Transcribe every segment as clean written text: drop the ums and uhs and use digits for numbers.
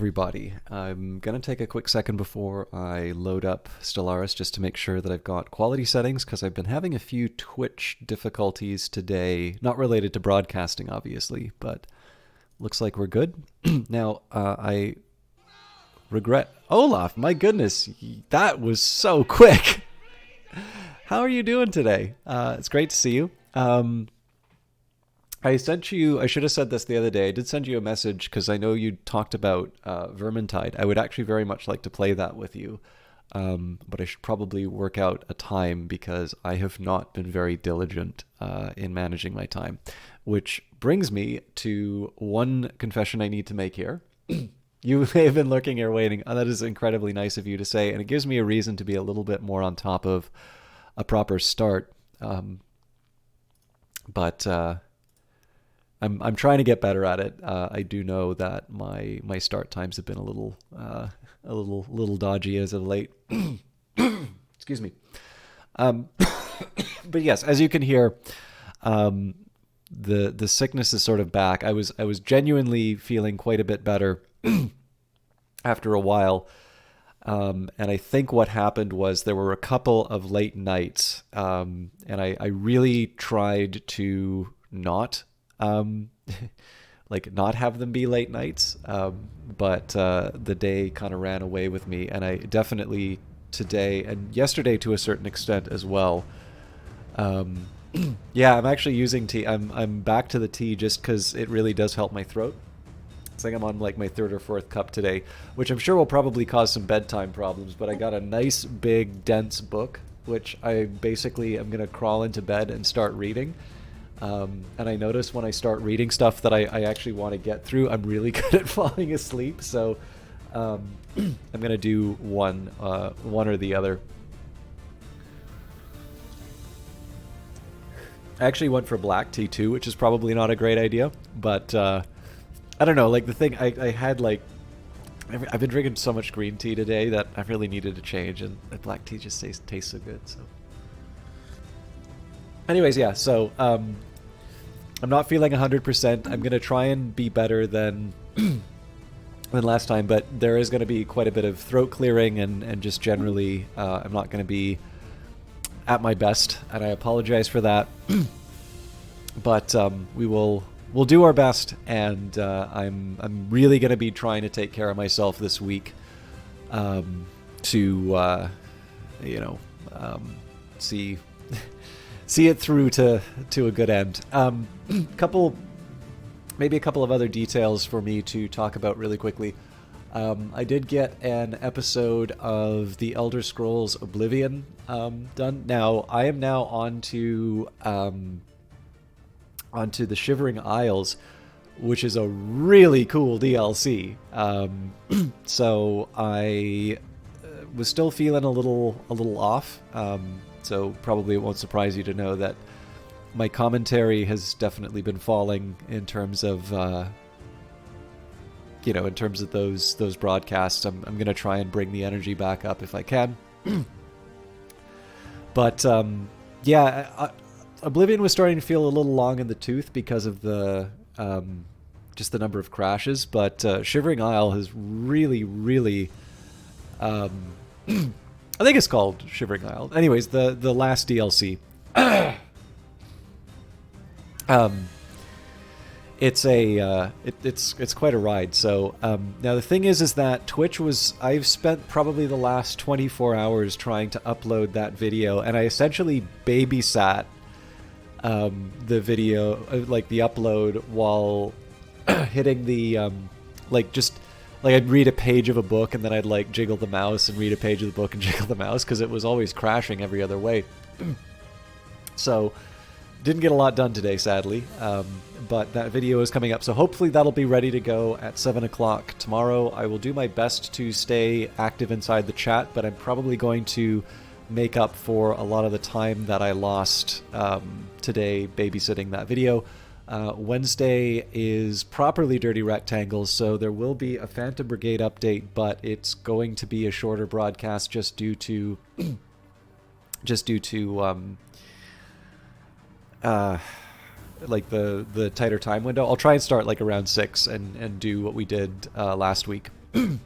everybody. I'm going to take a quick second before I load up Stellaris just to make sure that I've got quality settings, because I've been having a few Twitch difficulties today, not related to broadcasting, obviously, but looks like we're good. Now, I regret... Olaf, my goodness, that was so quick. How are you doing today? It's great to see you. I sent you, I should have said this the other day, I did send you a message because I know you talked about Vermintide. I would actually very much like to play that with you, but I should probably work out a time because I have not been very diligent in managing my time. Which brings me to one confession I need to make here. You may have been lurking here waiting. Oh, that is incredibly nice of you to say, and it gives me a reason to be a little bit more on top of a proper start. But I'm trying to get better at it. I do know that my start times have been a little dodgy as of late. Excuse me. But yes, as you can hear, the sickness is sort of back. I was genuinely feeling quite a bit better after a while. And I think what happened was there were a couple of late nights, and I really tried to not not have them be late nights, but the day kind of ran away with me, and I definitely today and yesterday to a certain extent as well. Yeah, I'm actually using tea. I'm back to the tea just because it really does help my throat. It's like I'm on like my third or fourth cup today, which I'm sure will probably cause some bedtime problems, but I got a nice big dense book, which I basically am going to crawl into bed and start reading. And I notice when I start reading stuff that I actually want to get through, I'm really good at falling asleep. So I'm going to do one or the other. I actually went for black tea too, which is probably not a great idea. But I don't know, like the thing I had like... I've been drinking so much green tea today that I really needed a change, and the black tea just tastes so good. So, anyways, yeah, so... I'm not feeling 100%. I'm going to try and be better than last time, but there is going to be quite a bit of throat clearing and just generally I'm not going to be at my best, and I apologize for that. But we'll do our best, and I'm really going to be trying to take care of myself this week to see it through to a good end. Maybe a couple of other details for me to talk about really quickly. I did get an episode of The Elder Scrolls Oblivion done. Now I am now onto the Shivering Isles, which is a really cool DLC. So I was still feeling a little off. So probably it won't surprise you to know that my commentary has definitely been falling in terms of, in terms of those broadcasts. I'm going to try and bring the energy back up if I can. But yeah, Oblivion was starting to feel a little long in the tooth because of the just the number of crashes. But Shivering Isle has really I think it's called Shivering Isle. Anyways, the last DLC. It's quite a ride. So now the thing is that Twitch I've spent probably the last 24 hours trying to upload that video, and I essentially babysat the video, like the upload, while hitting the I'd read a page of a book and then I'd like jiggle the mouse and read a page of the book and jiggle the mouse because it was always crashing every other way. So didn't get a lot done today, sadly, but that video is coming up. So hopefully that'll be ready to go at 7 o'clock tomorrow. I will do my best to stay active inside the chat, but I'm probably going to make up for a lot of the time that I lost today babysitting that video. Wednesday is properly Dirty Rectangles, so there will be a Phantom Brigade update, but it's going to be a shorter broadcast just due to like the tighter time window. I'll try and start like around 6 and do what we did last week. And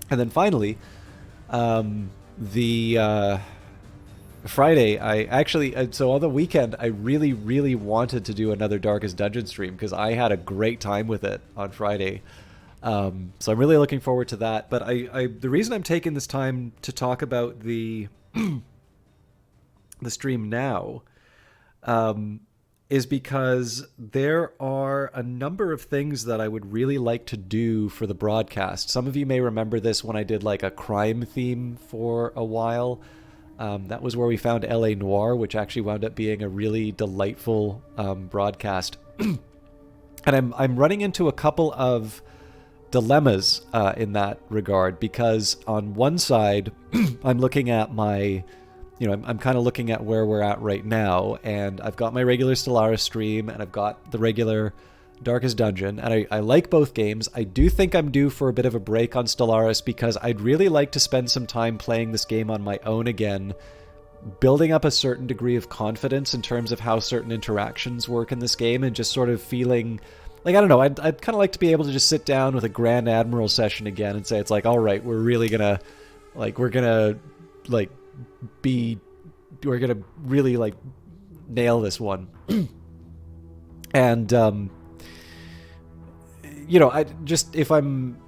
then finally, the Friday, I actually, so on the weekend, I really, really wanted to do another Darkest Dungeon stream because I had a great time with it on Friday. So I'm really looking forward to that. But the reason I'm taking this time to talk about the the stream now is because there are a number of things that I would really like to do for the broadcast. Some of you may remember this when I did like a crime theme for a while. That was where we found LA Noire, which actually wound up being a really delightful broadcast. And I'm running into a couple of dilemmas in that regard, because on one side, I'm looking at my... I'm kind of looking at where we're at right now, and I've got my regular Stellaris stream, and I've got the regular Darkest Dungeon, and I like both games. I do think I'm due for a bit of a break on Stellaris, because I'd really like to spend some time playing this game on my own again, building up a certain degree of confidence in terms of how certain interactions work in this game, and just sort of feeling... Like, I don't know, I'd kind of like to be able to just sit down with a Grand Admiral session again and say, it's like, all right, we're really gonna, like, we're gonna really, like, nail this one. And, I just, if I'm,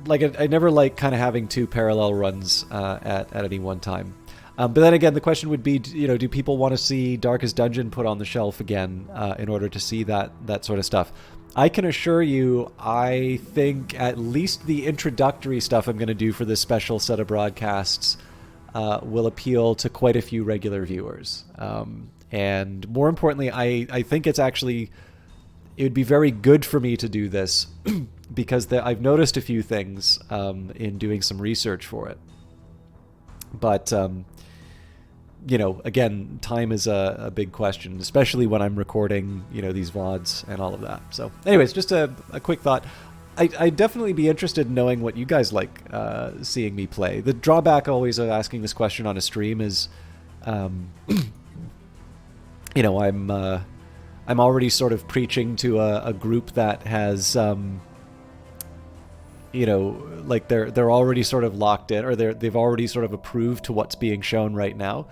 like, I never like kind of having two parallel runs at any one time. But then again, the question would be, do people want to see Darkest Dungeon put on the shelf again in order to see that sort of stuff? I can assure you, I think at least the introductory stuff I'm going to do for this special set of broadcasts will appeal to quite a few regular viewers. And more importantly, I think it would be very good for me to do this because I've noticed a few things in doing some research for it. But, again, time is a big question, especially when I'm recording, these VODs and all of that. So anyways, just a quick thought. I'd definitely be interested in knowing what you guys like seeing me play. The drawback always of asking this question on a stream is, I'm already sort of preaching to a group that has, like they're already sort of locked in, or they've already sort of approved to what's being shown right now.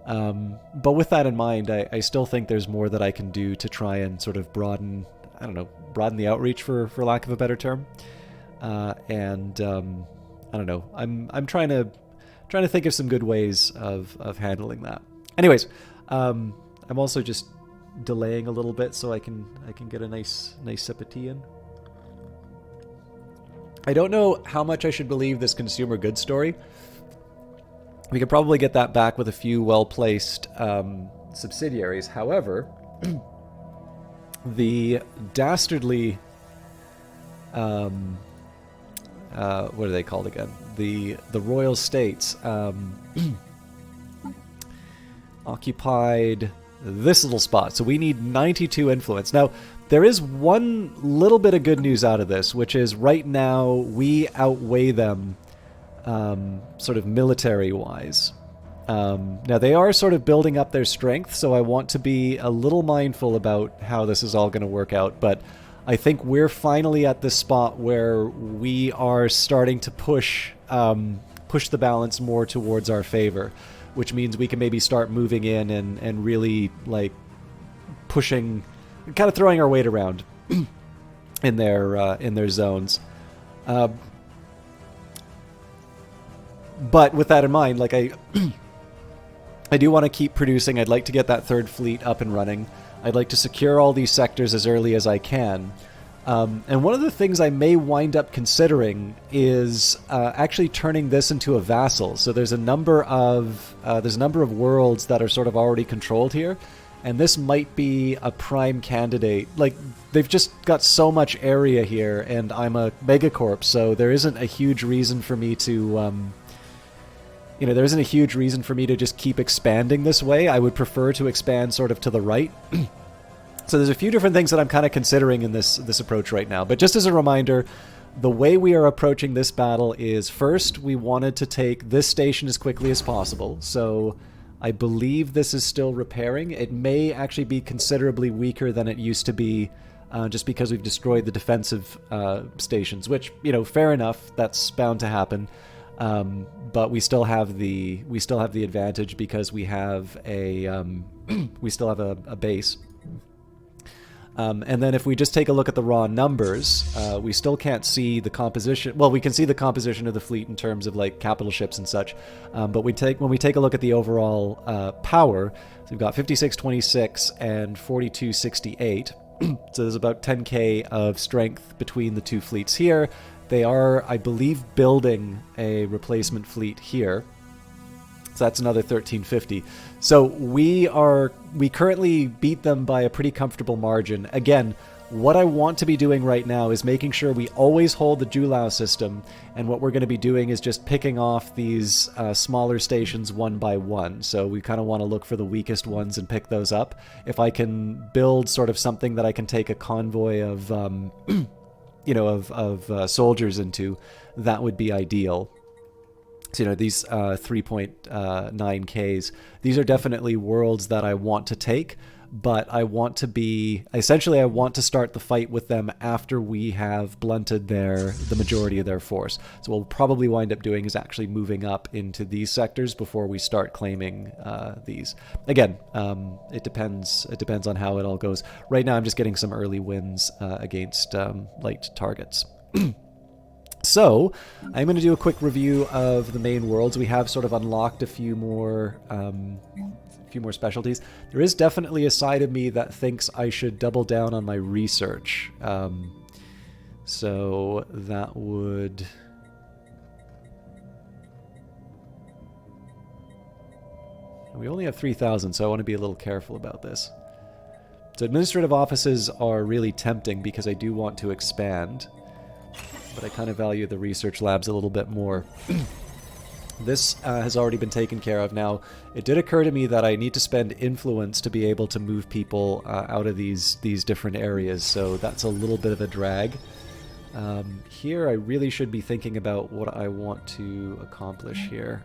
But with that in mind, I still think there's more that I can do to try and sort of broaden the outreach for lack of a better term. I don't know. I'm trying to think of some good ways of handling that. Anyways, I'm also just delaying a little bit so I can get a nice sip of tea in. I don't know how much I should believe this consumer goods story. We could probably get that back with a few well-placed subsidiaries. However, the dastardly, what are they called again? The Royal States occupied this little spot. So we need 92 influence. Now, there is one little bit of good news out of this, which is right now we outweigh them sort of military-wise. Now, they are sort of building up their strength, so I want to be a little mindful about how this is all going to work out, but I think we're finally at this spot where we are starting to push the balance more towards our favor, which means we can maybe start moving in and really, like, pushing, kind of throwing our weight around in their zones. But with that in mind, like, I do want to keep producing. I'd like to get that third fleet up and running. I'd like to secure all these sectors as early as I can. And one of the things I may wind up considering is actually turning this into a vassal. So there's a number of worlds that are sort of already controlled here, and this might be a prime candidate. Like, they've just got so much area here, and I'm a megacorp, so there isn't a huge reason for me to there isn't a huge reason for me to just keep expanding this way. I would prefer to expand sort of to the right. So there's a few different things that I'm kind of considering in this approach right now. But just as a reminder, the way we are approaching this battle is, first, we wanted to take this station as quickly as possible. So I believe this is still repairing. It may actually be considerably weaker than it used to be just because we've destroyed the defensive stations, which, you know, fair enough, that's bound to happen. But we still have the advantage because we have a we still have a base. And then if we just take a look at the raw numbers, we still can't see the composition. Well, we can see the composition of the fleet in terms of like capital ships and such. But when we take a look at the overall power, so we've got 5626 and 4268. So there's about 10k of strength between the two fleets here. They are, I believe, building a replacement fleet here. So that's another 1350. So we currently beat them by a pretty comfortable margin. Again, what I want to be doing right now is making sure we always hold the Julau system, and what we're going to be doing is just picking off these smaller stations one by one. So we kind of want to look for the weakest ones and pick those up. If I can build sort of something that I can take a convoy of, you know, of soldiers into, that would be ideal. So, you know, these 3.9Ks, these are definitely worlds that I want to take, but I want to be, essentially I want to start the fight with them after we have blunted the majority of their force. So what we'll probably wind up doing is actually moving up into these sectors before we start claiming these. Again, it depends on how it all goes. Right now I'm just getting some early wins against light targets. So, I'm going to do a quick review of the main worlds. We have sort of unlocked a few more specialties. There is definitely a side of me that thinks I should double down on my research. So that would... We only have 3,000, so I want to be a little careful about this. So administrative offices are really tempting because I do want to expand, but I kind of value the research labs a little bit more. This has already been taken care of. Now, it did occur to me that I need to spend influence to be able to move people out of these different areas, so that's a little bit of a drag. Here, I really should be thinking about what I want to accomplish here.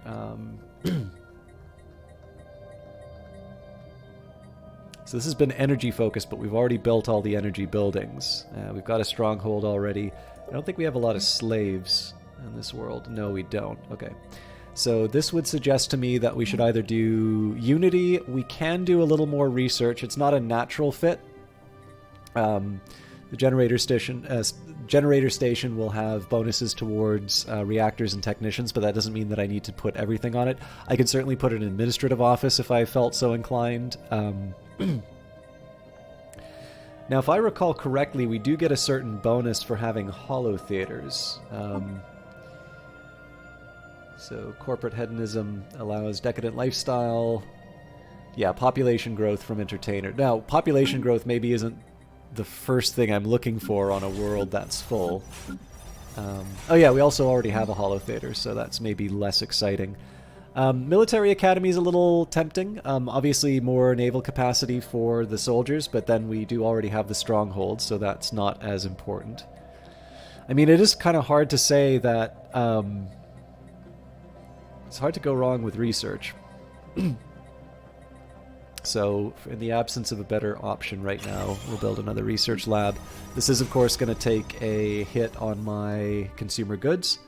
So this has been energy focused, but we've already built all the energy buildings. We've got a stronghold already. I don't think we have a lot of slaves in this world. No, we don't. Okay. So this would suggest to me that we should either do Unity. We can do a little more research. It's not a natural fit. The generator station will have bonuses towards reactors and technicians, but that doesn't mean that I need to put everything on it. I could certainly put an administrative office if I felt so inclined. Now, if I recall correctly, we do get a certain bonus for having hollow theaters. So corporate hedonism allows decadent lifestyle. Yeah, population growth from entertainer. Now, population growth maybe isn't the first thing I'm looking for on a world that's full. Oh yeah, we also already have a hollow theater, so that's maybe less exciting. Military academy is a little tempting. Obviously more naval capacity for the soldiers, but then we do already have the stronghold, so that's not as important. I mean, it is kind of hard to say that... it's hard to go wrong with research. So, in the absence of a better option right now, we'll build another research lab. This is, of course, going to take a hit on my consumer goods.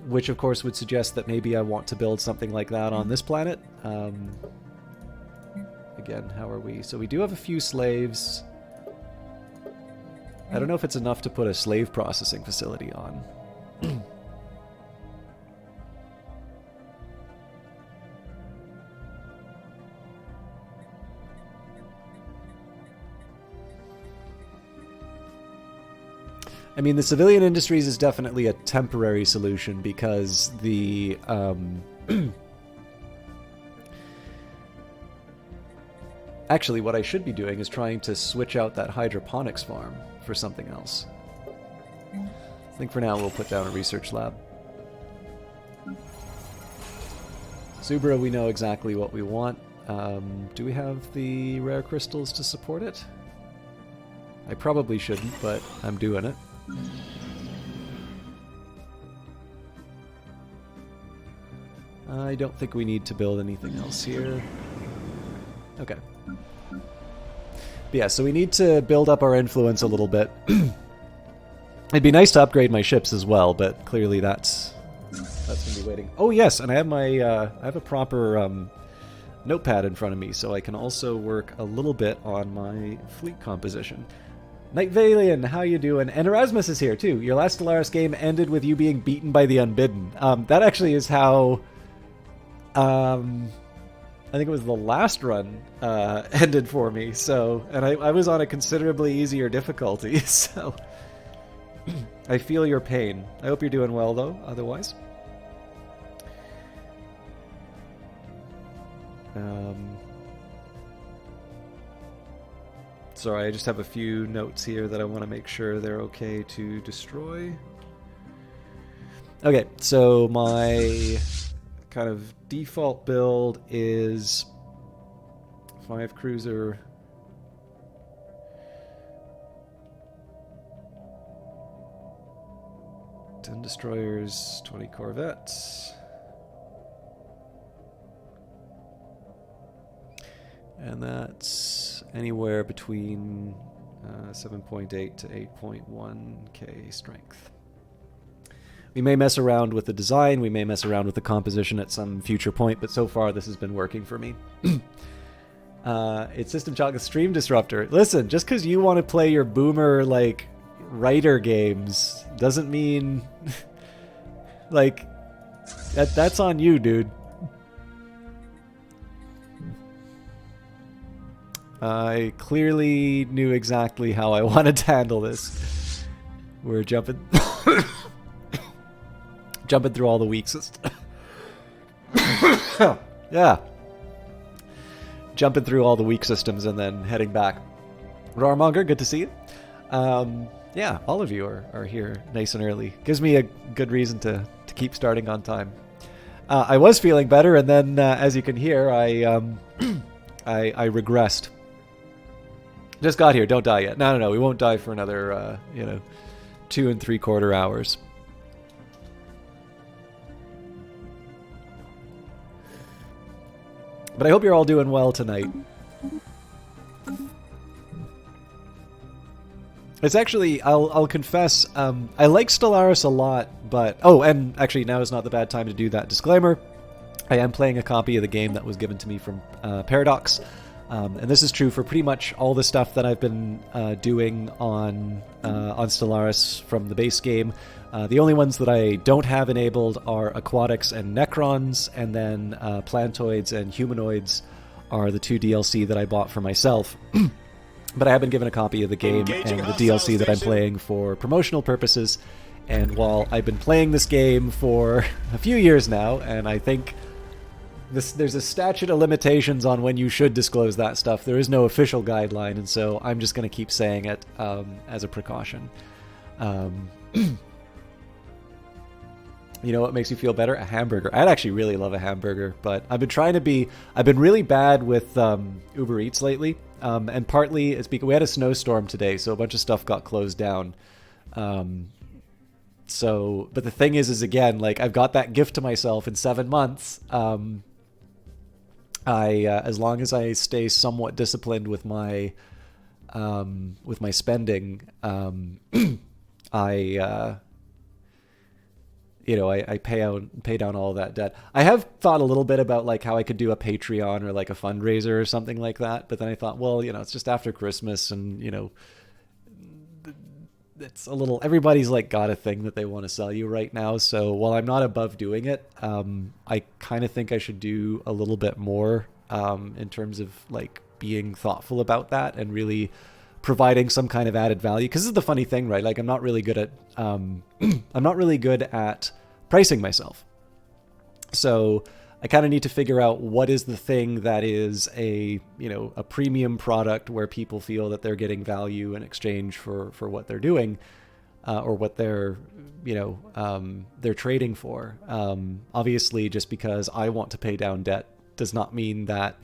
Which, of course, would suggest that maybe I want to build something like that on this planet. Again, how are we? So we do have a few slaves. I don't know if it's enough to put a slave processing facility on. I mean, the civilian industries is definitely a temporary solution because the... Actually, what I should be doing is trying to switch out that hydroponics farm for something else. I think for now we'll put down a research lab. Subra, we know exactly what we want. Do we have the rare crystals to support it? I probably shouldn't, but I'm doing it. I don't think we need to build anything else here. Okay. But yeah, so we need to build up our influence a little bit. It'd be nice to upgrade my ships as well, but clearly that's gonna be waiting. Oh yes, and I have my I have a proper notepad in front of me, so I can also work a little bit on my fleet composition. Night Valian, how you doing? And Erasmus is here too. Your last Stellaris game ended with you being beaten by the Unbidden. That actually is how I think it was the last run ended for me. So, and I was on a considerably easier difficulty. So, I feel your pain. I hope you're doing well though. Otherwise, sorry, I just have a few notes here that I want to make sure they're okay to destroy. Okay, so my kind of default build is 5 cruiser, 10 destroyers, 20 corvettes. And that's anywhere between 7.8 to 8.1k strength. We may mess around with the design, we may mess around with the composition at some future point, but so far this has been working for me. It's System Shock, a stream disruptor. Listen, just because you want to play your boomer, like, writer games doesn't mean... like, that's on you, dude. I clearly knew exactly how I wanted to handle this. We're jumping through all the weak systems. Yeah. Jumping through all the weak systems and then heading back. Rarmonger, good to see you. Yeah, all of you are here nice and early. Gives me a good reason to keep starting on time. I was feeling better, and then, as you can hear, I regressed. Just got here. Don't die yet. No. We won't die for another, 2 3/4 hours. But I hope you're all doing well tonight. It's actually, I'll confess, I like Stellaris a lot, but... Oh, and actually now is not the bad time to do that disclaimer. I am playing a copy of the game that was given to me from Paradox. And this is true for pretty much all the stuff that I've been doing on Stellaris from the base game. The only ones that I don't have enabled are Aquatics and Necrons, and then Plantoids and Humanoids are the 2 DLC that I bought for myself. But I have been given a copy of the game and the DLC that I'm playing for promotional purposes. And while I've been playing this game for a few years now, and I think... there's a statute of limitations on when you should disclose that stuff. There is no official guideline, and so I'm just going to keep saying it as a precaution. You know what makes you feel better? A hamburger. I'd actually really love a hamburger, but I've been really bad with Uber Eats lately, and partly it's because we had a snowstorm today, so a bunch of stuff got closed down. But the thing is again, like, I've got that gift to myself in 7 months. As long as I stay somewhat disciplined with my spending, I pay down all of that debt. I have thought a little bit about like how I could do a Patreon or like a fundraiser or something like that, but then I thought, well, it's just after Christmas, and it's a little, everybody's like got a thing that they want to sell you right now. So while I'm not above doing it, I kind of think I should do a little bit more in terms of like being thoughtful about that and really providing some kind of added value. Because this is the funny thing, right? Like, I'm not really good at pricing myself. So I kind of need to figure out what is the thing that is a premium product where people feel that they're getting value in exchange for what they're doing, or what they're trading for. Obviously, just because I want to pay down debt does not mean that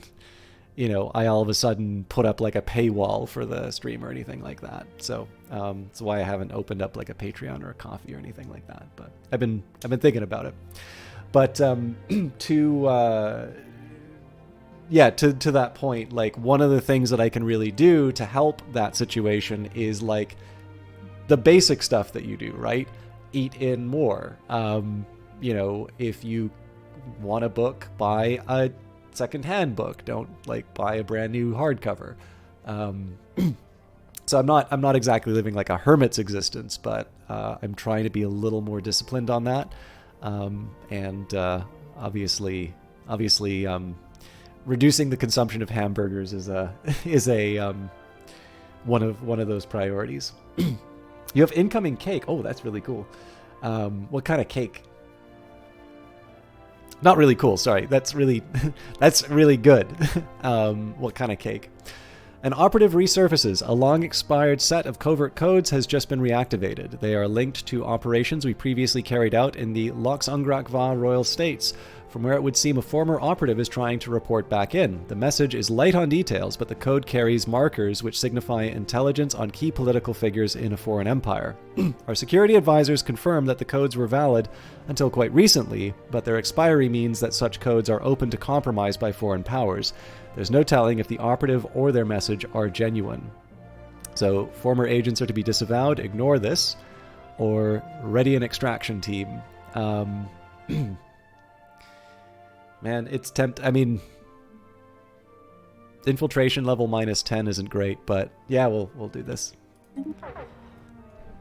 I all of a sudden put up like a paywall for the stream or anything like that. So that's why I haven't opened up like a Patreon or a Coffee or anything like that. But I've been thinking about it. But to yeah, to that point, like one of the things that I can really do to help that situation is like the basic stuff that you do, right? Eat in more. You know, if you want a book, buy a secondhand book. Don't like buy a brand new hardcover. So I'm not exactly living like a hermit's existence, but I'm trying to be a little more disciplined on that. And obviously, reducing the consumption of hamburgers is a one of those priorities. You have incoming cake. Oh, that's really cool. What kind of cake? Not really cool. Sorry, that's really good. What kind of cake? An operative resurfaces. A long-expired set of covert codes has just been reactivated. They are linked to operations we previously carried out in the Lox'Ungrak'va Royal States, from where it would seem a former operative is trying to report back in. The message is light on details, but the code carries markers which signify intelligence on key political figures in a foreign empire. Our security advisors confirmed that the codes were valid until quite recently, but their expiry means that such codes are open to compromise by foreign powers. There's no telling if the operative or their message are genuine. So, former agents are to be disavowed, ignore this, or ready an extraction team. Man, it's I mean, infiltration level -10 isn't great, but yeah, we'll do this.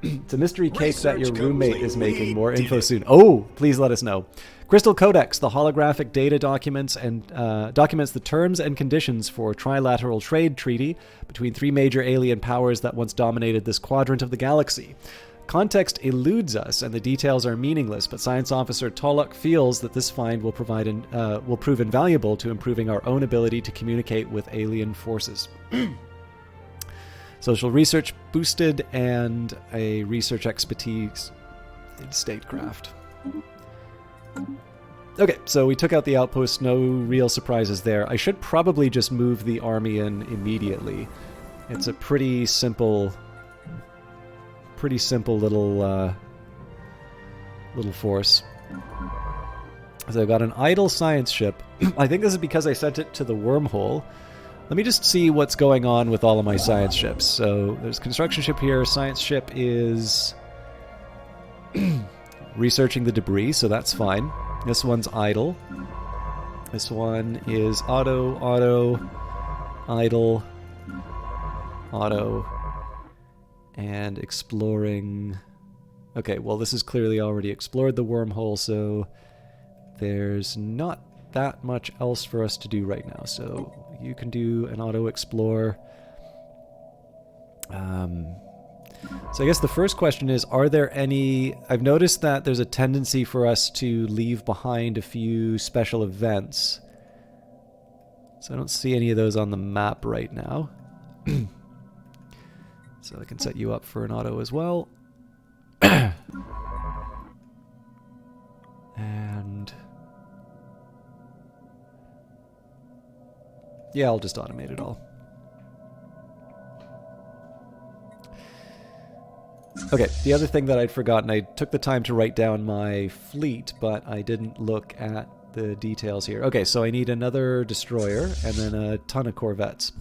It's a mystery cake that your roommate is making. More info soon. Oh, please let us know. Crystal Codex, the holographic data documents the terms and conditions for trilateral trade treaty between 3 major alien powers that once dominated this quadrant of the galaxy. Context eludes us, and the details are meaningless, but Science Officer Tolok feels that this find will prove invaluable to improving our own ability to communicate with alien forces. Social research boosted, and a research expertise in statecraft. Okay, so we took out the outpost, no real surprises there. I should probably just move the army in immediately. It's a pretty simple little force. So I've got an idle science ship. I think this is because I sent it to the wormhole. Let me just see what's going on with all of my science ships. So there's a construction ship here. Science ship is researching the debris, so that's fine. This one's idle. This one is auto, idle, auto, and exploring. Okay, well, this is clearly already explored the wormhole, so there's not that much else for us to do right now. So you can do an auto explore. So I guess the first question is, are there any... I've noticed that there's a tendency for us to leave behind a few special events. So I don't see any of those on the map right now. So I can set you up for an auto as well. And... yeah, I'll just automate it all. Okay, the other thing that I'd forgotten, I took the time to write down my fleet, but I didn't look at the details here. Okay, so I need another destroyer and then a ton of corvettes.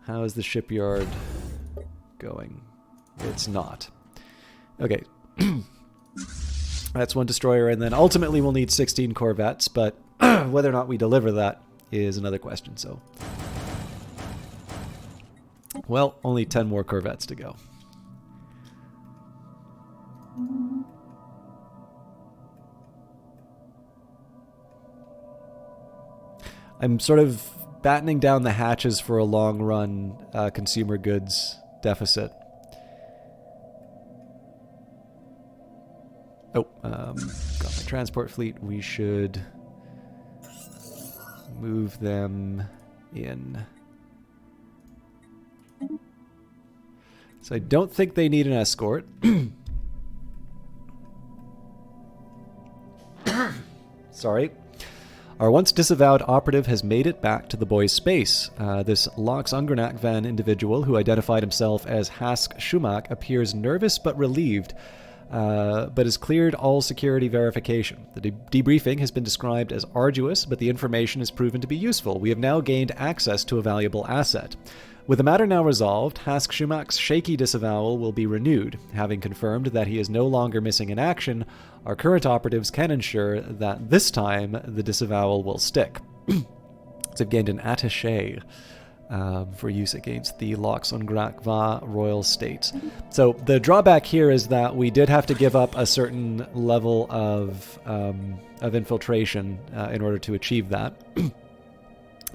How is the shipyard going? It's not. Okay. That's one destroyer, and then ultimately we'll need 16 corvettes, but whether or not we deliver that is another question, so... well, only 10 more corvettes to go. I'm sort of battening down the hatches for a long-run consumer goods deficit. Oh, got my transport fleet. We should move them in. So I don't think they need an escort. Sorry. Our once disavowed operative has made it back to the boys' space. This Lox'Ungrak'van individual, who identified himself as Hask Shumak, appears nervous but relieved. but has cleared all security verification. The debriefing has been described as arduous, but the information has proven to be useful. We have now gained access to a valuable asset. With the matter now resolved, Hask Shumak's shaky disavowal will be renewed. Having confirmed that he is no longer missing in action, our current operatives can ensure that this time the disavowal will stick. So they've gained an attaché for use against the Loxongrakva royal state. So the drawback here is that we did have to give up a certain level of infiltration in order to achieve that.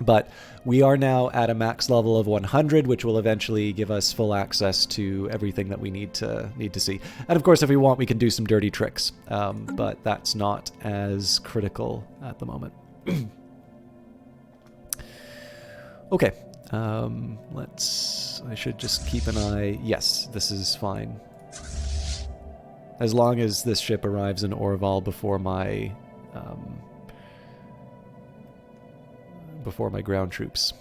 But we are now at a max level of 100, which will eventually give us full access to everything that we need to see. And of course, if we want, we can do some dirty tricks, but that's not as critical at the moment. Okay, I should just keep an eye. Yes, this is fine. As long as this ship arrives in Orval before my ground troops.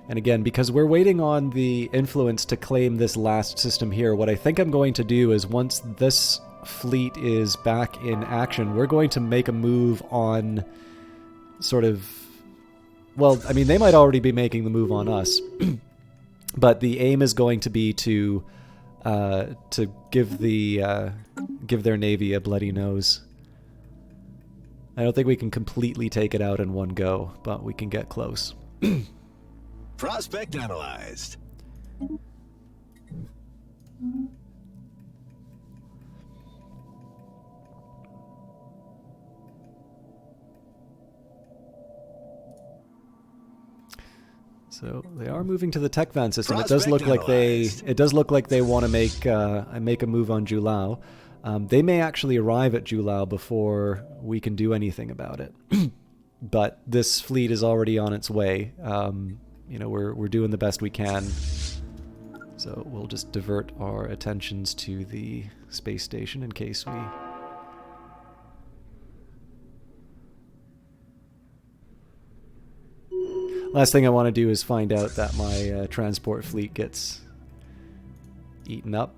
And again, because we're waiting on the influence to claim this last system here, what I think I'm going to do is once this fleet is back in action, we're going to make a move on sort of... Well, I mean, they might already be making the move on us, but the aim is going to be to give their navy a bloody nose. I don't think we can completely take it out in one go, but we can get close. Prospect analyzed. So they are moving to the tech van system. It does look like they want to make a move on Julao. They may actually arrive at Julao before we can do anything about it. But this fleet is already on its way. You know, we're doing the best we can. So we'll just divert our attentions to the space station in case we... Last thing I want to do is find out that my transport fleet gets eaten up.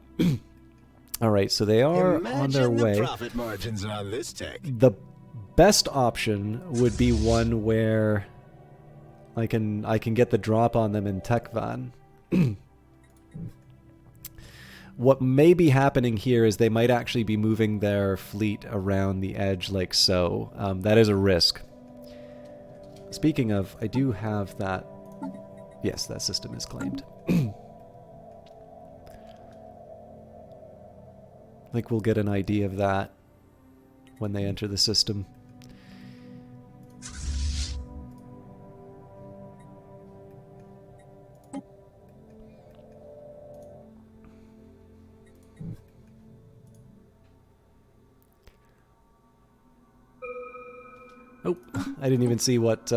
All right, so they are on their way. The profit margins on this tech. The best option would be one where I can get the drop on them in tech van. What may be happening here is they might actually be moving their fleet around the edge like so. That is a risk. Speaking of, I do have that. Yes, that system is claimed. I think we'll get an idea of that when they enter the system. Oh, I didn't even see what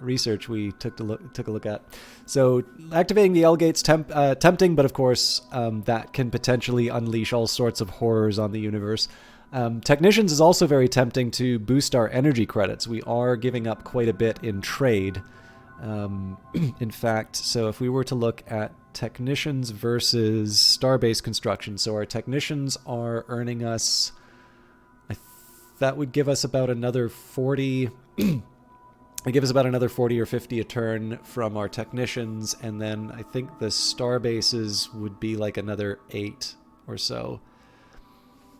research we took a look at. So activating the L gate's tempting, but of course that can potentially unleash all sorts of horrors on the universe. Technicians is also very tempting to boost our energy credits. We are giving up quite a bit in trade. In fact, so if we were to look at technicians versus starbase construction, so our technicians are earning us... That would give us about another 40. It gives us about another 40 or 50 a turn from our technicians, and then I think the star bases would be like another 8 or so.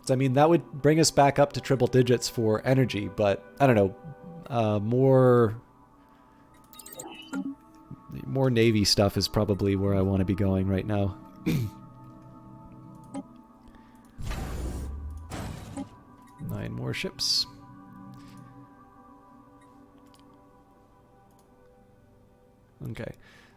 So I mean that would bring us back up to triple digits for energy, but I don't know. More Navy stuff is probably where I want to be going right now. 9 more ships. Okay,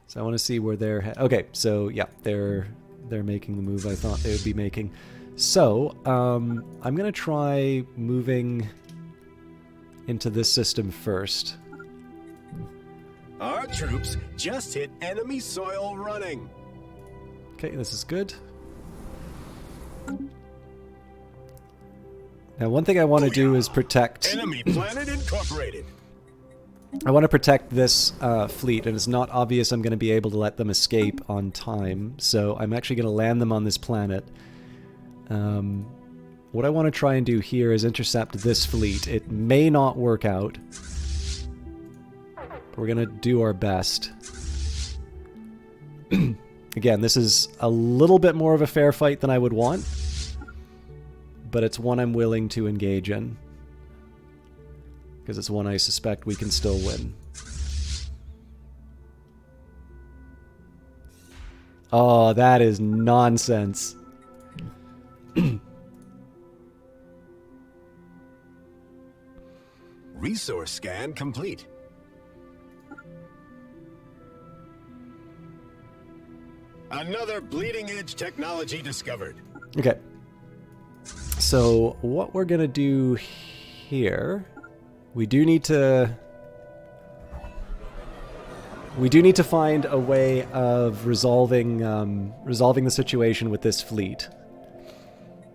so I want to see where they're okay, so yeah, they're making the move I thought they would be making. So I'm gonna try moving into this system first. Our troops just hit enemy soil running. Okay, this is good. Now, one thing I want to do is protect... Enemy planet incorporated. I want to protect this fleet, and it's not obvious I'm going to be able to let them escape on time, so I'm actually going to land them on this planet. What I want to try and do here is intercept this fleet. It may not work out. We're going to do our best. Again, this is a little bit more of a fair fight than I would want, but it's one I'm willing to engage in, because it's one I suspect we can still win. Oh, that is nonsense. Resource scan complete. Another bleeding-edge technology discovered. Okay. So what we're going to do here, we do need to find a way of resolving the situation with this fleet.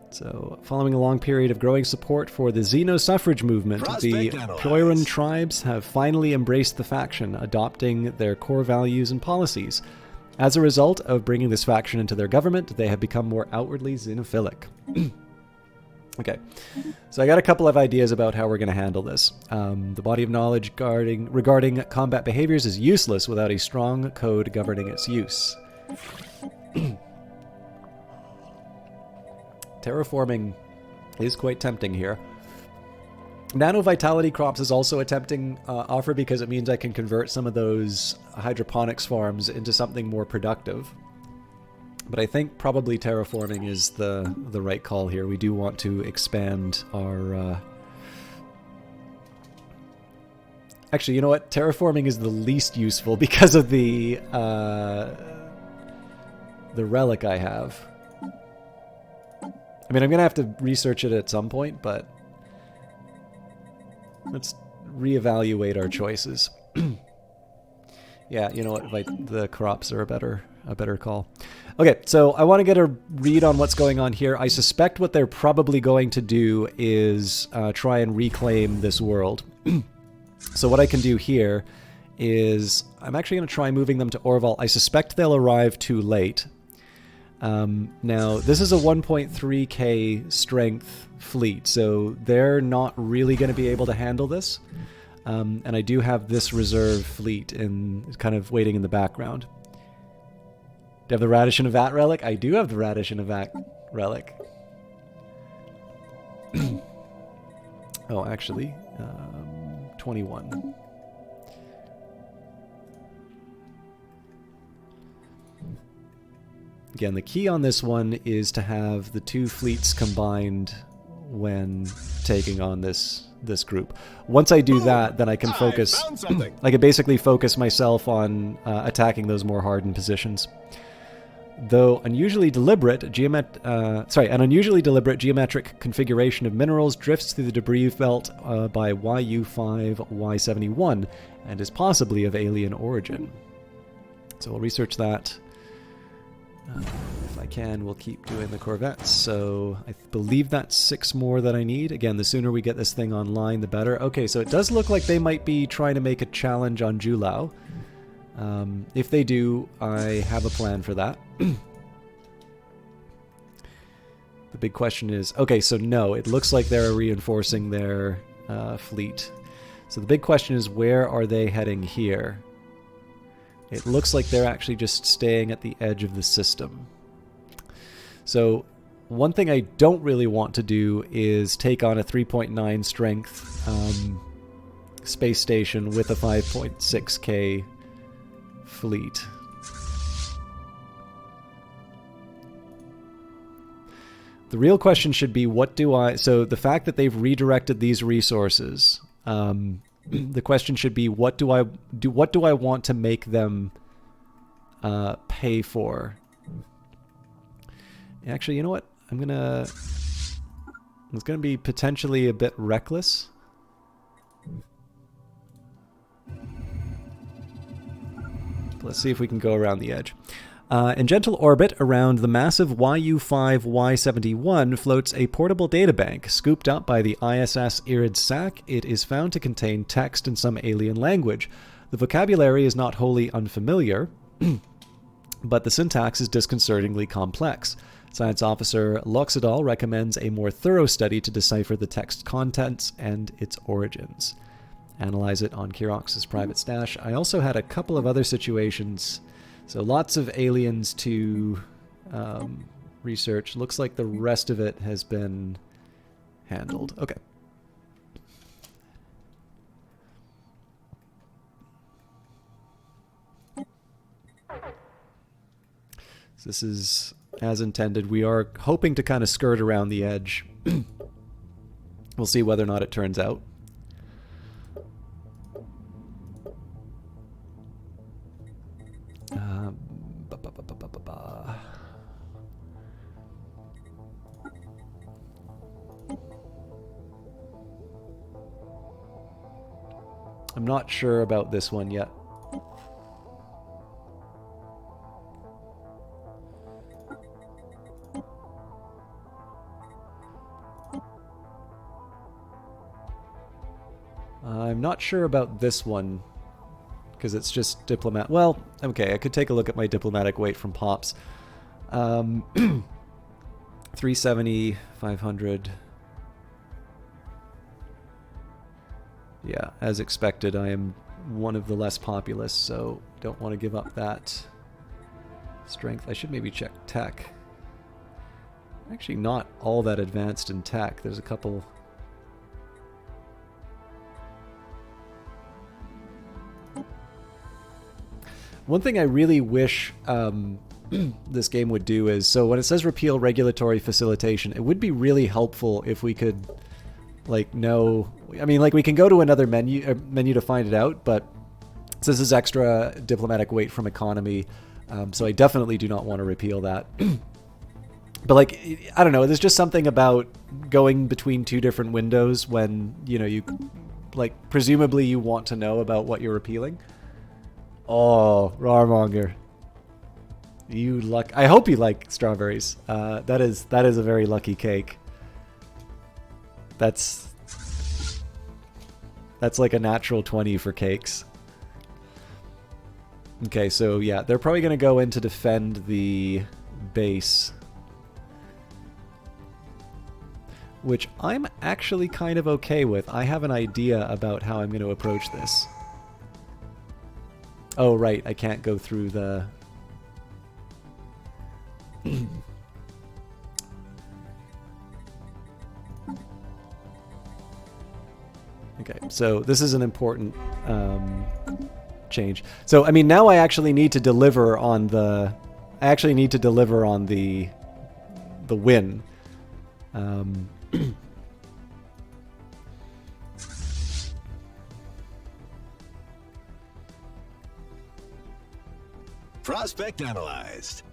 So, following a long period of growing support for the Xeno-suffrage movement, the Pyoran tribes have finally embraced the faction, adopting their core values and policies. As a result of bringing this faction into their government, they have become more outwardly xenophilic. Okay, so I got a couple of ideas about how we're going to handle this. The body of knowledge regarding combat behaviors is useless without a strong code governing its use. Terraforming is quite tempting here. Nano Vitality Crops is also a tempting offer because it means I can convert some of those hydroponics farms into something more productive. But I think probably terraforming is the right call here. We do want to expand our... Actually, you know what? Terraforming is the least useful because of the relic I have. I mean, I'm going to have to research it at some point, but let's reevaluate our choices. Yeah, you know what? The crops are a better call. Okay, so I want to get a read on what's going on here. I suspect what they're probably going to do is try and reclaim this world. So what I can do here is I'm actually going to try moving them to Orval. I suspect they'll arrive too late. Now, this is a 1.3k strength fleet, so they're not really going to be able to handle this. And I do have this reserve fleet kind of waiting in the background. Do you have the Radish and Avat relic? I do have the Radish and Avat relic. Oh, actually, 21. Again, the key on this one is to have the two fleets combined when taking on this group. Once I do that, then I can focus. I can basically focus myself on attacking those more hardened positions. Though an unusually deliberate geometric configuration of minerals drifts through the debris belt by YU5Y71 and is possibly of alien origin. So we'll research that. If I can, we'll keep doing the Corvettes. So I believe that's 6 more that I need. Again, the sooner we get this thing online, the better. Okay, so it does look like they might be trying to make a challenge on Julau. If they do, I have a plan for that. The big question is... Okay, so no, it looks like they're reinforcing their fleet. So the big question is, where are they heading here? It looks like they're actually just staying at the edge of the system. So one thing I don't really want to do is take on a 3.9 strength space station with a 5.6k fleet. The real question should be, what do I... So the fact that they've redirected these resources... the question should be, what do I want to make them pay for? Actually, you know what? It's gonna be potentially a bit reckless. Let's see if we can go around the edge. In gentle orbit around the massive YU-5Y71 floats a portable databank. Scooped up by the ISS Irid-Sak, it is found to contain text in some alien language. The vocabulary is not wholly unfamiliar, but the syntax is disconcertingly complex. Science Officer Loxodal recommends a more thorough study to decipher the text contents and its origins. Analyze it on Kirox's private stash. I also had a couple of other situations. So lots of aliens to research. Looks like the rest of it has been handled. Okay. So this is as intended. We are hoping to kind of skirt around the edge. We'll see whether or not it turns out. I'm not sure about this one yet. I'm not sure about this one because it's just diplomat. Well, okay, I could take a look at my diplomatic weight from Pops. 370, 500. Yeah, as expected, I am one of the less populous, so don't want to give up that strength. I should maybe check tech. Actually, not all that advanced in tech. There's a couple. One thing I really wish this game would do is, so when it says repeal regulatory facilitation, it would be really helpful if we could, like, know. I mean, like, we can go to another menu to find it out, but so this is extra diplomatic weight from economy, so I definitely do not want to repeal that. But, like, I don't know, there's just something about going between two different windows when, you know, you, like, presumably you want to know about what you're repealing. Oh, Rawmonger. You luck. I hope you like strawberries. That is a very lucky cake. That's like a natural 20 for cakes. Okay, so yeah, they're probably going to go in to defend the base, which I'm actually kind of okay with. I have an idea about how I'm going to approach this. Oh, right, I can't go through the... Okay, so this is an important change. So, I mean, now I actually need to deliver on the... I actually need to deliver on the win. Prospect analyzed.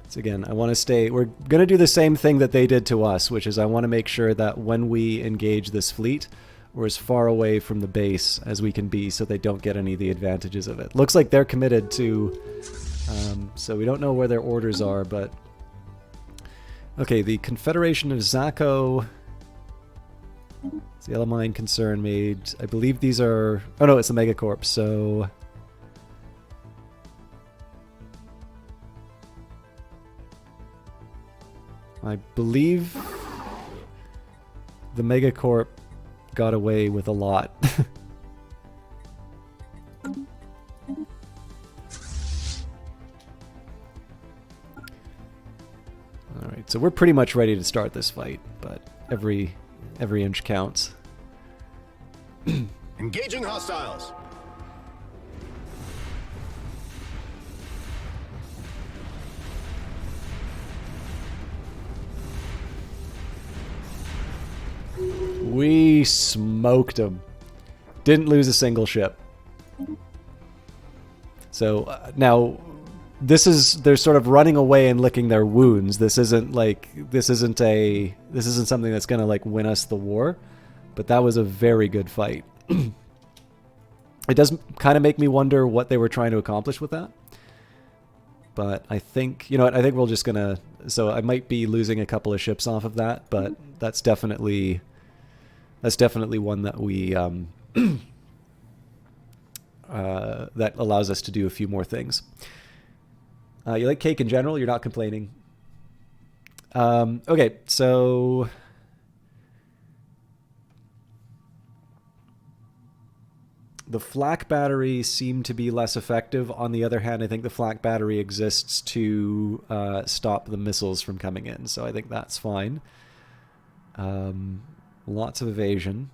So again, I want to stay... We're going to do the same thing that they did to us, which is I want to make sure that when we engage this fleet, we're as far away from the base as we can be so they don't get any of the advantages of it. Looks like they're committed to... so we don't know where their orders are, but... Okay, the Confederation of Zako... It's the Elamine concern made... I believe these are... Oh no, it's the Megacorp, so... I believe the Megacorp got away with a lot. Alright, so we're pretty much ready to start this fight, but every inch counts. Engaging hostiles. We smoked them. Didn't lose a single ship. So now, they're sort of running away and licking their wounds. This isn't something that's gonna like win us the war, but that was a very good fight. It does kind of make me wonder what they were trying to accomplish with that. But I think, you know what, I think we're just gonna, so I might be losing a couple of ships off of that, but that's definitely one that we that allows us to do a few more things. You like cake in general? You're not complaining. Okay, so the flak battery seemed to be less effective. On the other hand, I think the flak battery exists to stop the missiles from coming in, so I think that's fine. Lots of evasion.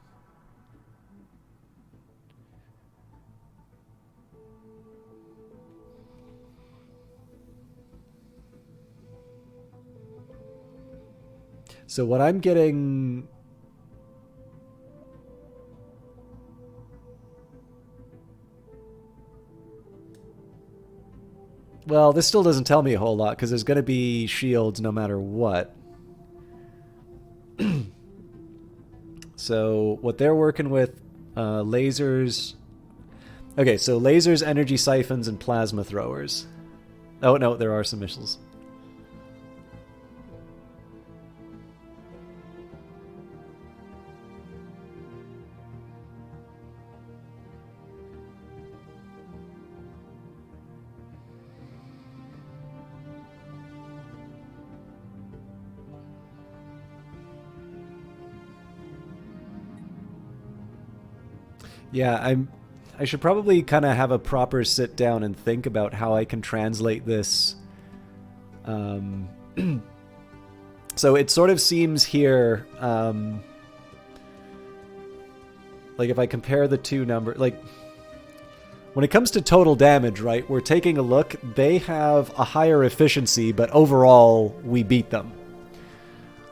So what I'm getting... Well, this still doesn't tell me a whole lot, because there's going to be shields no matter what. So what they're working with, lasers... Okay, so lasers, energy siphons, and plasma throwers. Oh, no, there are some missiles. Yeah, I should probably kind of have a proper sit down and think about how I can translate this. So it sort of seems here, like if I compare the two numbers, like when it comes to total damage, right, we're taking a look. They have a higher efficiency, but overall we beat them.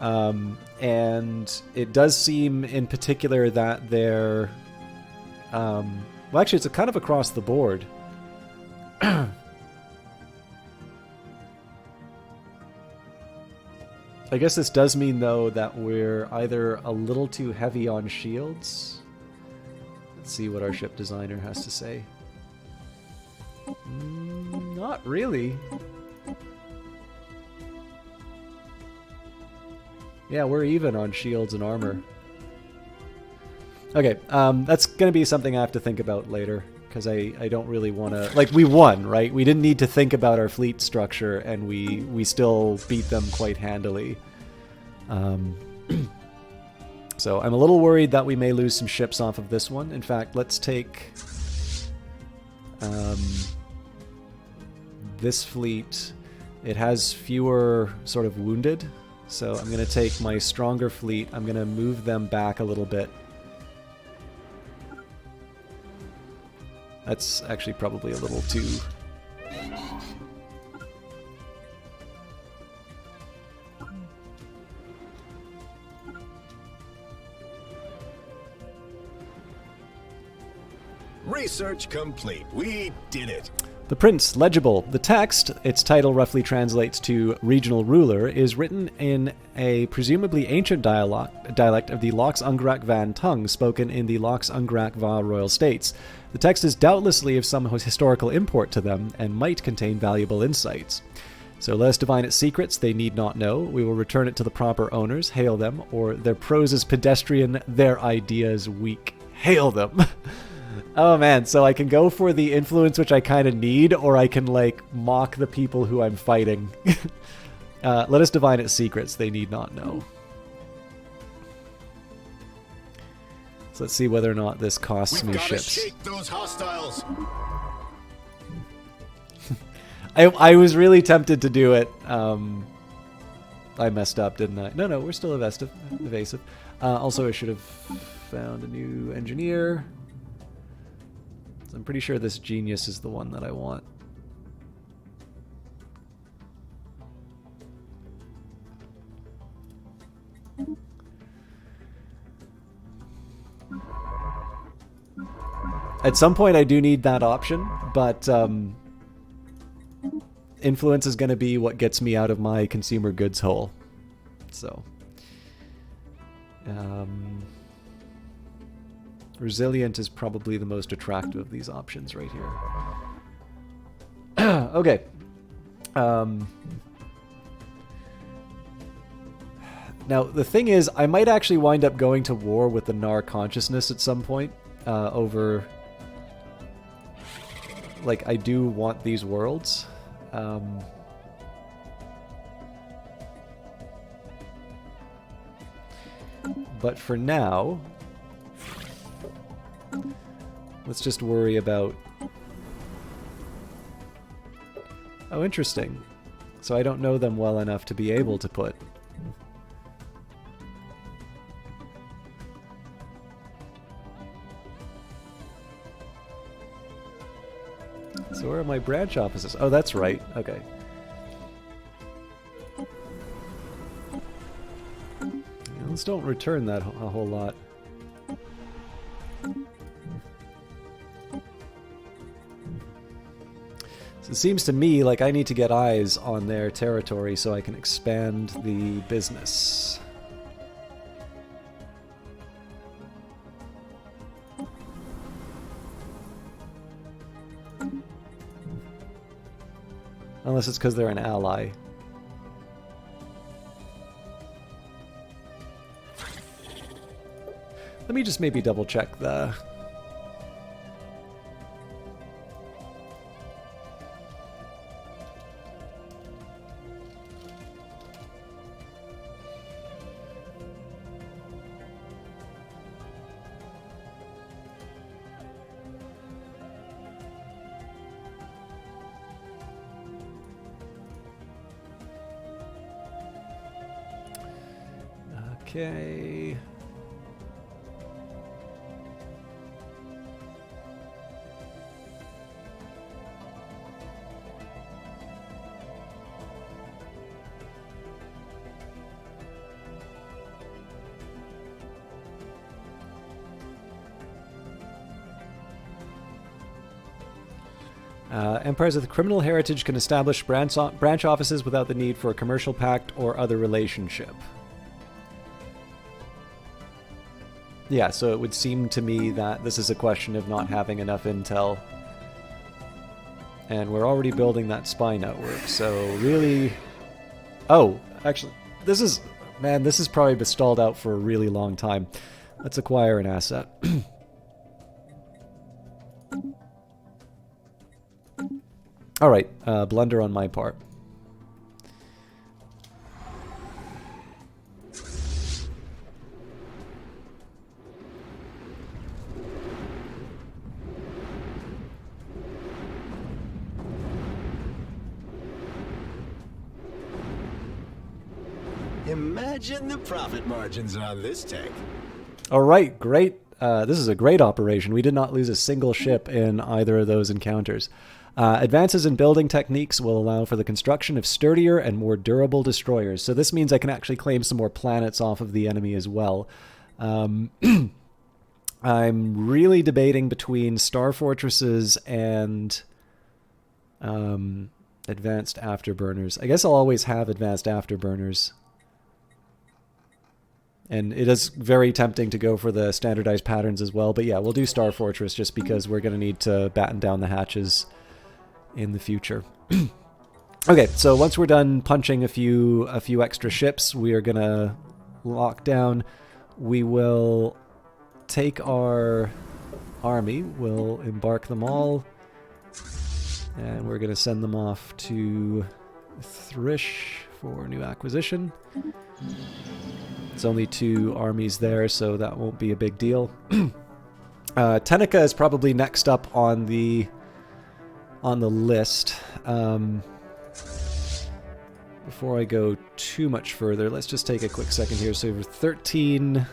And it does seem in particular that they're... well, actually, it's kind of across the board. I guess this does mean, though, that we're either a little too heavy on shields. Let's see what our ship designer has to say. Not really. Yeah, we're even on shields and armor. Okay, that's going to be something I have to think about later, because I don't really want to... Like, we won, right? We didn't need to think about our fleet structure, and we still beat them quite handily. So I'm a little worried that we may lose some ships off of this one. In fact, let's take this fleet. It has fewer sort of wounded, so I'm going to take my stronger fleet. I'm going to move them back a little bit. That's actually probably a little too... Research complete. We did it. The Prince, legible. The text, its title roughly translates to Regional Ruler, is written in a presumably ancient dialect of the Lox Ungrak Van tongue spoken in the Lox Ungrak Va Royal States. The text is doubtlessly of some historical import to them and might contain valuable insights. So let us divine its secrets they need not know. We will return it to the proper owners, hail them, or their prose is pedestrian, their ideas weak. Hail them! Oh man, so I can go for the influence which I kind of need, or I can, like, mock the people who I'm fighting. Let us divine its secrets they need not know. So let's see whether or not this costs me ships. Shake those hostiles. I was really tempted to do it. I messed up, didn't I? No, we're still evasive. Also, I should have found a new engineer. I'm pretty sure this genius is the one that I want. At some point I do need that option, but influence is going to be what gets me out of my consumer goods hole. So, resilient is probably the most attractive of these options right here. Okay. Now, the thing is, I might actually wind up going to war with the Nar consciousness at some point over... Like, I do want these worlds. But for now, let's just worry about... Oh, interesting. So I don't know them well enough to be able to put... So where are my branch offices? Oh, that's right. Okay. Let's don't return that a whole lot. So it seems to me like I need to get eyes on their territory so I can expand the business. Unless it's because they're an ally. Let me just maybe double check the... Okay. Empires with criminal heritage can establish branch offices without the need for a commercial pact or other relationship. Yeah, so it would seem to me that this is a question of not having enough intel. And we're already building that spy network, so really... Oh, actually, this is... Man, this is probably been stalled out for a really long time. Let's acquire an asset. Alright, blunder on my part. Imagine the profit margins on this tech. Alright, great. This is a great operation. We did not lose a single ship in either of those encounters. Advances in building techniques will allow for the construction of sturdier and more durable destroyers. So this means I can actually claim some more planets off of the enemy as well. I'm really debating between Star Fortresses and advanced afterburners. I guess I'll always have advanced afterburners. And it is very tempting to go for the standardized patterns as well. But yeah, we'll do Star Fortress just because we're going to need to batten down the hatches in the future. Okay, so once we're done punching a few extra ships, we are going to lock down. We will take our army, we'll embark them all, and we're going to send them off to Thrish for new acquisition. It's only 2 armies there, so that won't be a big deal. Tenica is probably next up on the list. Before I go too much further, let's just take a quick second here. So we're 13.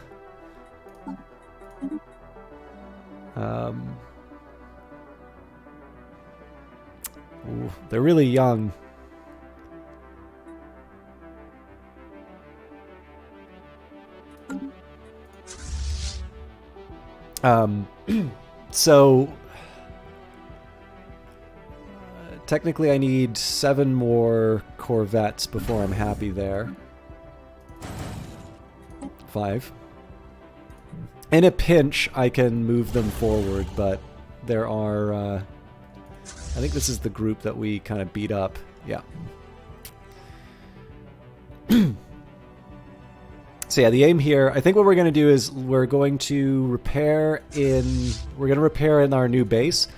Ooh, they're really young. So Technically, I need 7 more corvettes before I'm happy there. 5. In a pinch, I can move them forward, but there are... I think this is the group that we kind of beat up. Yeah. So yeah, the aim here, I think what we're going to do is we're going to repair in our new base.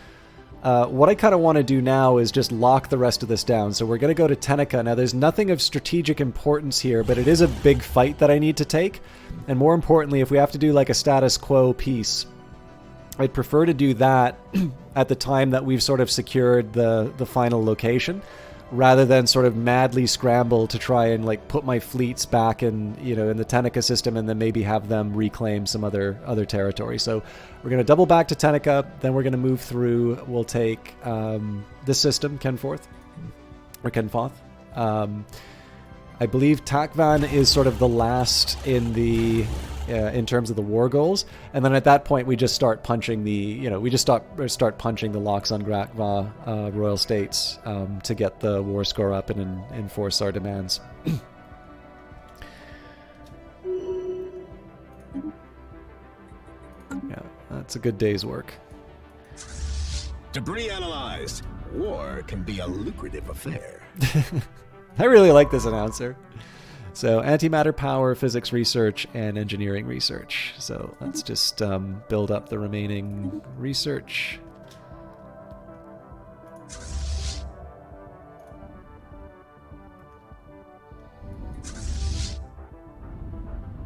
What I kind of want to do now is just lock the rest of this down. So we're going to go to Tenica. Now there's nothing of strategic importance here, but it is a big fight that I need to take. And more importantly, if we have to do like a status quo piece, I'd prefer to do that at the time that we've sort of secured the final location, rather than sort of madly scramble to try and like put my fleets back in, you know, in the Tenica system and then maybe have them reclaim some other territory. So we're going to double back to Tenica, then we're going to move through. We'll take this system, Kenforth. I believe Takvan is sort of the last in the in terms of the war goals, and then at that point we just start punching the, you know, we just start punching the locks on Grakva royal states to get the war score up and enforce our demands. Yeah, that's a good day's work. Debris analyzed. War can be a lucrative affair. I really like this announcer. So antimatter power, physics research, and engineering research. So let's just build up the remaining research.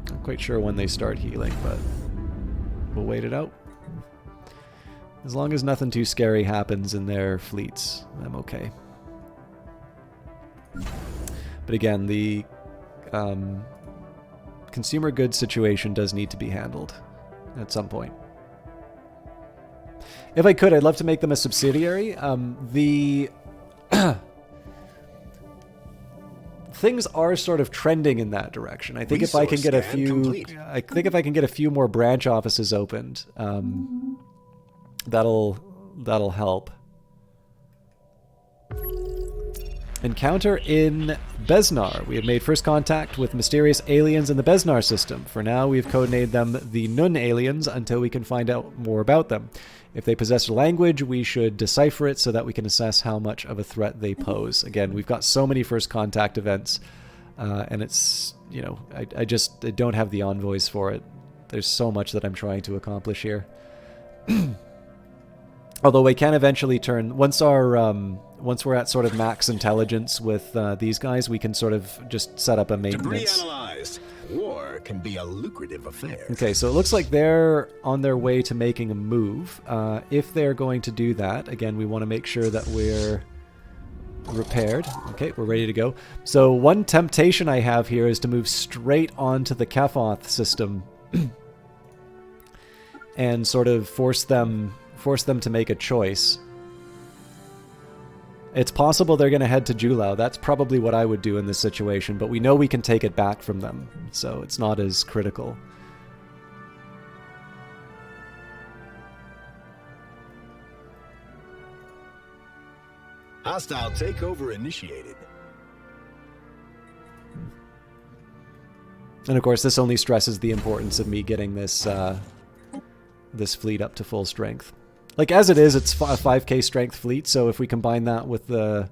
Not quite sure when they start healing, but we'll wait it out. As long as nothing too scary happens in their fleets, I'm okay. But again, the consumer goods situation does need to be handled at some point. If I could, I'd love to make them a subsidiary. Things are sort of trending in that direction. I think if I can get a few more branch offices opened, that'll help. Encounter in Besnar. We have made first contact with mysterious aliens in the Besnar system. For now, we've codenamed them the Nun aliens until we can find out more about them. If they possess a language, we should decipher it so that we can assess how much of a threat they pose. Again, we've got so many first contact events, and it's, you know, I don't have the envoys for it. There's so much that I'm trying to accomplish here. Although we can eventually turn, once we're at sort of max intelligence with these guys, we can sort of just set up a maintenance. Debris analyzed. War can be a lucrative affair. Okay, so it looks like they're on their way to making a move. If they're going to do that, again, we want to make sure that we're repaired. Okay, we're ready to go. So one temptation I have here is to move straight onto the Kefoth system and sort of force them to make a choice. It's possible they're going to head to Julau. That's probably what I would do in this situation, but we know we can take it back from them, so it's not as critical. Hostile takeover initiated. And of course, this only stresses the importance of me getting this this fleet up to full strength. Like, as it is, it's a 5k strength fleet, so if we combine that with the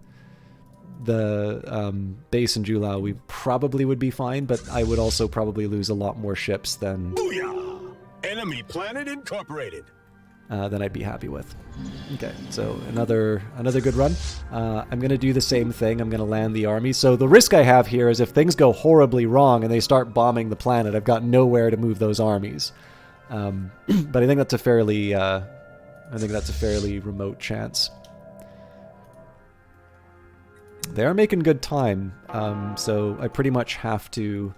base in Julau, we probably would be fine, but I would also probably lose a lot more ships than... Booyah! Enemy planet incorporated! Than I'd be happy with. Okay, so another good run. I'm going to do the same thing. I'm going to land the army. So the risk I have here is if things go horribly wrong and they start bombing the planet, I've got nowhere to move those armies. But I think that's a fairly... remote chance. They are making good time, so I pretty much have to...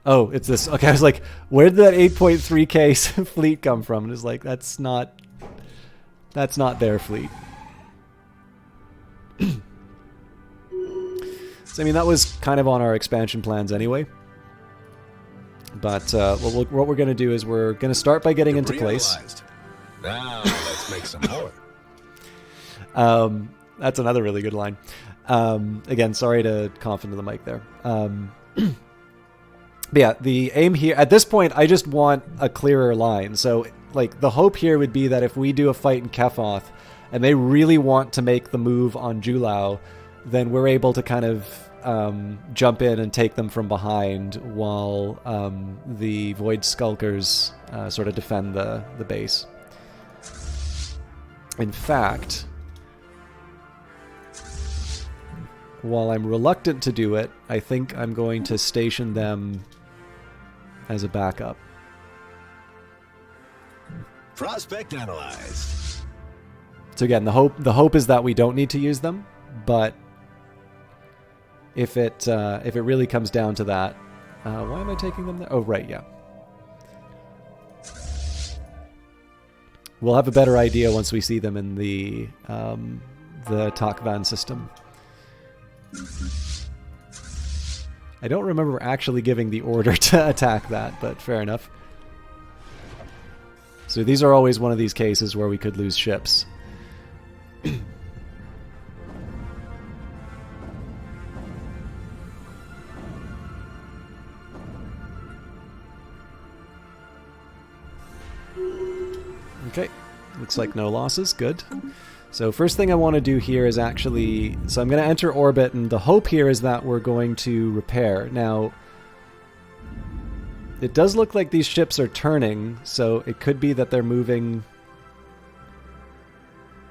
Oh, it's this. Okay, I was like, where did that 8.3k fleet come from? And it's like, that's not their fleet. So, I mean, that was kind of on our expansion plans anyway. But what we're going to do is we're going to start by getting into place. Now let's make some more. That's another really good line. Again, sorry to cough into the mic there. But yeah, the aim here, at this point, I just want a clearer line. So, like, the hope here would be that if we do a fight in Kephoth, and they really want to make the move on Julau, then we're able to kind of jump in and take them from behind while the Void Skulkers sort of defend the base. In fact, while I'm reluctant to do it, I think I'm going to station them as a backup. Prospect analyzed. So again, the hope is that we don't need to use them, but if it really comes down to that, why am I taking them there? Oh, right, yeah. We'll have a better idea once we see them in the Takvan system. I don't remember actually giving the order to attack that, but fair enough. So these are always one of these cases where we could lose ships. Okay, looks like no losses, good. So first thing I want to do here is actually, so I'm going to enter orbit, and the hope here is that we're going to repair. Now, it does look like these ships are turning, so it could be that they're moving.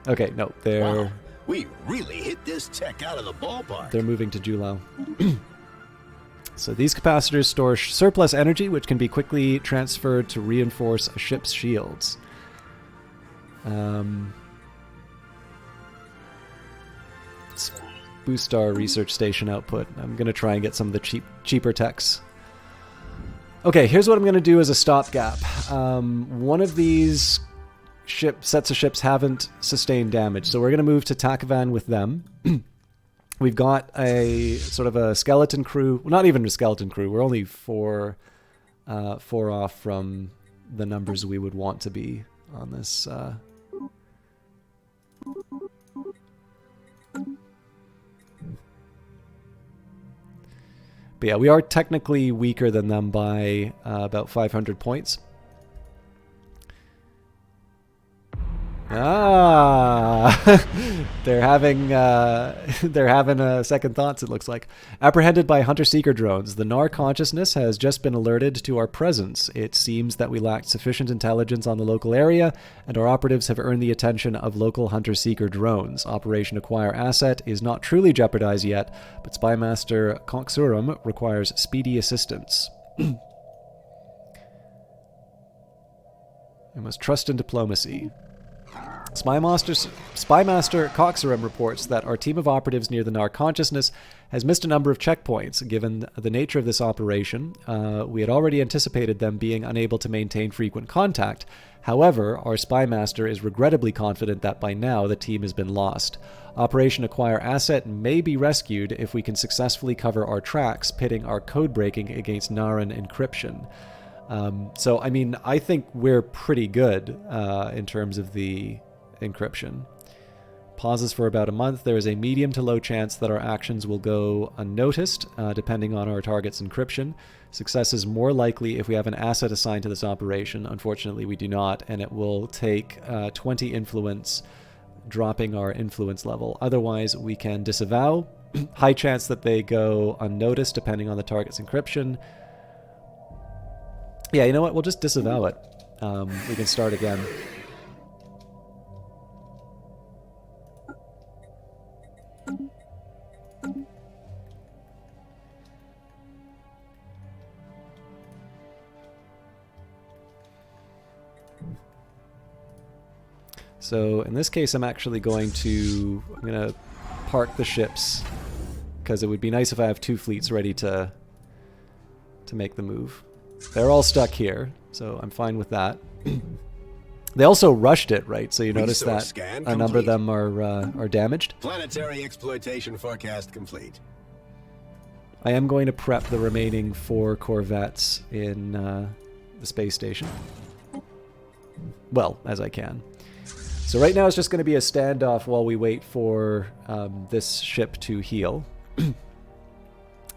Okay, no, they're... Wow, we really hit this tech out of the ballpark. They're moving to Julau. So these capacitors store surplus energy, which can be quickly transferred to reinforce a ship's shields. Let's boost our research station output. I'm going to try and get some of the cheaper techs. Okay, here's what I'm going to do as a stopgap. One of these sets of ships haven't sustained damage, so we're going to move to Takavan with them. We've got a sort of a skeleton crew. Well, not even a skeleton crew. We're only four off from the numbers we would want to be on this. But yeah, we are technically weaker than them by about 500 points. They're having second thoughts, it looks like. Apprehended by hunter-seeker drones, the Nar consciousness has just been alerted to our presence. It seems that we lacked sufficient intelligence on the local area, and our operatives have earned the attention of local hunter-seeker drones. Operation Acquire Asset is not truly jeopardized yet, but Spymaster Coxurum requires speedy assistance. I must trust in diplomacy. Spymaster Coxurum reports that our team of operatives near the Nar consciousness has missed a number of checkpoints. Given the nature of this operation, we had already anticipated them being unable to maintain frequent contact. However, our Spymaster is regrettably confident that by now the team has been lost. Operation Acquire Asset may be rescued if we can successfully cover our tracks, pitting our code breaking against Naran encryption. So, I mean, I think we're pretty good in terms of the encryption. Pauses for about a month. There is a medium to low chance that our actions will go unnoticed, depending on our target's encryption. Success is more likely if we have an asset assigned to this operation. Unfortunately, we do not, and it will take 20 influence, dropping our influence level. Otherwise, we can disavow. High chance that they go unnoticed, depending on the target's encryption. Yeah, you know what? We'll just disavow it. We can start again. So in this case, I'm going to park the ships, because it would be nice if I have two fleets ready to make the move. They're all stuck here, so I'm fine with that. They also rushed it, right? So you notice that a number of them are damaged. Planetary exploitation forecast complete. I am going to prep the remaining 4 corvettes in the space station. Well, as I can. So right now it's just going to be a standoff while we wait for this ship to heal.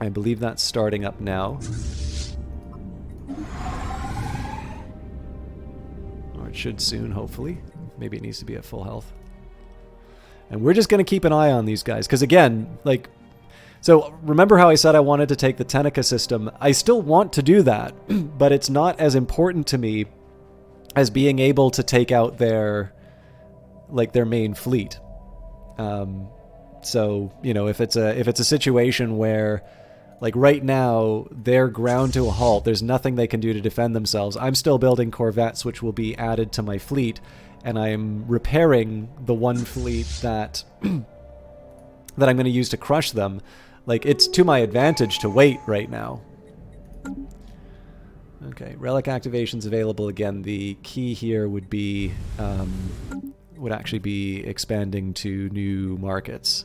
I believe that's starting up now. Or it should soon, hopefully. Maybe it needs to be at full health. And we're just going to keep an eye on these guys. Because again, like... So remember how I said I wanted to take the Tenica system? I still want to do that. But it's not as important to me as being able to take out their main fleet. So, you know, if it's a situation where, like right now, they're ground to a halt, there's nothing they can do to defend themselves. I'm still building corvettes, which will be added to my fleet, and I'm repairing the one fleet that that I'm going to use to crush them. Like, it's to my advantage to wait right now. Okay, relic activation's available again. The key here would be would actually be expanding to new markets.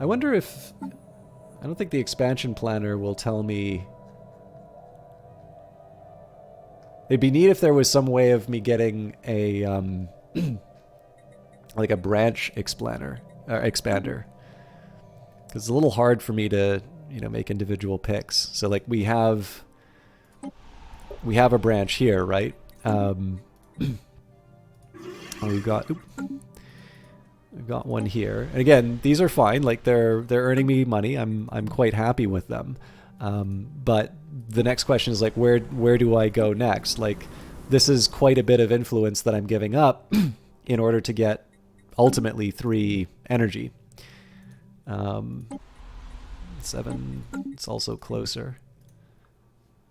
I wonder if... I don't think the expansion planner will tell me... It'd be neat if there was some way of me getting a like a branch expander. Because it's a little hard for me to, you know, make individual picks. So like we have a branch here, right? We've got one here. And again, these are fine. Like they're earning me money. I'm quite happy with them. But the next question is like, where do I go next? Like, this is quite a bit of influence that I'm giving up in order to get ultimately 3 energy. 7, it's also closer.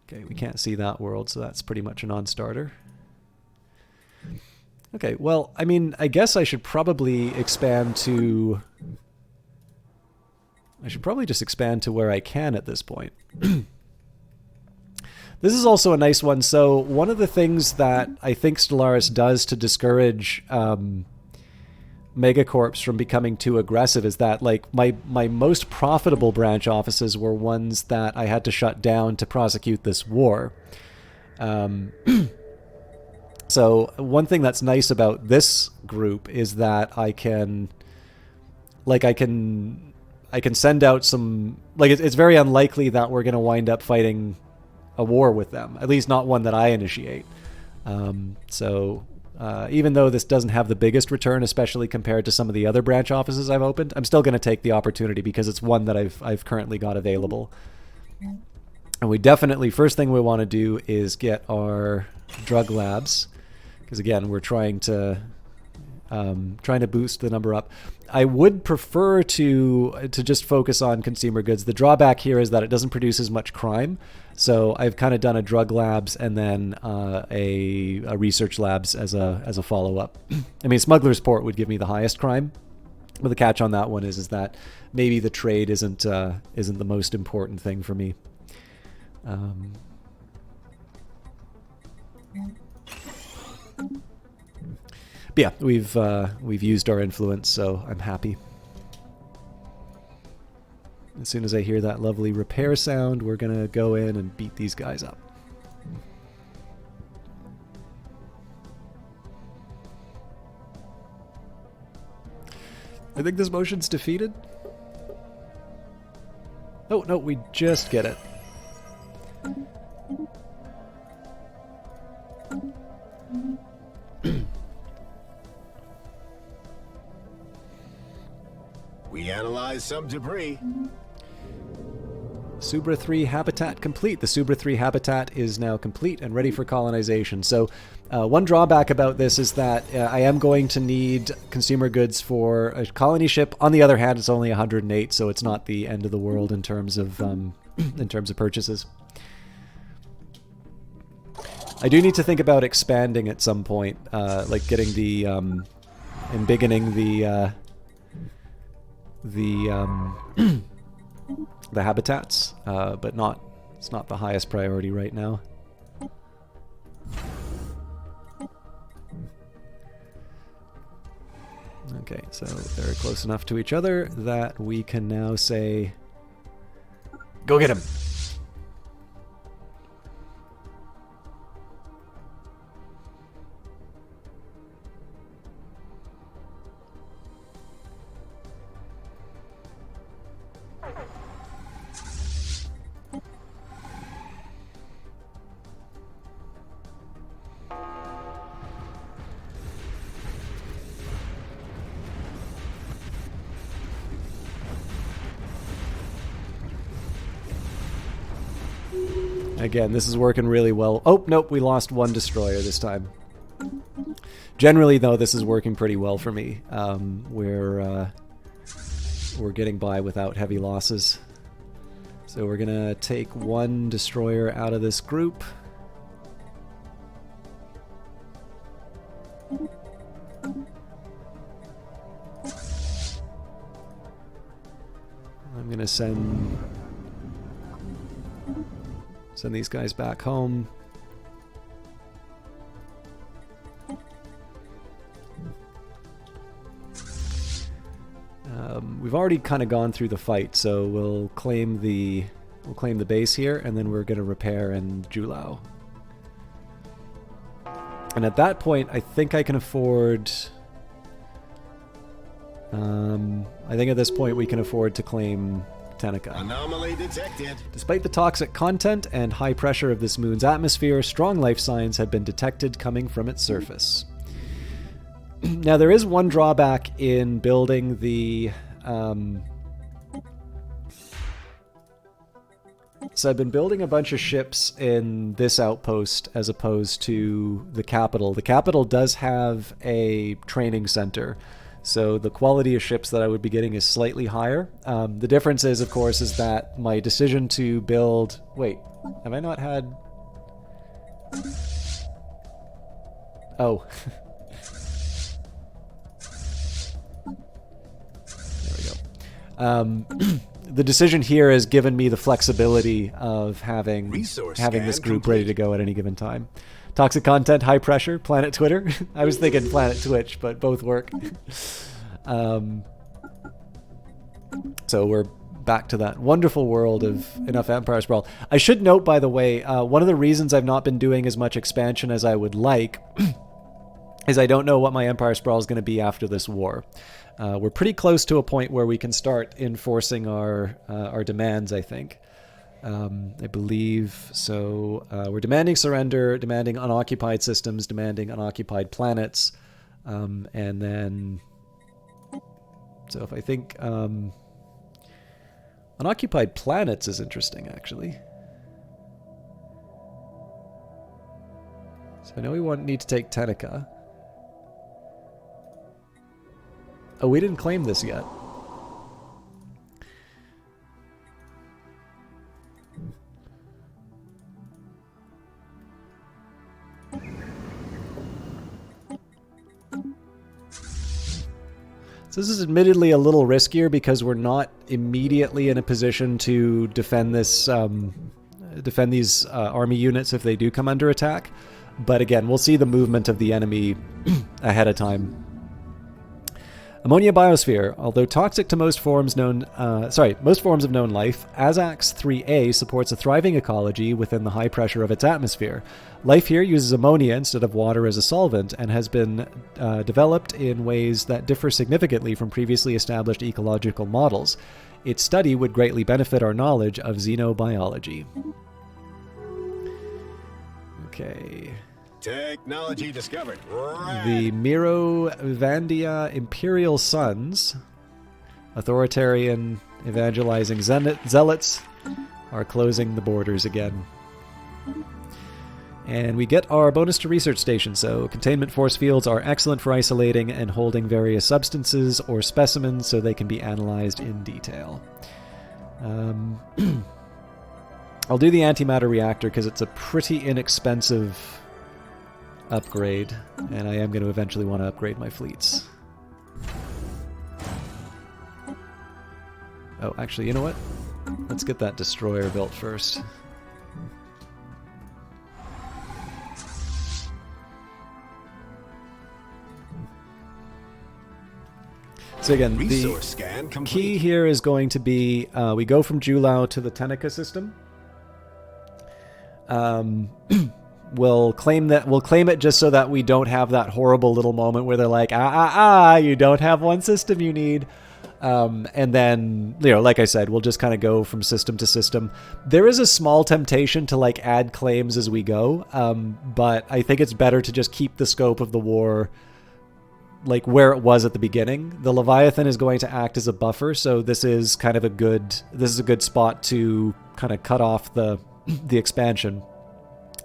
Okay, we can't see that world, so that's pretty much a non-starter. Okay, well, I mean, I guess I should probably expand to... I should probably just expand to where I can at this point. This is also a nice one. So one of the things that I think Stellaris does to discourage megacorps from becoming too aggressive is that, like, my most profitable branch offices were ones that I had to shut down to prosecute this war. So one thing that's nice about this group is that I can send out some... Like, it's very unlikely that we're going to wind up fighting a war with them. At least not one that I initiate. So even though this doesn't have the biggest return, especially compared to some of the other branch offices I've opened, I'm still going to take the opportunity because it's one that I've currently got available. And we definitely... First thing we want to do is get our drug labs. Because again, we're trying to boost the number up. I would prefer to just focus on consumer goods. The drawback here is that it doesn't produce as much crime. So I've kind of done a drug labs and then a research labs as a follow-up. I mean, Smuggler's Port would give me the highest crime, but the catch on that one is that maybe the trade isn't the most important thing for me. But yeah, we've used our influence, so I'm happy. As soon as I hear that lovely repair sound, we're gonna go in and beat these guys up. I think this motion's defeated. Oh, no, we just get it. We analyzed some debris. Subra 3 habitat complete. The Subra 3 habitat is now complete and ready for colonization. So one drawback about this is that I am going to need consumer goods for a colony ship. On the other hand, it's only 108, so it's not the end of the world in terms of purchases. I do need to think about expanding at some point, like getting the embiggening the habitats, but it's not the highest priority right now. Okay, so they're close enough to each other that we can now say, go get him. Again, this is working really well. Oh, nope, we lost one destroyer this time. Generally, though, this is working pretty well for me. We're getting by without heavy losses. So we're gonna take one destroyer out of this group. I'm gonna send these guys back home. We've already kind of gone through the fight, so we'll claim the base here, and then we're going to repair in Julao. And at that point, I think I can afford. I think at this point we can afford to claim Tenica. Anomaly detected. Despite the toxic content and high pressure of this moon's atmosphere, strong life signs have been detected coming from its surface. Now, there is one drawback in building the... So I've been building a bunch of ships in this outpost as opposed to the capital. The capital does have a training center, so the quality of ships that I would be getting is slightly higher. The difference is, of course, is that my decision to build... Wait, have I not had... Oh. There we go. The decision here has given me the flexibility of having this group ready to go at any given time. Toxic content, high pressure, Planet Twitter. I was thinking Planet Twitch, but both work. So we're back to that wonderful world of enough Empire Sprawl. I should note, by the way, one of the reasons I've not been doing as much expansion as I would like is I don't know what my Empire Sprawl is going to be after this war. We're pretty close to a point where we can start enforcing our demands, I think. I believe so. We're demanding surrender, demanding unoccupied systems, demanding unoccupied planets, and then... So if I think... unoccupied planets is interesting, actually. So I know we need to take Tenica. Oh, we didn't claim this yet. So this is admittedly a little riskier because we're not immediately in a position to defend this, defend these army units if they do come under attack. But again, we'll see the movement of the enemy ahead of time. Ammonia biosphere. Although toxic to most forms of known life, Azax 3A supports a thriving ecology within the high pressure of its atmosphere. Life here uses ammonia instead of water as a solvent and has been developed in ways that differ significantly from previously established ecological models. Its study would greatly benefit our knowledge of xenobiology. Okay. Technology discovered. Right. The Mirovandia Imperial Sons, authoritarian evangelizing zealots, are closing the borders again. And we get our bonus to research station, so containment force fields are excellent for isolating and holding various substances or specimens so they can be analyzed in detail. I'll do the Antimatter Reactor because it's a pretty inexpensive upgrade, and I am going to eventually want to upgrade my fleets. Oh, actually, you know what? Let's get that destroyer built first. So again, Resource scan the complete. key here is going to be we go from Julau to the Tenica system. We'll claim it just so that we don't have that horrible little moment where they're like, you don't have one system you need. And then, like I said, we'll just kind of go from system to system. There is a small temptation to like add claims as we go, but I think it's better to just keep the scope of the war like where it was at the beginning. The Leviathan is going to act as a buffer, so this is a good spot to kind of cut off the expansion.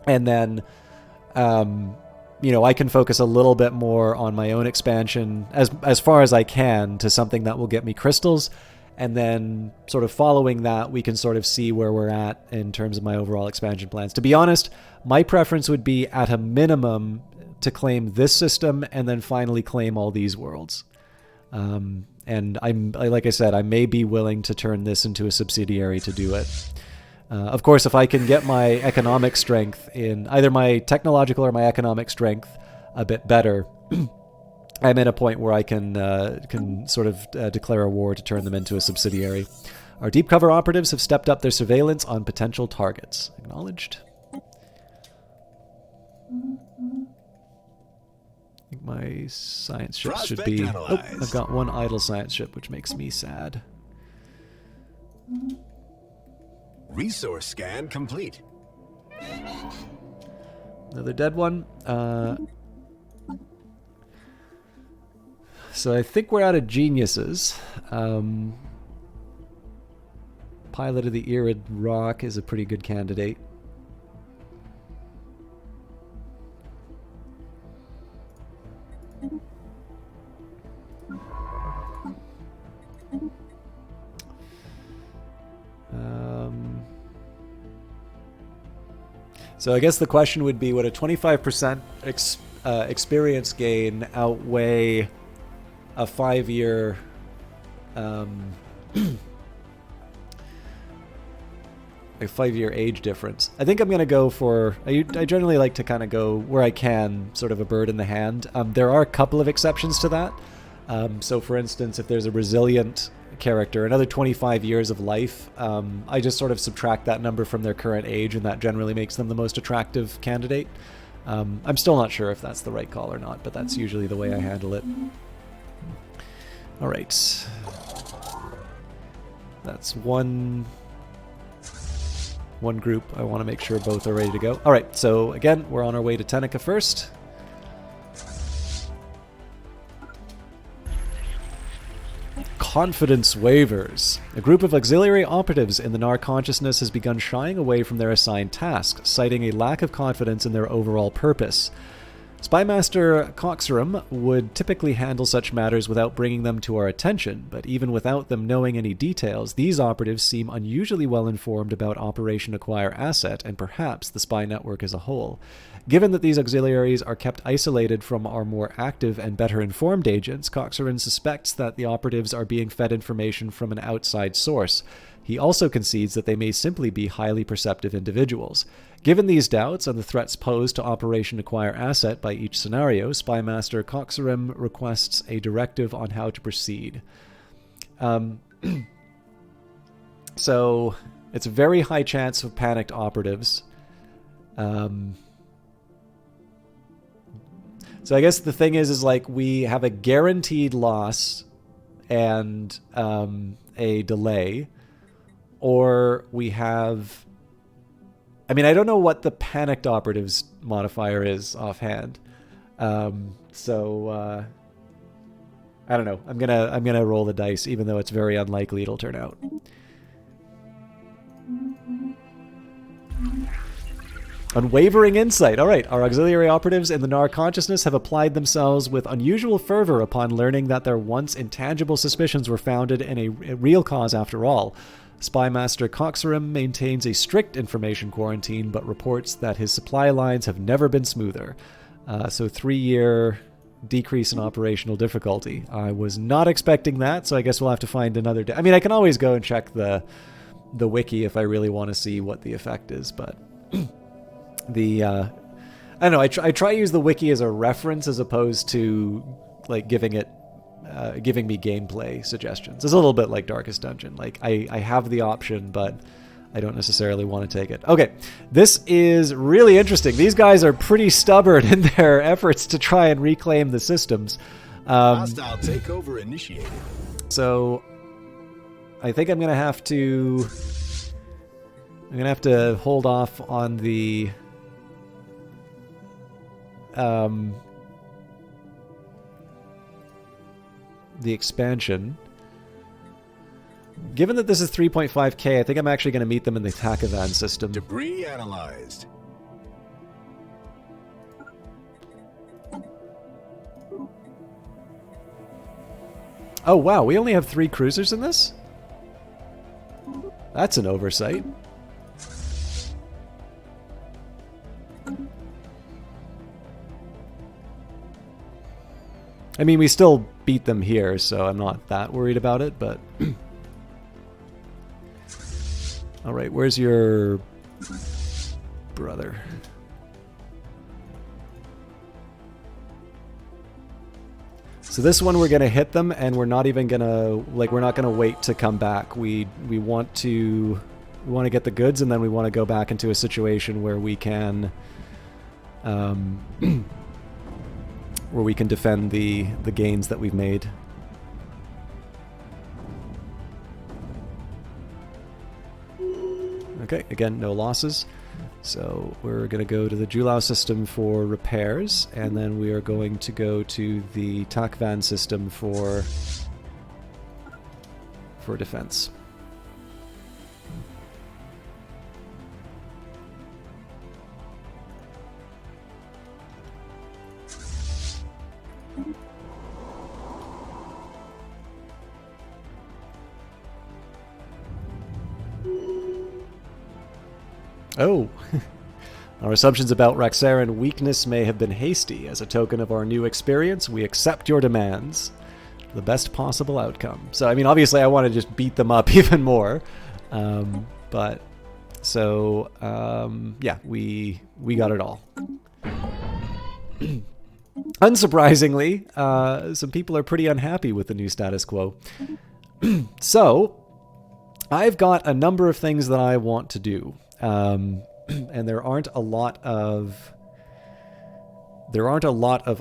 And then I can focus a little bit more on my own expansion as far as I can to something that will get me crystals. And then sort of following that, we can sort of see where we're at in terms of my overall expansion plans. To be honest, my preference would be at a minimum to claim this system and then finally claim all these worlds. And like I said, I may be willing to turn this into a subsidiary to do it. Of course, if I can get my economic strength in either my technological or my economic strength a bit better, I'm at a point where I can sort of declare a war to turn them into a subsidiary. Our deep cover operatives have stepped up their surveillance on potential targets. Acknowledged. I think my science ships should be... Oh, I've got one idle science ship, which makes me sad. Resource scan complete. Another dead one. So I think we're out of geniuses. Pilot of the Irid Rock is a pretty good candidate. So I guess the question would be, would a 25% experience gain outweigh a 5-year a 5-year age difference? I think I'm going to go for... I generally like to kind of go where I can, sort of a bird in the hand. There are a couple of exceptions to that. So for instance, if there's a resilient character, another 25 years of life, I just sort of subtract that number from their current age, and that generally makes them the most attractive candidate. I'm still not sure if that's the right call or not, but that's usually the way I handle it. All right. That's one group. I want to make sure both are ready to go. All right, so again, we're on our way to Tenica first. Confidence wavers. A group of auxiliary operatives in the Nar consciousness has begun shying away from their assigned tasks, citing a lack of confidence in their overall purpose. Spymaster Coxrum would typically handle such matters without bringing them to our attention, but even without them knowing any details, these operatives seem unusually well informed about Operation Acquire Asset and perhaps the spy network as a whole. Given that these auxiliaries are kept isolated from our more active and better informed agents, Coxrum suspects that the operatives are being fed information from an outside source. He also concedes that they may simply be highly perceptive individuals. Given these doubts and the threats posed to Operation Acquire Asset by each scenario, Spymaster Coxrum requests a directive on how to proceed. So, it's a very high chance of panicked operatives. So I guess the thing is like we have a guaranteed loss and a delay, or we have... I mean, I don't know what the panicked operatives modifier is offhand. So I don't know. I'm gonna roll the dice, even though it's very unlikely it'll turn out. Unwavering insight. All right, our auxiliary operatives in the Nar consciousness have applied themselves with unusual fervor upon learning that their once intangible suspicions were founded in a real cause after all. Spymaster Coxrum maintains a strict information quarantine, but reports that his supply lines have never been smoother. So 3-year decrease in operational difficulty. I was not expecting that, so I guess we'll have to find another day. I mean, I can always go and check the wiki if I really want to see what the effect is, but... I don't know, I try to use the wiki as a reference as opposed to like giving it giving me gameplay suggestions. It's a little bit like Darkest Dungeon. Like, I have the option, but I don't necessarily want to take it. Okay, this is really interesting. These guys are pretty stubborn in their efforts to try and reclaim the systems. Hostile takeover initiated. So I think I'm gonna have to hold off on the expansion. Given that this is 3.5k, I think I'm actually going to meet them in the Takavan system. Debris analyzed. Oh wow, we only have 3 cruisers in this? That's an oversight. I mean, we still beat them here, so I'm not that worried about it, but... Alright, where's your brother? So this one we're gonna hit them, and we're not even gonna, like, we're not gonna wait to come back. We want to get the goods, and then we want to go back into a situation where we can where we can defend the gains that we've made. Okay, again, no losses. So we're going to go to the Julau system for repairs, and then we are going to go to the Takvan system for defense. Oh, our assumptions about Raxaran weakness may have been hasty. As a token of our new experience, we accept your demands. The best possible outcome. So, I mean, obviously I want to just beat them up even more. But, so, yeah, we got it all. Unsurprisingly, some people are pretty unhappy with the new status quo. So, I've got a number of things that I want to do. And there aren't a lot of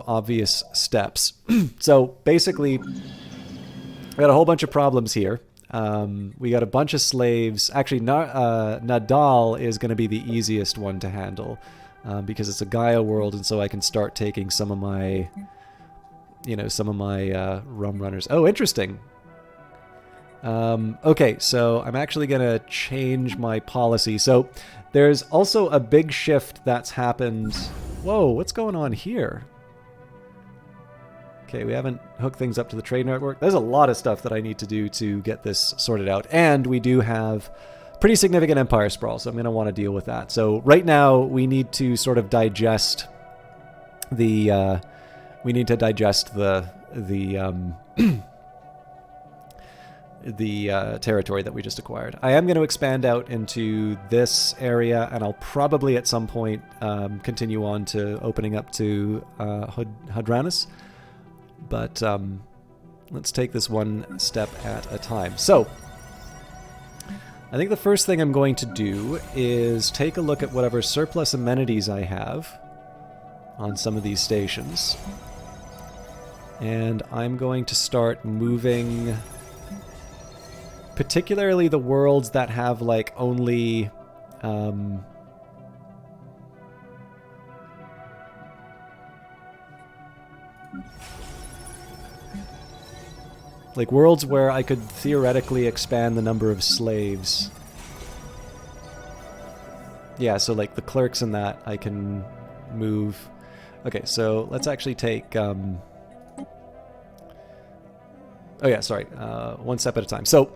obvious steps. So basically, we got a whole bunch of problems here. We got a bunch of slaves. Actually, Nadal is going to be the easiest one to handle because it's a Gaia world, and so I can start taking some of my rum runners. Oh, interesting. Okay, so I'm actually going to change my policy. So there's also a big shift that's happened. Whoa, what's going on here? Okay, we haven't hooked things up to the trade network. There's a lot of stuff that I need to do to get this sorted out. And we do have pretty significant empire sprawl, so I'm going to want to deal with that. So right now, we need to sort of digest the... the territory that we just acquired. I am going to expand out into this area, and I'll probably at some point continue on to opening up to Hadranus. But let's take this one step at a time. So, I think the first thing I'm going to do is take a look at whatever surplus amenities I have on some of these stations. And I'm going to start moving... particularly the worlds that have, like, only... like, worlds where I could theoretically expand the number of slaves. Yeah, so, like, the clerks and that, I can move... Okay, so let's actually take... Oh yeah, sorry. One step at a time. So,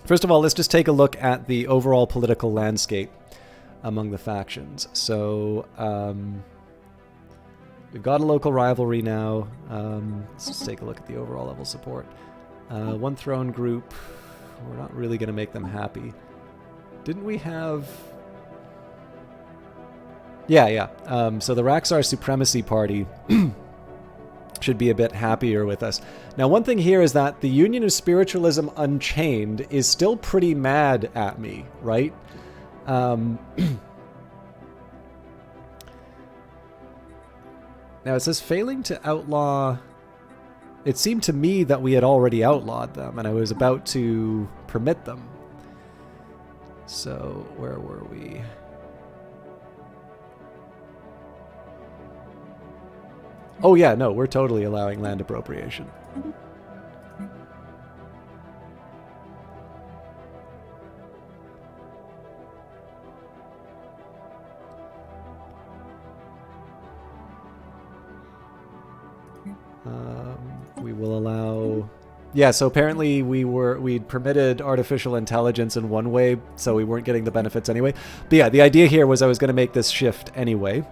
first of all, let's just take a look at the overall political landscape among the factions. So, we've got a local rivalry now. Let's just take a look at the overall level support. One throne group. We're not really going to make them happy. Didn't we have... Yeah. So the Raxar Supremacy Party... should be a bit happier with us. Now, one thing here is that the Union of Spiritualism Unchained is still pretty mad at me, right? Now, it says failing to outlaw... It seemed to me that we had already outlawed them, and I was about to permit them. So, where were we? Oh yeah, no, we're totally allowing land appropriation. We will allow... Yeah, so apparently we'd permitted artificial intelligence in one way, so we weren't getting the benefits anyway. But yeah, the idea here was I was going to make this shift anyway.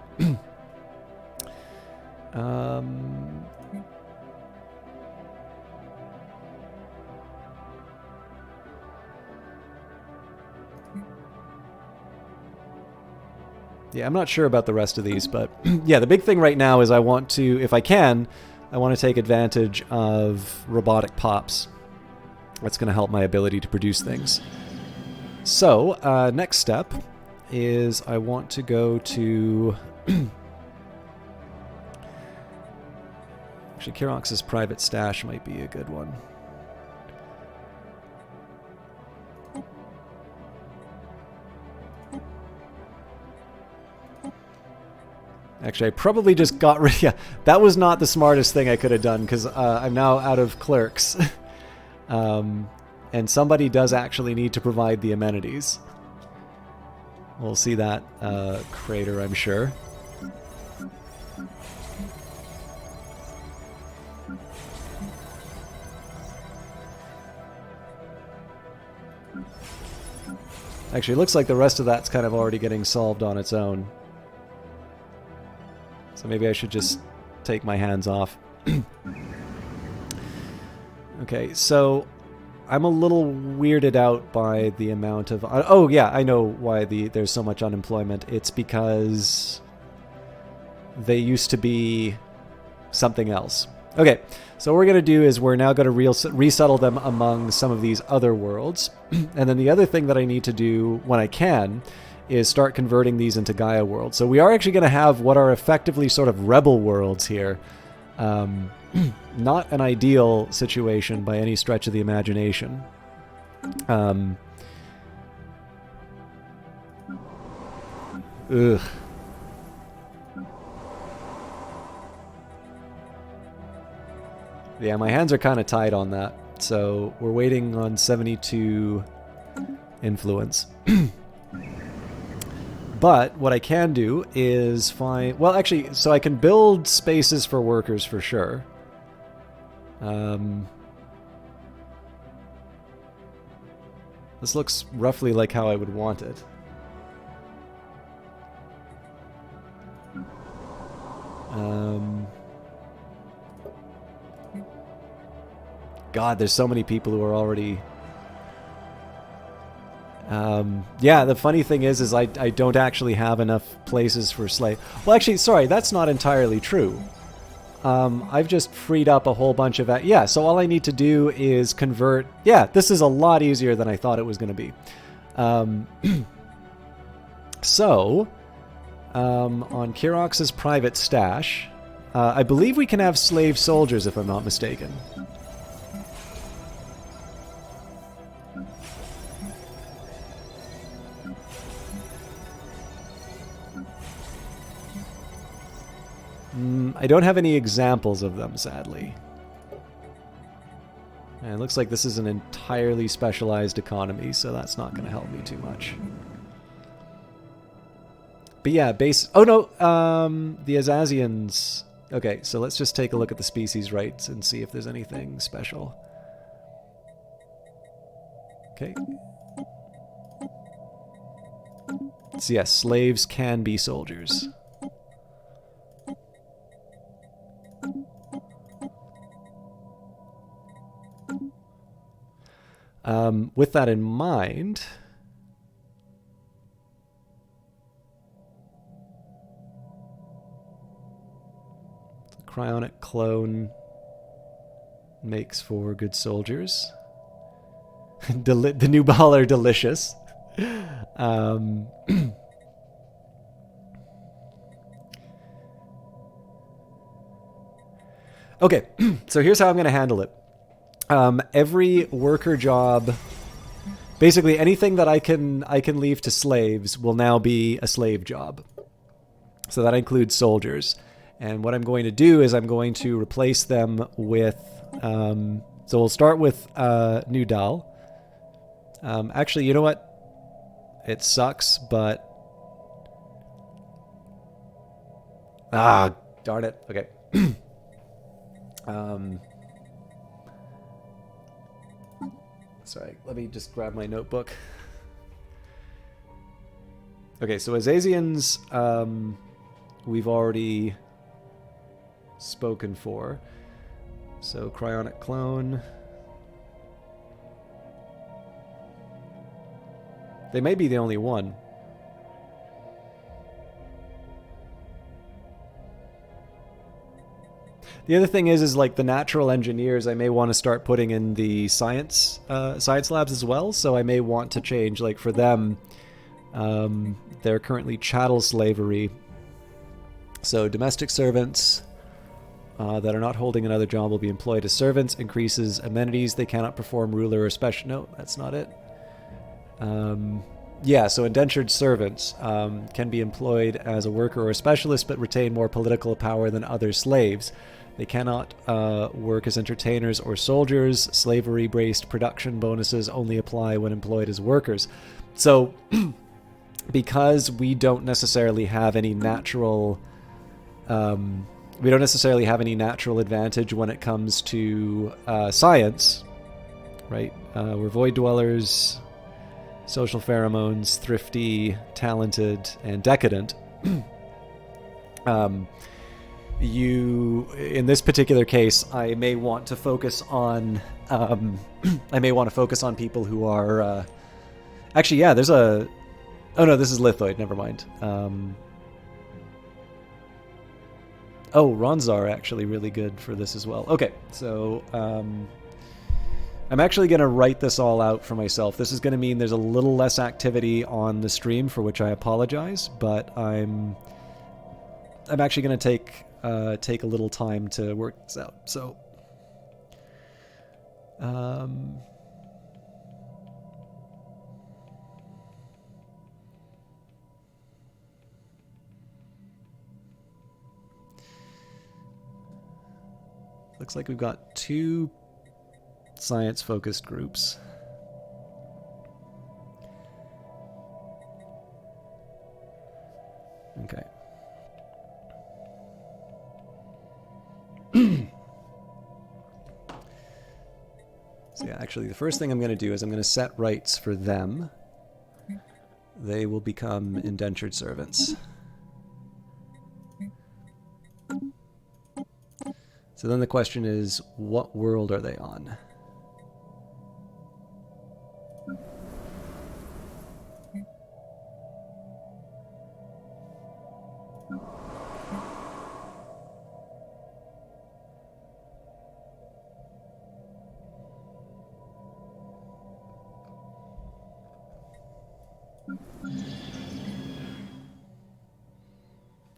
Yeah, I'm not sure about the rest of these, but yeah, the big thing right now is I want to, if I can, I want to take advantage of robotic pops. That's going to help my ability to produce things. So, next step is I want to go to... Actually, Kirox's private stash might be a good one. Actually, I probably just got rid... Yeah, that was not the smartest thing I could have done, because I'm now out of clerks. And somebody does actually need to provide the amenities. We'll see that crater, I'm sure. Actually, it looks like the rest of that's kind of already getting solved on its own. So maybe I should just take my hands off. Okay, so I'm a little weirded out by the amount of... Oh, yeah, I know why there's so much unemployment. It's because they used to be something else. Okay, so what we're going to do is we're now going to resettle them among some of these other worlds. And then the other thing that I need to do when I can is start converting these into Gaia worlds. So we are actually going to have what are effectively sort of rebel worlds here. Not an ideal situation by any stretch of the imagination. Ugh. Yeah, my hands are kind of tied on that. So we're waiting on 72 influence. But what I can do is find... Well, actually, so I can build spaces for workers for sure. This looks roughly like how I would want it. God, there's so many people who are already... yeah, the funny thing is I don't actually have enough places for slave. Well, actually, sorry, that's not entirely true. I've just freed up a whole bunch of... Yeah, so all I need to do is convert... Yeah, this is a lot easier than I thought it was going to be. So, on Kirox's private stash, I believe we can have slave soldiers, if I'm not mistaken. I don't have any examples of them, sadly. And it looks like this is an entirely specialized economy, so that's not going to help me too much. But yeah, base... Oh no! The Azazians... Okay, so let's just take a look at the species rights and see if there's anything special. Okay. So yes, slaves can be soldiers. With that in mind, cryonic clone makes for good soldiers. The new ball are delicious. Okay, so here's how I'm going to handle it. Every worker job, basically anything that I can leave to slaves will now be a slave job. So that includes soldiers. And what I'm going to do is I'm going to replace them with... so we'll start with New Dal. Actually, you know what? It sucks, but... Ah, darn it. Okay. Sorry, let me just grab my notebook. Okay, so Azazians, we've already spoken for. So cryonic clone. They may be the only one. The other thing is like the natural engineers, I may want to start putting in the science labs as well. So I may want to change, like for them, they're currently chattel slavery. So domestic servants that are not holding another job will be employed as servants. Increases amenities. They cannot perform ruler or special. No, that's not it. Yeah, so indentured servants can be employed as a worker or a specialist, but retain more political power than other slaves. They cannot work as entertainers or soldiers. Slavery-based production bonuses only apply when employed as workers. So, because we don't necessarily have any natural, advantage when it comes to science, right? We're void dwellers, social pheromones, thrifty, talented, and decadent. In this particular case, I may want to focus on people who are actually, yeah, there's a... Oh no, this is lithoid, never mind. Oh, Ronzar are actually really good for this as well. Okay, so I'm actually going to write this all out for myself. This is going to mean there's a little less activity on the stream, for which I apologize, but I'm actually going to take a little time to work this out. So, looks like we've got 2 science-focused groups. Okay. So yeah, actually the first thing I'm going to do is I'm going to set rights for them. They will become indentured servants. So then the question is, what world are they on?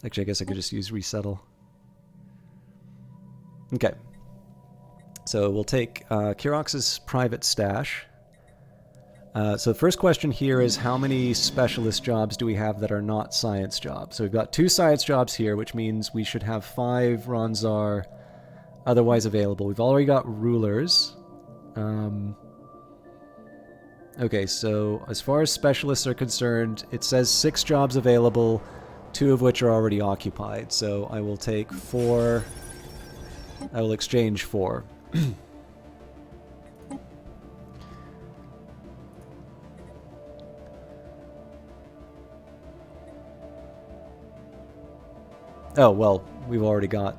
Actually, I guess I could just use resettle. Okay. So we'll take Kirox's private stash. So the first question here is, how many specialist jobs do we have that are not science jobs? So we've got 2 science jobs here, which means we should have 5 Ronzar otherwise available. We've already got rulers. Okay, so as far as specialists are concerned, it says 6 jobs available, 2 of which are already occupied. So I will take 4. I will exchange 4. Oh, well, we've already got...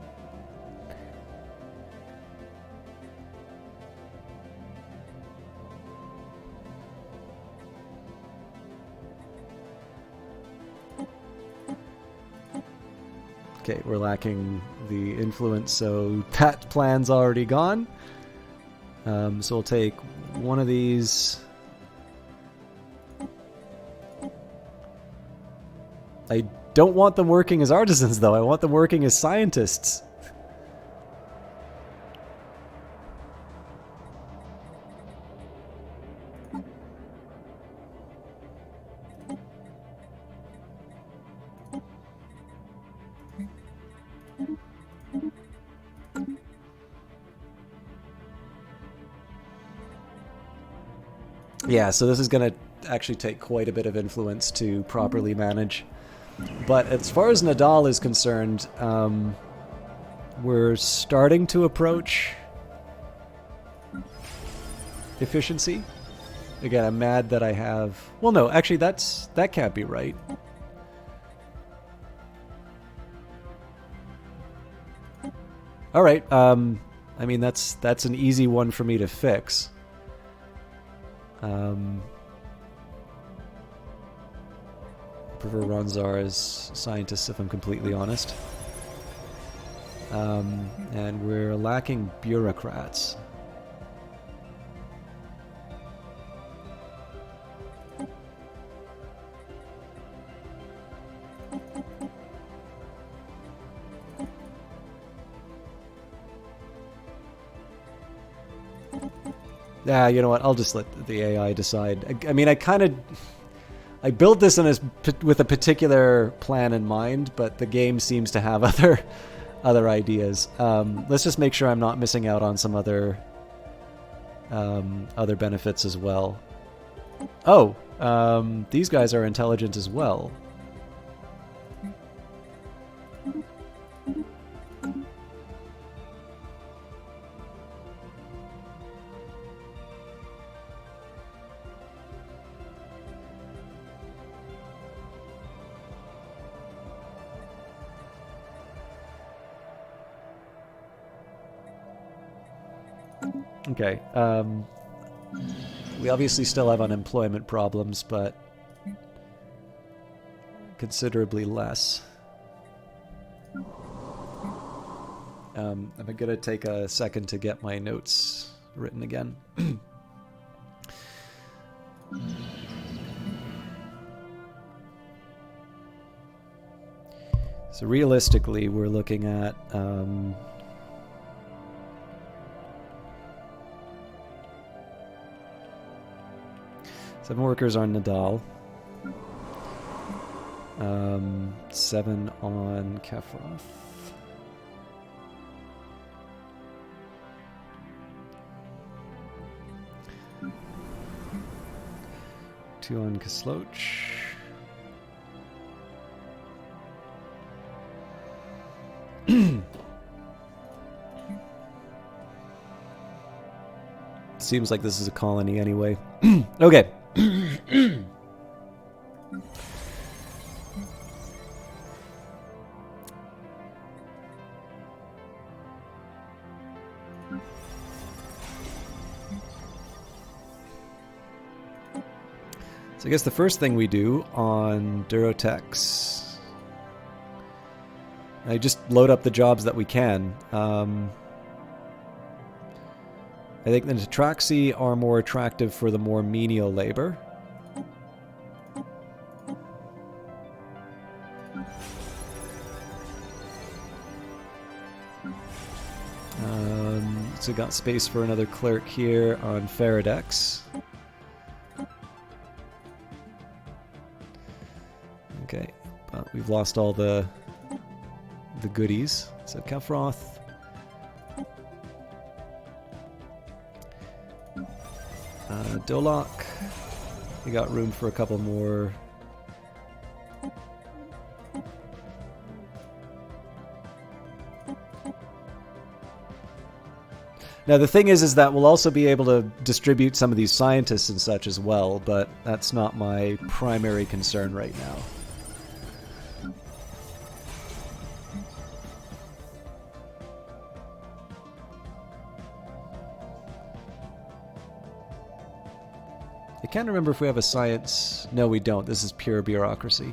Okay, we're lacking the influence, so that plan's already gone. So we'll take one of these. I don't want them working as artisans, though. I want them working as scientists. Yeah, so this is going to actually take quite a bit of influence to properly manage. But as far as Nadal is concerned, we're starting to approach efficiency. Again, I'm mad that I have... Well, no, actually, that can't be right. All right, I mean, that's an easy one for me to fix. I prefer Ronzar as scientists, if I'm completely honest. And we're lacking bureaucrats. Yeah, you know what? I'll just let the AI decide. I mean, I built this with a particular plan in mind, but the game seems to have other ideas. Let's just make sure I'm not missing out on some other benefits as well. Oh, these guys are intelligent as well. Okay, we obviously still have unemployment problems, but considerably less. I'm going to take a second to get my notes written again. So realistically, we're looking at... 7 workers on Nadal. 7 on Kefroth. Two on Kasloch. Seems like this is a colony anyway. Okay. So I guess the first thing we do on Durotex, I just load up the jobs that we can. I think the Natraxi are more attractive for the more menial labor. So got space for another clerk here on Faradex. Okay, but we've lost all the goodies. So Kefroth. Dolok. We got room for a couple more. Now the thing is that we'll also be able to distribute some of these scientists and such as well, but that's not my primary concern right now. I can't remember if we have a science... No, we don't. This is pure bureaucracy.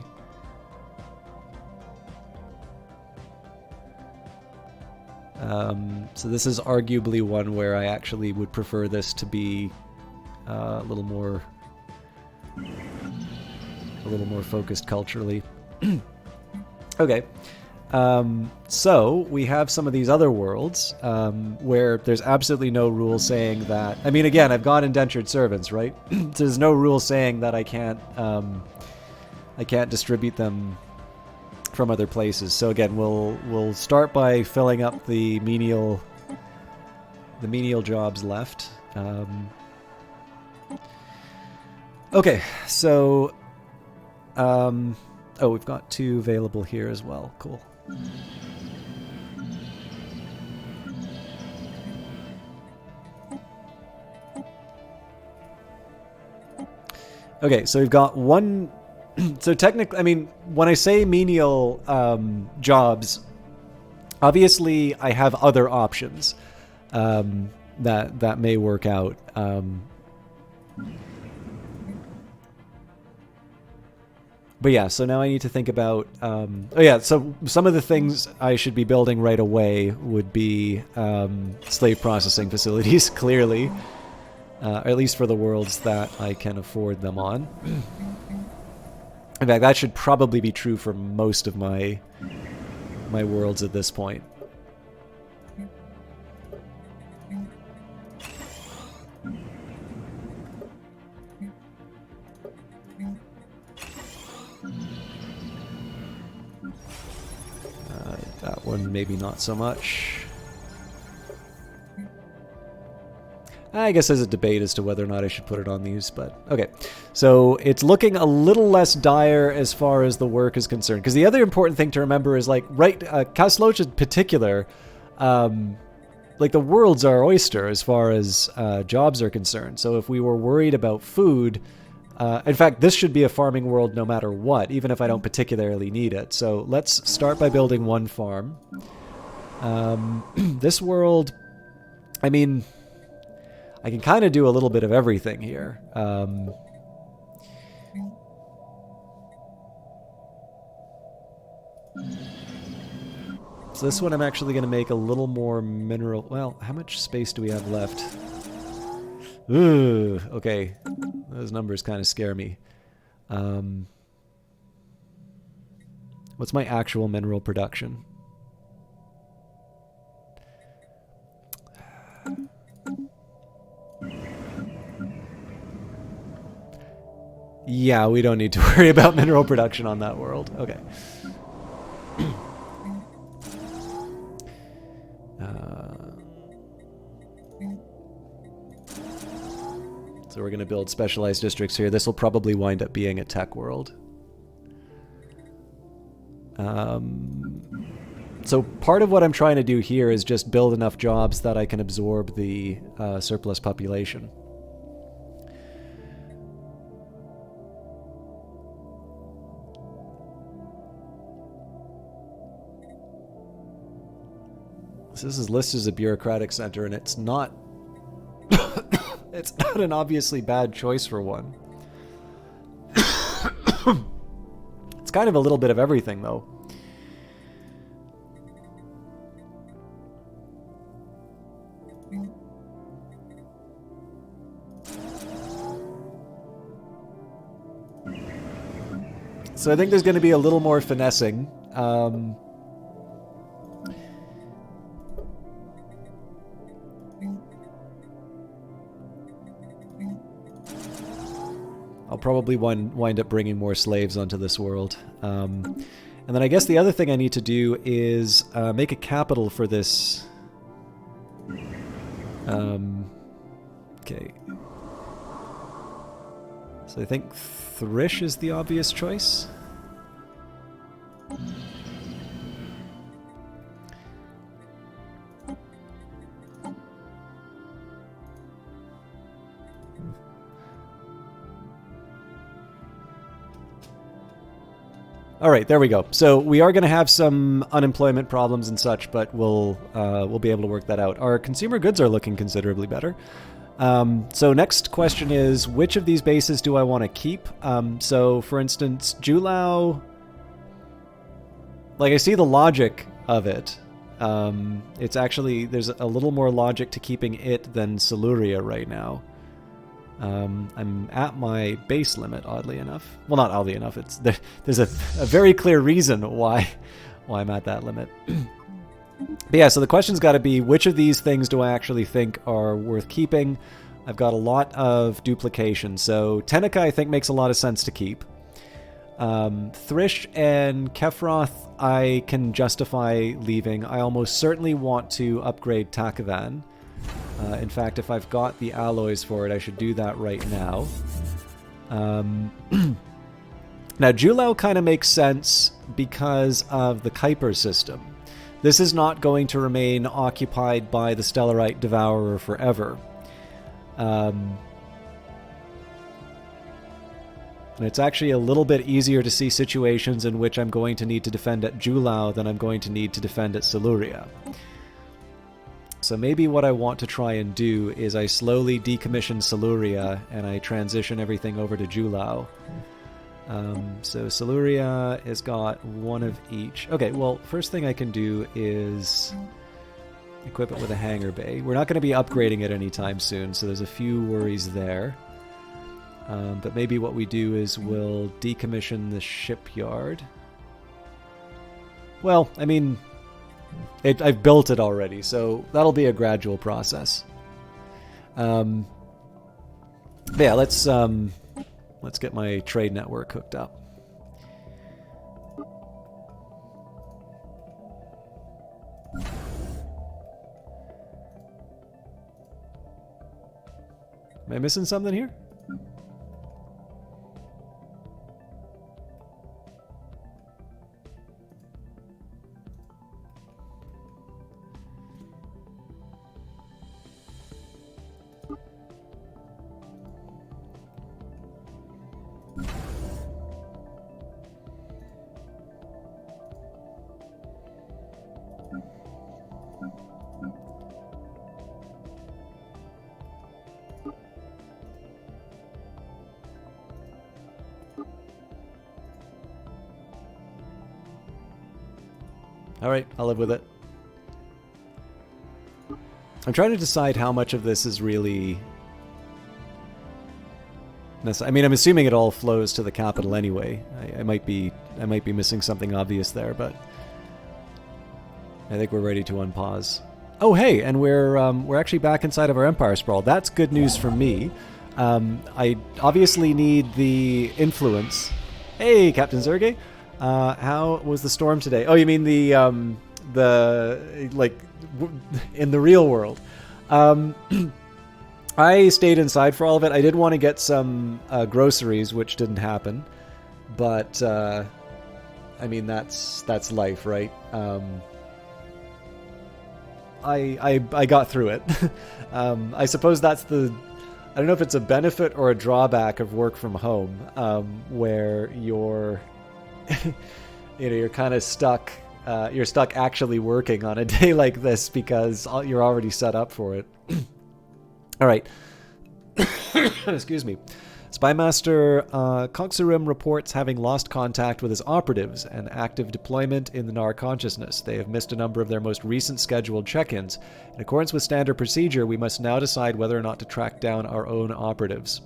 So this is arguably one where I actually would prefer this to be a little more focused culturally. Okay. So we have some of these other worlds where there's absolutely no rule saying that. I mean, again, I've got indentured servants, right? There's no rule saying that I can't distribute them from other places. So again, we'll start by filling up the menial jobs left. Okay, so oh, we've got 2 available here as well. Cool. Okay, so we've got 1. So technically, I mean, when I say menial jobs, obviously I have other options that may work out. But yeah, so now I need to think about... oh yeah, so some of the things I should be building right away would be slave processing facilities, clearly. Or at least for the worlds that I can afford them on. In fact, that should probably be true for most of my worlds at this point. That one maybe not so much. I guess there's a debate as to whether or not I should put it on these, but okay. So it's looking a little less dire as far as the work is concerned. Because the other important thing to remember is, like, right, Kasloch in particular, like, the world's our oyster as far as jobs are concerned. So if we were worried about food, in fact, this should be a farming world no matter what, even if I don't particularly need it. So let's start by building 1 farm. This world, I mean... I can kind of do a little bit of everything here. So this one I'm actually going to make a little more mineral... Well, how much space do we have left? Ooh, okay. Those numbers kind of scare me. What's my actual mineral production? Yeah, we don't need to worry about mineral production on that world. Okay. So we're going to build specialized districts here. This will probably wind up being a tech world. So part of what I'm trying to do here is just build enough jobs that I can absorb the surplus population. So this is listed as a bureaucratic center, and it's not it's not an obviously bad choice for one. It's kind of a little bit of everything, though. So I think there's going to be a little more finessing. I'll probably wind up bringing more slaves onto this world. And then I guess the other thing I need to do is make a capital for this. Okay. So I think Thrish is the obvious choice. All right, there we go. So we are going to have some unemployment problems and such, but we'll be able to work that out. Our consumer goods are looking considerably better. So next question is, which of these bases do I want to keep? So for instance, Julau, like I see the logic of it. It's actually, there's a little more logic to keeping it than Siluria right now. I'm at my base limit, oddly enough. Well, not oddly enough. There's a very clear reason why I'm at that limit. But yeah, so the question's got to be, which of these things do I actually think are worth keeping? I've got a lot of duplication. So Tenica, I think, makes a lot of sense to keep. Thrish and Kefroth, I can justify leaving. I almost certainly want to upgrade Takavan. In fact, if I've got the alloys for it, I should do that right now. Now, Julau kind of makes sense because of the Kuiper system. This is not going to remain occupied by the Stellarite Devourer forever. And it's actually a little bit easier to see situations in which I'm going to need to defend at Julau than I'm going to need to defend at Siluria. So maybe what I want to try and do is I slowly decommission Siluria and I transition everything over to Julau. So Siluria has got one of each. Okay, well, first thing I can do is equip it with a hangar bay. We're not going to be upgrading it anytime soon, so there's a few worries there. But maybe what we do is we'll decommission the shipyard. Well, I mean, I've built it already, so that'll be a gradual process. Yeah, let's get my trade network hooked up. Am I missing something here? Alright, I'll live with it. I'm trying to decide how much of this is really necessary. I mean, I'm assuming it all flows to the capital anyway. I might be missing something obvious there, but I think we're ready to unpause. Oh, hey, and we're actually back inside of our Empire Sprawl. That's good news for me. I obviously need the influence. Hey, Captain Zerge. How was the storm today? Oh, you mean the like in the real world? I stayed inside for all of it. I did want to get some groceries, which didn't happen, but I mean that's life, right? I got through it. I suppose that's the. I don't know if it's a benefit or a drawback of work from home, where you're you're kind of stuck. You're stuck actually working on a day like this because you're already set up for it. All right. Excuse me. Spymaster Coxarim reports having lost contact with his operatives and active deployment in the Nar consciousness. They have missed a number of their most recent scheduled check-ins. In accordance with standard procedure, we must now decide whether or not to track down our own operatives.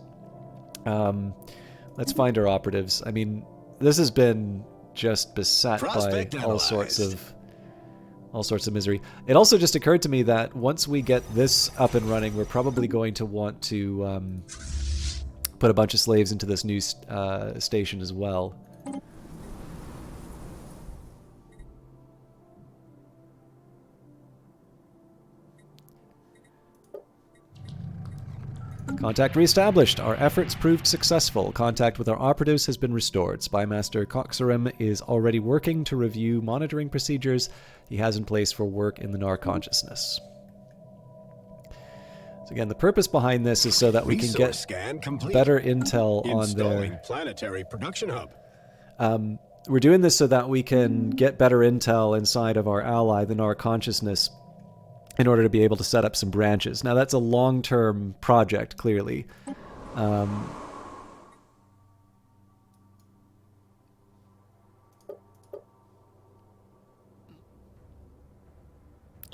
Let's find our operatives. I mean, this has been just beset by all sorts of misery. It also just occurred to me that once we get this up and running, we're probably going to want to put a bunch of slaves into this new station as well. Contact reestablished. Our efforts proved successful. Contact with our operatives has been restored. Spymaster Coxarim is already working to review monitoring procedures he has in place for work in the Nar consciousness. So again, the purpose behind this is so that we can get better intel on their planetary production hub. We're doing this so that we can get better intel inside of our ally, the Nar consciousness, in order to be able to set up some branches. Now, that's a long-term project, clearly.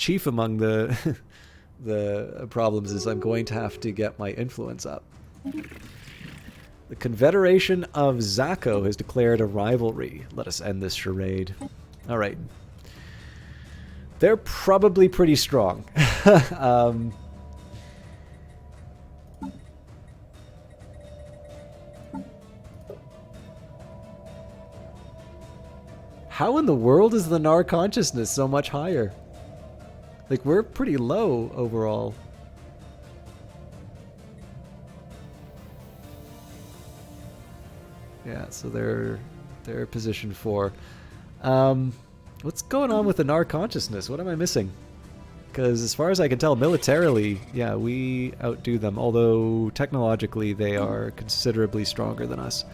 chief among the the problems is I'm going to have to get my influence up. The Confederation of Zaco has declared a rivalry. Let us end this charade. All right. They're probably pretty strong. How in the world is the Nar consciousness so much higher? Like, we're pretty low overall. Yeah, so they're position 4. What's going on with the Nar consciousness? What am I missing? Because as far as I can tell, militarily, yeah, we outdo them. Although technologically, they are considerably stronger than us.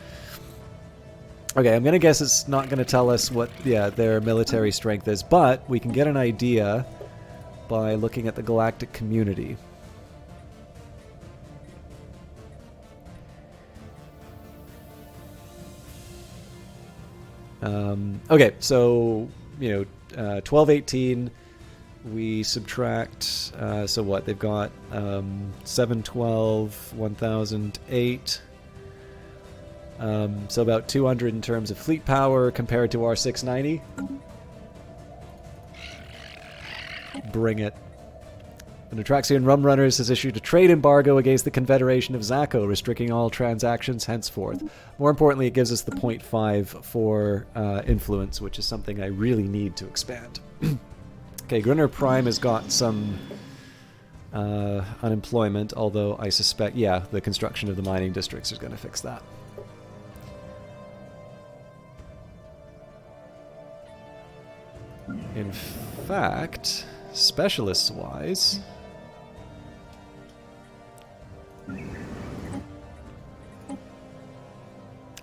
Okay, I'm gonna guess it's not gonna tell us what, yeah, their military strength is, but we can get an idea by looking at the galactic community. Okay, so, you know, 1218, we subtract, so what, they've got 712, 1008, so about 200 in terms of fleet power compared to our 690. Bring it. The Neutraxian Rum Runners has issued a trade embargo against the Confederation of Zaco, restricting all transactions henceforth. More importantly, it gives us the 0.5 for influence, which is something I really need to expand. Okay, Grunner Prime has got some unemployment, although I suspect, yeah, the construction of the mining districts is going to fix that. In fact, specialists-wise,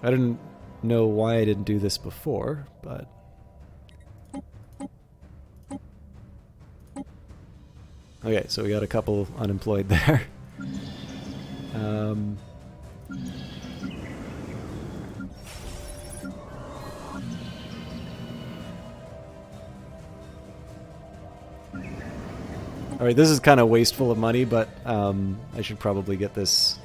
I didn't know why I didn't do this before, but okay, so we got a couple unemployed there. Alright, this is kind of wasteful of money, but I should probably get this.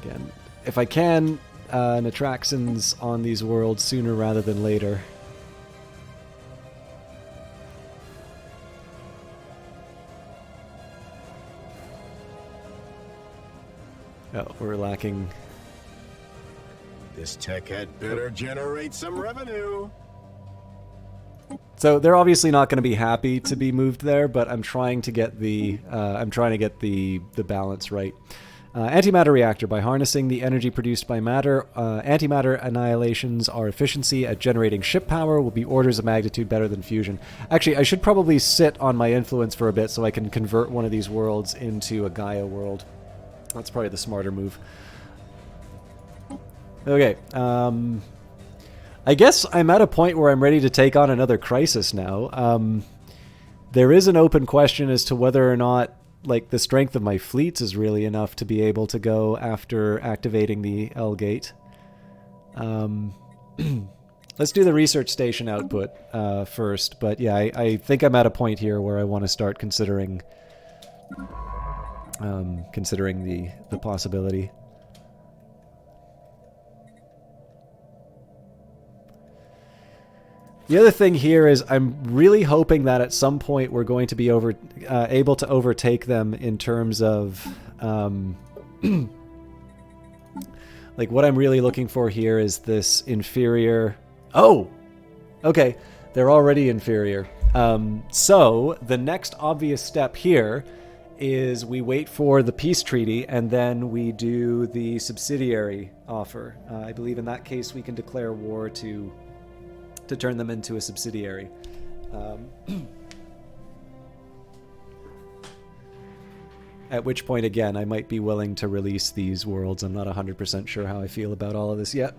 Again, if I can, Natraxans on these worlds sooner rather than later. Oh, we're lacking. This tech had better generate some revenue. So they're obviously not going to be happy to be moved there, but I'm trying to get the the balance right. Antimatter Reactor. By harnessing the energy produced by matter, antimatter annihilations our efficiency at generating ship power will be orders of magnitude better than fusion. Actually, I should probably sit on my influence for a bit so I can convert one of these worlds into a Gaia world. That's probably the smarter move. Okay, I guess I'm at a point where I'm ready to take on another crisis now. There is an open question as to whether or not, like, the strength of my fleets is really enough to be able to go after activating the L gate. Let's do the research station output first, but yeah, I think I'm at a point here where I want to start considering the possibility. The other thing here is I'm really hoping that at some point we're going to be able to overtake them in terms of like, what I'm really looking for here is this inferior. Oh, okay, they're already inferior. So the next obvious step here is we wait for the peace treaty and then we do the subsidiary offer. I believe in that case we can declare war to turn them into a subsidiary. At which point, again, I might be willing to release these worlds. I'm not 100% sure how I feel about all of this yet.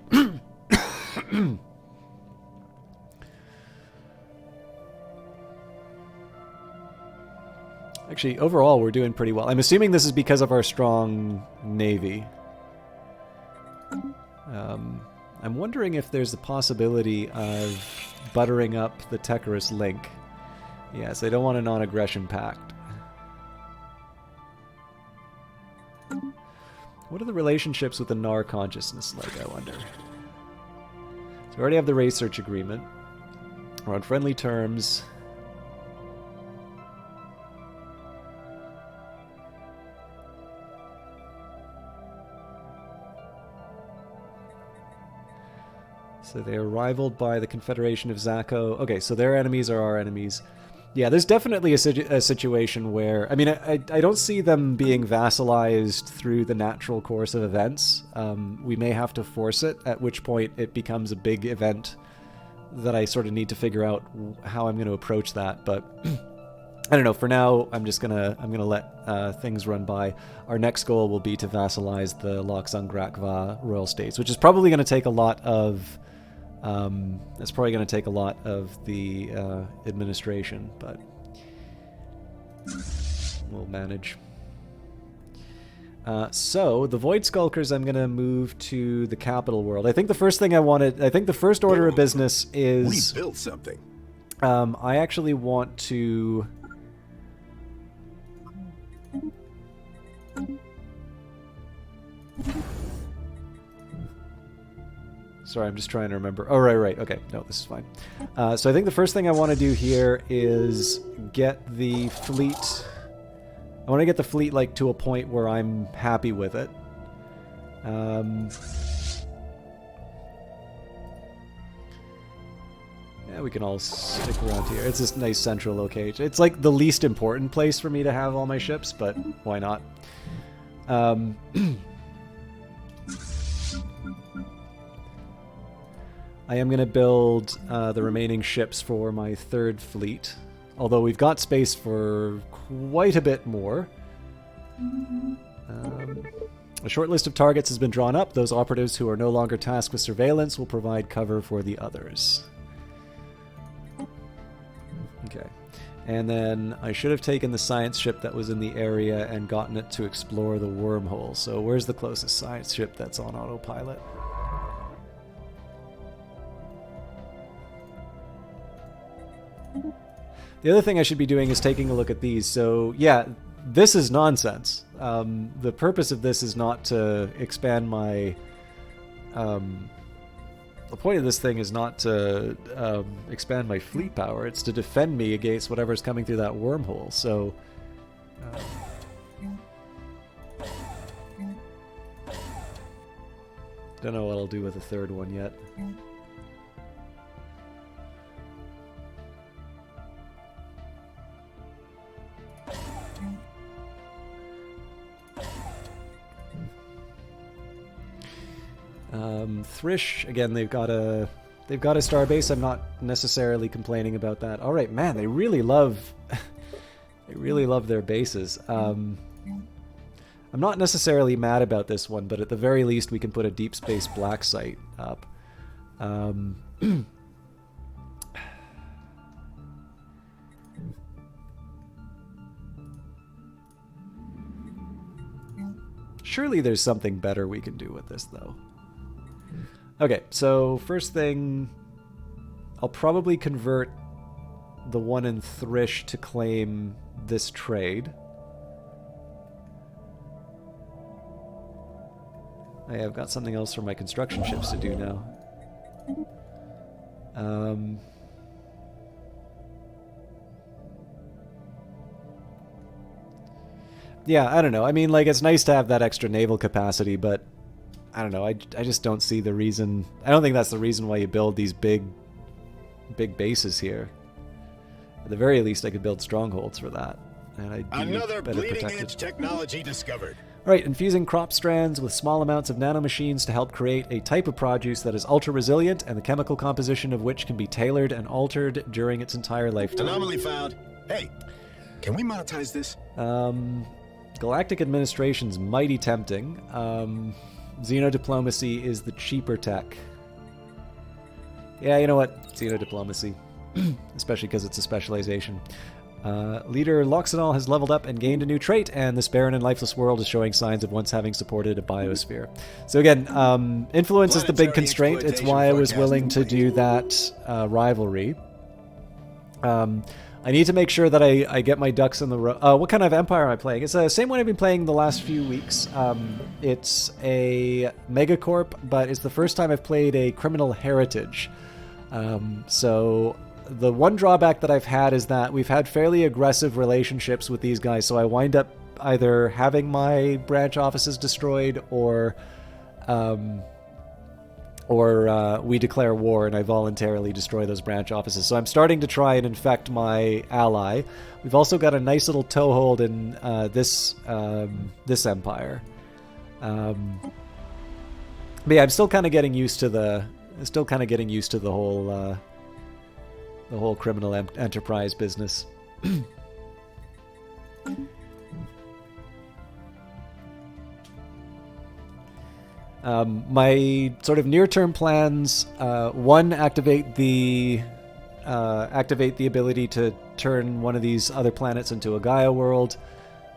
Actually, overall, we're doing pretty well. I'm assuming this is because of our strong navy. I'm wondering if there's a possibility of buttering up the Tecarus link. Yes, they don't want a non-aggression pact. What are the relationships with the Nar consciousness like, I wonder? So we already have the research agreement. We're on friendly terms. So they are rivaled by the Confederation of Zako. Okay, so their enemies are our enemies. Yeah, there's definitely a situation where... I mean, I don't see them being vassalized through the natural course of events. We may have to force it, at which point it becomes a big event that I sort of need to figure out how I'm going to approach that. But I don't know. For now, I'm gonna let things run by. Our next goal will be to vassalize the Loxung Grakva royal states, which is probably going to take a lot of... it's probably going to take a lot of the administration, but we'll manage. So, the Void Skulkers I'm going to move to the capital world. I think the first thing I think the first order of business is... We built something. I actually want to... Sorry, I'm just trying to remember. Oh, right. Okay, no, this is fine. So I think the first thing I want to do here is get the fleet... I want to get the fleet, like, to a point where I'm happy with it. Yeah, we can all stick around here. It's this nice central location. It's, like, the least important place for me to have all my ships, but why not? I am going to build the remaining ships for my third fleet, although we've got space for quite a bit more. A short list of targets has been drawn up. Those operatives who are no longer tasked with surveillance will provide cover for the others. Okay. And then I should have taken the science ship that was in the area and gotten it to explore the wormhole. So where's the closest science ship that's on autopilot? The other thing I should be doing is taking a look at these. So, yeah, this is nonsense. The purpose of this is not to expand my... the point of this thing is not to expand my fleet power. It's to defend me against whatever's coming through that wormhole. So... don't know what I'll do with the third one yet. Thrish, again, they've got a star base. I'm not necessarily complaining about that. All right, man, they really love their bases. I'm not necessarily mad about this one, but at the very least, we can put a deep space black site up. Surely there's something better we can do with this, though. Okay, so first thing, I'll probably convert the one in Thrish to claim this trade. I've got something else for my construction ships to do now. Yeah, I don't know. I mean, like, it's nice to have that extra naval capacity, but I don't know. I just don't see the reason. I don't think that's the reason why you build these big bases here. At the very least, I could build strongholds for that. And I'd be Another better bleeding protected. edge technology discovered. All right, infusing crop strands with small amounts of nanomachines to help create a type of produce that is ultra-resilient and the chemical composition of which can be tailored and altered during its entire lifetime. Anomaly found. Hey, can we monetize this? Galactic administration's mighty tempting. Xenodiplomacy is the cheaper tech. Yeah, you know what? Xenodiplomacy. Especially because it's a specialization. Leader Loxanol has leveled up and gained a new trait, and this barren and lifeless world is showing signs of once having supported a biosphere. So again, influence is the big constraint. It's why I was willing to do that rivalry. I need to make sure that I get my ducks in the row. What kind of empire am I playing? It's the same one I've been playing the last few weeks. It's a megacorp, but it's the first time I've played a criminal heritage. So the one drawback that I've had is that we've had fairly aggressive relationships with these guys, so I wind up either having my branch offices destroyed or we declare war and I voluntarily destroy those branch offices. So I'm starting to try and infect my ally. We've also got a nice little toehold in this empire. But yeah, I'm still kind of getting used to the whole criminal enterprise business. My sort of near-term plans: one, activate the ability to turn one of these other planets into a Gaia world.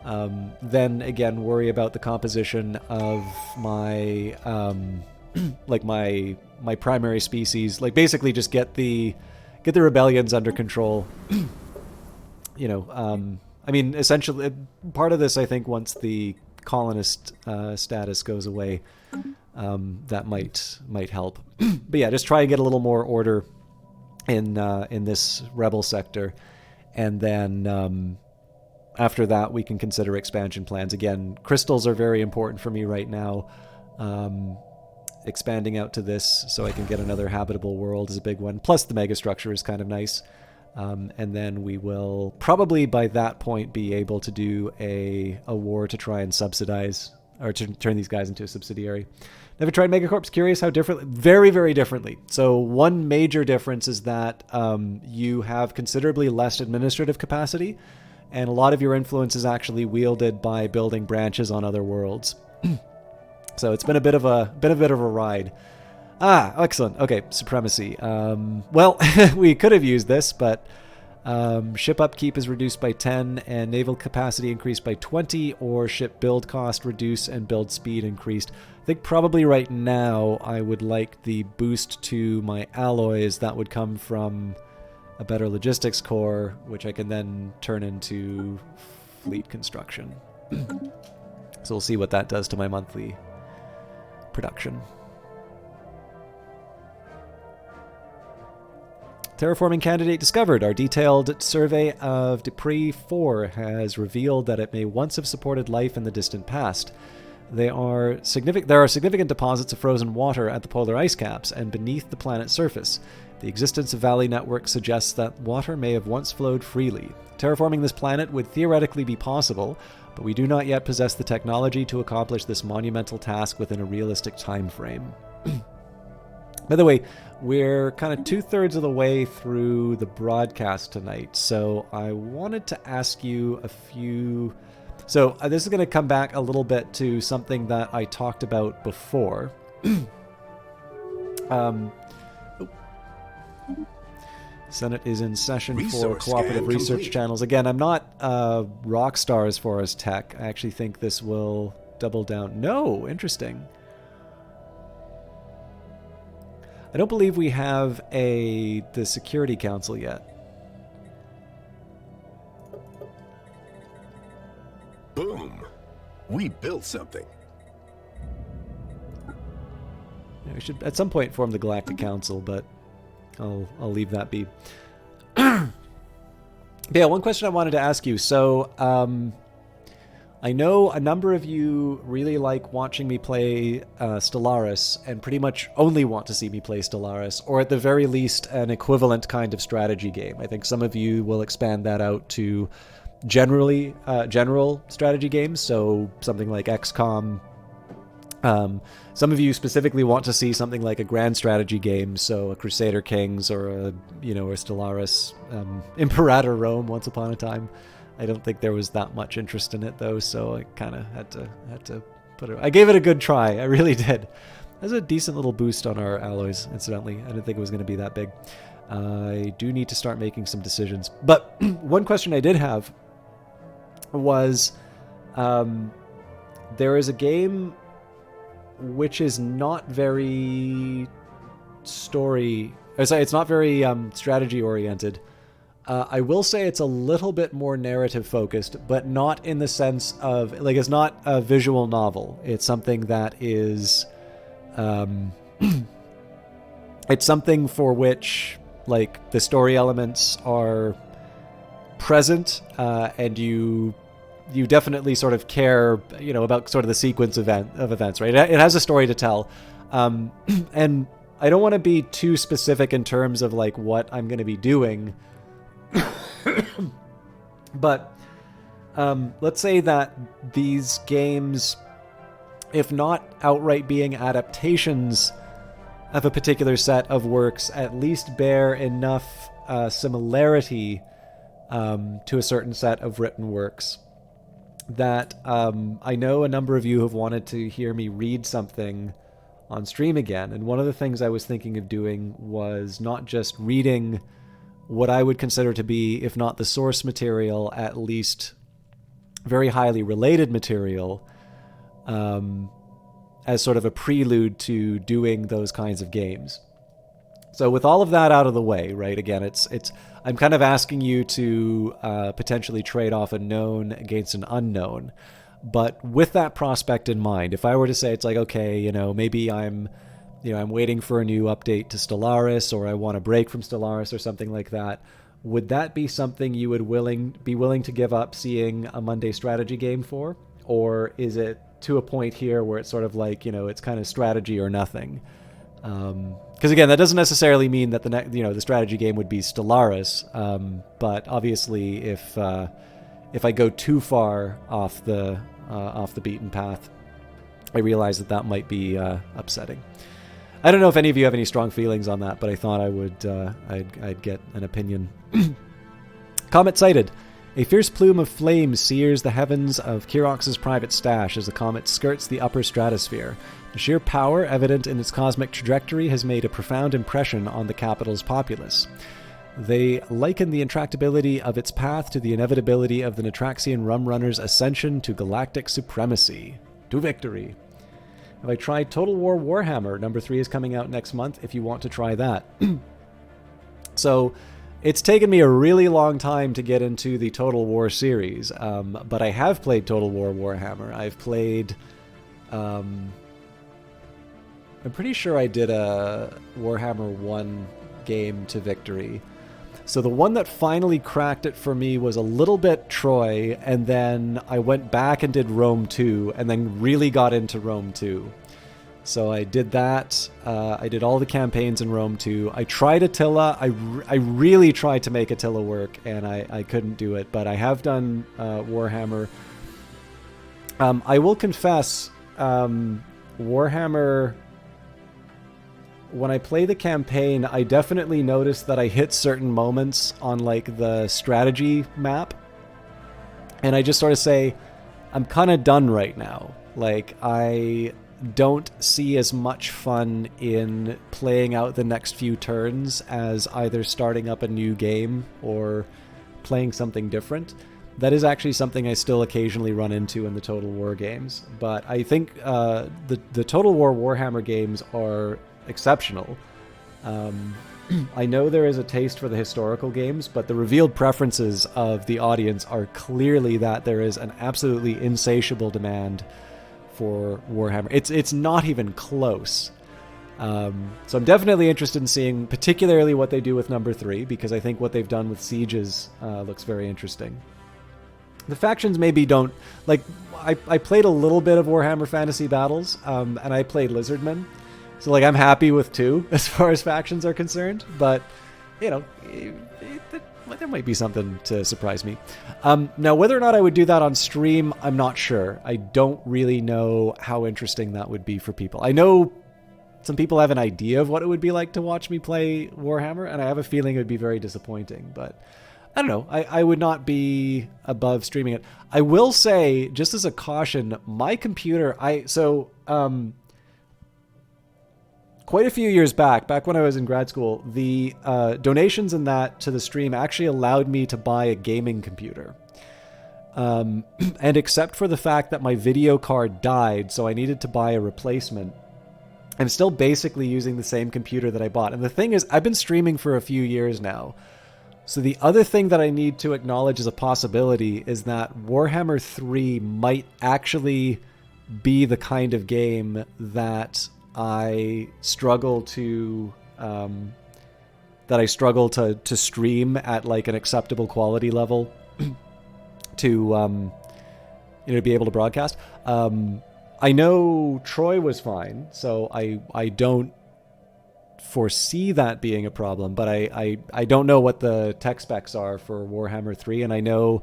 Then again, worry about the composition of my like my primary species. Like basically, just get the rebellions under control. You know, I mean, essentially, part of this, I think, once the colonist status goes away, that might help. But yeah, just try and get a little more order in this rebel sector, and then after that we can consider expansion plans. Again, crystals are very important for me right now. Expanding out to this so I can get another habitable world is a big one. Plus the megastructure is kind of nice. And then we will probably by that point be able to do a war to try and subsidize or to turn these guys into a subsidiary. Never tried Megacorps? Curious how differently? Very, very differently. So one major difference is that you have considerably less administrative capacity, and a lot of your influence is actually wielded by building branches on other worlds. So it's been a bit of a ride. Ah, excellent. Okay, supremacy. Well, we could have used this, but ship upkeep is reduced by 10 and naval capacity increased by 20, or ship build cost reduce and build speed increased. I think probably right now I would like the boost to my alloys that would come from a better logistics core, which I can then turn into fleet construction. So we'll see what that does to my monthly production. Terraforming candidate discovered. Our detailed survey of Dupree 4 has revealed that it may once have supported life in the distant past. There are significant deposits of frozen water at the polar ice caps and beneath the planet's surface. The existence of valley networks suggests that water may have once flowed freely. Terraforming this planet would theoretically be possible, but we do not yet possess the technology to accomplish this monumental task within a realistic time frame. By the way, we're kind of 2/3 of the way through the broadcast tonight, so I wanted to ask you a few... So this is going to come back a little bit to something that I talked about before. Senate is in session for cooperative research channels. Again, I'm not rock star as far as tech. I actually think this will double down. No, interesting. I don't believe we have the Security Council yet. Boom. We built something. Yeah, we should at some point form the Galactic Council, but I'll leave that be. Yeah, one question I wanted to ask you. So, I know a number of you really like watching me play Stellaris and pretty much only want to see me play Stellaris, or at the very least an equivalent kind of strategy game. I think some of you will expand that out to general strategy games, so something like XCOM. Some of you specifically want to see something like a grand strategy game, so a Crusader Kings or a Stellaris, Imperator Rome Once Upon a Time. I don't think there was that much interest in it though, so I kind of had to put it. I gave it a good try. I really did. There's a decent little boost on our alloys, incidentally. I didn't think it was going to be that big. I do need to start making some decisions. But one question I did have was, there is a game which is not very it's not very strategy oriented. I will say it's a little bit more narrative focused, but not in the sense of, like, it's not a visual novel. It's something that is, it's something for which, like, the story elements are present, and you definitely sort of care, about sort of the sequence of events, right? It has a story to tell, and I don't want to be too specific in terms of, like, what I'm going to be doing. But let's say that these games, if not outright being adaptations of a particular set of works, at least bear enough similarity to a certain set of written works that I know a number of you have wanted to hear me read something on stream again. And one of the things I was thinking of doing was not just reading what I would consider to be, if not the source material, at least very highly related material, as sort of a prelude to doing those kinds of games. So with all of that out of the way, right, again, I'm kind of asking you to potentially trade off a known against an unknown. But with that prospect in mind, if I were to say, it's like, okay, maybe I'm waiting for a new update to Stellaris, or I want a break from Stellaris or something like that, would that be something you would be willing to give up seeing a Monday strategy game for? Or is it to a point here where it's sort of like, it's kind of strategy or nothing? Because again, that doesn't necessarily mean that the strategy game would be Stellaris, but obviously if I go too far off the beaten path, I realize that might be upsetting. I don't know if any of you have any strong feelings on that, but I thought I would I'd get an opinion. Comet sighted. A fierce plume of flame sears the heavens of Kirox's private stash as the comet skirts the upper stratosphere. The sheer power evident in its cosmic trajectory has made a profound impression on the capital's populace. They liken the intractability of its path to the inevitability of the Natraxian rum runner's ascension to galactic supremacy. To victory. Have I tried Total War Warhammer? Number 3 is coming out next month if you want to try that. So it's taken me a really long time to get into the Total War series, but I have played Total War Warhammer. I've played... I'm pretty sure I did a Warhammer 1 game to victory. So the one that finally cracked it for me was a little bit Troy, and then I went back and did Rome 2, and then really got into Rome 2. So I did that. I did all the campaigns in Rome 2. I tried Attila. I really tried to make Attila work, and I couldn't do it. But I have done Warhammer. I will confess, Warhammer... When I play the campaign, I definitely notice that I hit certain moments on, like, the strategy map, and I just sort of say, I'm kind of done right now. Like, I don't see as much fun in playing out the next few turns as either starting up a new game or playing something different. That is actually something I still occasionally run into in the Total War games, but I think the Total War Warhammer games are exceptional. I know there is a taste for the historical games, but the revealed preferences of the audience are clearly that there is an absolutely insatiable demand for Warhammer. It's not even close. So I'm definitely interested in seeing particularly what they do with number 3, because I think what they've done with Sieges looks very interesting. The factions maybe don't... Like, I played a little bit of Warhammer Fantasy Battles, and I played Lizardmen. So, like, I'm happy with 2 as far as factions are concerned, but, there might be something to surprise me. Now, whether or not I would do that on stream, I'm not sure. I don't really know how interesting that would be for people. I know some people have an idea of what it would be like to watch me play Warhammer, and I have a feeling it would be very disappointing, but I don't know. I would not be above streaming it. I will say, just as a caution, my computer, quite a few years back when I was in grad school, the donations in that to the stream actually allowed me to buy a gaming computer. And except for the fact that my video card died, so I needed to buy a replacement, I'm still basically using the same computer that I bought. And the thing is, I've been streaming for a few years now. So the other thing that I need to acknowledge as a possibility is that Warhammer 3 might actually be the kind of game that I struggle to stream at like an acceptable quality level to be able to broadcast. I know Troy was fine, so I don't foresee that being a problem, but I don't know what the tech specs are for Warhammer 3, and I know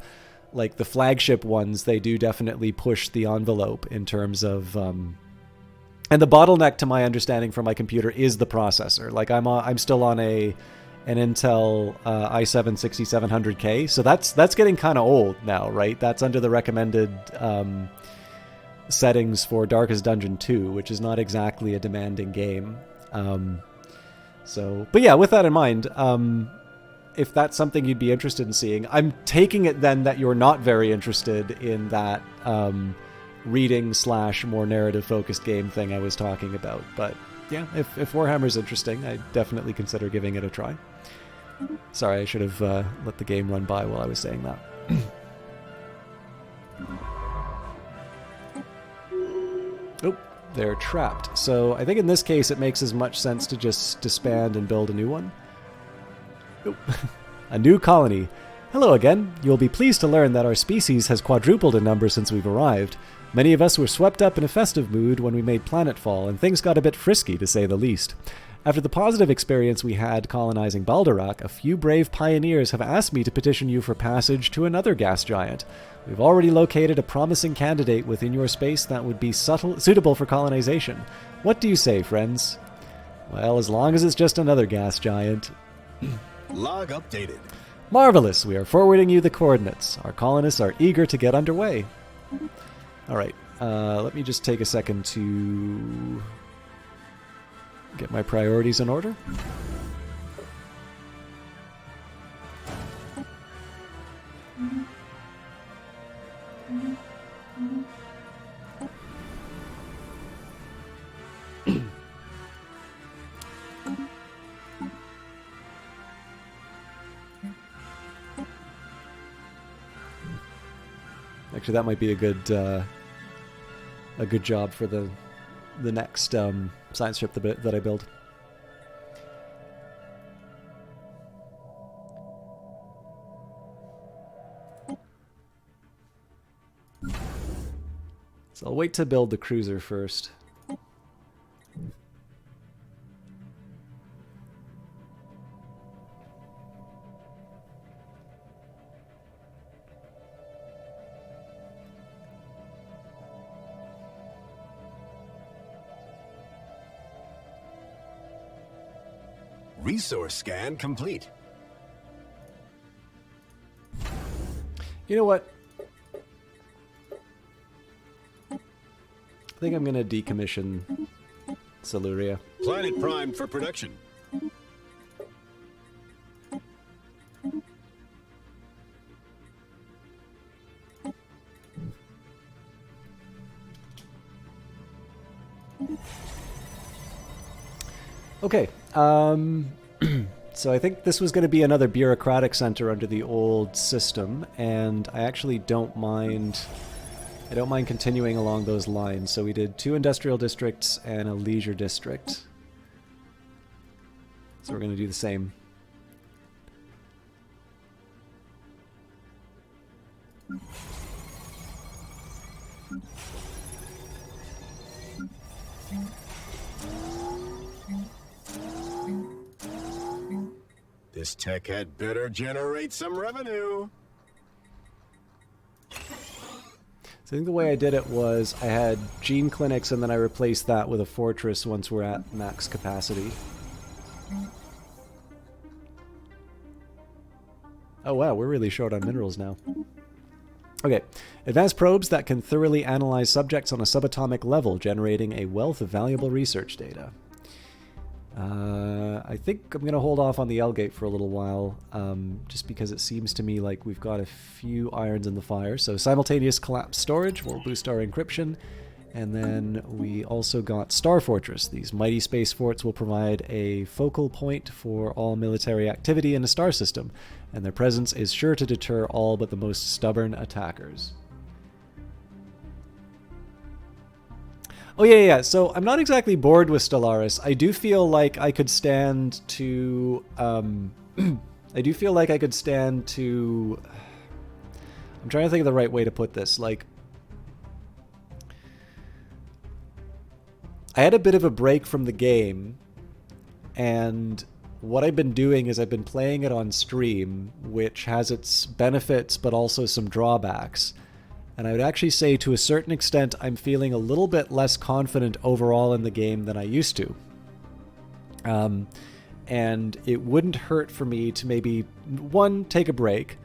like the flagship ones, they do definitely push the envelope in terms of and the bottleneck, to my understanding, from my computer is the processor. Like I'm still on an Intel i7 6700K, so that's getting kind of old now, right? That's under the recommended settings for Darkest Dungeon 2, which is not exactly a demanding game. But yeah, with that in mind, if that's something you'd be interested in seeing, I'm taking it then that you're not very interested in that reading / more narrative focused game thing I was talking about. But yeah, if Warhammer's interesting, I'd definitely consider giving it a try. Sorry, I should have let the game run by while I was saying that. Oh, they're trapped. So I think in this case it makes as much sense to just disband and build a new one. Oh. A new colony. Hello again. You will be pleased to learn that our species has quadrupled in number since we've arrived. Many of us were swept up in a festive mood when we made planetfall, and things got a bit frisky, to say the least. After the positive experience we had colonizing Baldorak, a few brave pioneers have asked me to petition you for passage to another gas giant. We've already located a promising candidate within your space that would be suitable for colonization. What do you say, friends? Well, as long as it's just another gas giant. Log updated. Marvelous. We are forwarding you the coordinates. Our colonists are eager to get underway. All right. Let me just take a second to get my priorities in order. Actually, that might be a good job for the next science ship that I build. So I'll wait to build the cruiser first. Resource scan complete. You know what? I think I'm going to decommission Siluria. Planet primed for production. Okay. So I think this was going to be another bureaucratic center under the old system, and I actually don't mind. I don't mind continuing along those lines. So we did 2 industrial districts and a leisure district. So we're going to do the same. This tech had better generate some revenue. So I think the way I did it was I had gene clinics and then I replaced that with a fortress once we're at max capacity. Oh wow, we're really short on minerals now. Okay, advanced probes that can thoroughly analyze subjects on a subatomic level, generating a wealth of valuable research data. I think I'm going to hold off on the L-gate for a little while, just because it seems to me like we've got a few irons in the fire. So simultaneous collapse storage will boost our encryption. And then we also got Star Fortress. These mighty space forts will provide a focal point for all military activity in the star system, and their presence is sure to deter all but the most stubborn attackers. Oh yeah. So I'm not exactly bored with Stellaris. I do feel like I could stand to... I'm trying to think of the right way to put this. Like, I had a bit of a break from the game, and what I've been doing is I've been playing it on stream, which has its benefits but also some drawbacks. And I would actually say, to a certain extent, I'm feeling a little bit less confident overall in the game than I used to. And it wouldn't hurt for me to maybe, one, take a break,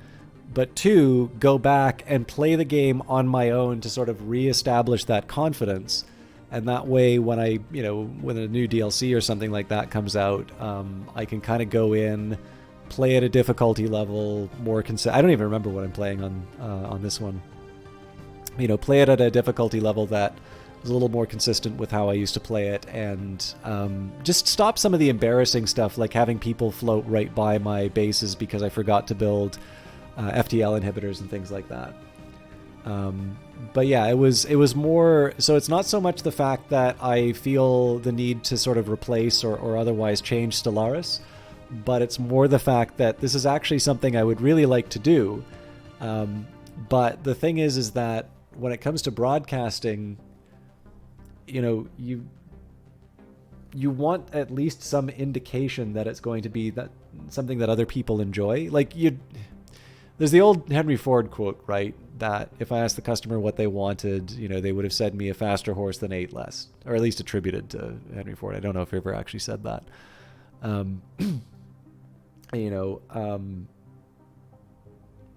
but two, go back and play the game on my own to sort of reestablish that confidence. And that way, when when a new DLC or something like that comes out, I can kind of go in, play at a difficulty level more I don't even remember what I'm playing on this one. Play it at a difficulty level that was a little more consistent with how I used to play it, and just stop some of the embarrassing stuff, like having people float right by my bases because I forgot to build FTL inhibitors and things like that. But yeah, it was more, so it's not so much the fact that I feel the need to sort of replace or otherwise change Stellaris, but it's more the fact that this is actually something I would really like to do. But the thing is that when it comes to broadcasting, you want at least some indication that it's going to be that something that other people enjoy. Like, there's the old Henry Ford quote, right? That if I asked the customer what they wanted, they would have said me a faster horse than 8 less, or at least attributed to Henry Ford. I don't know if he ever actually said that.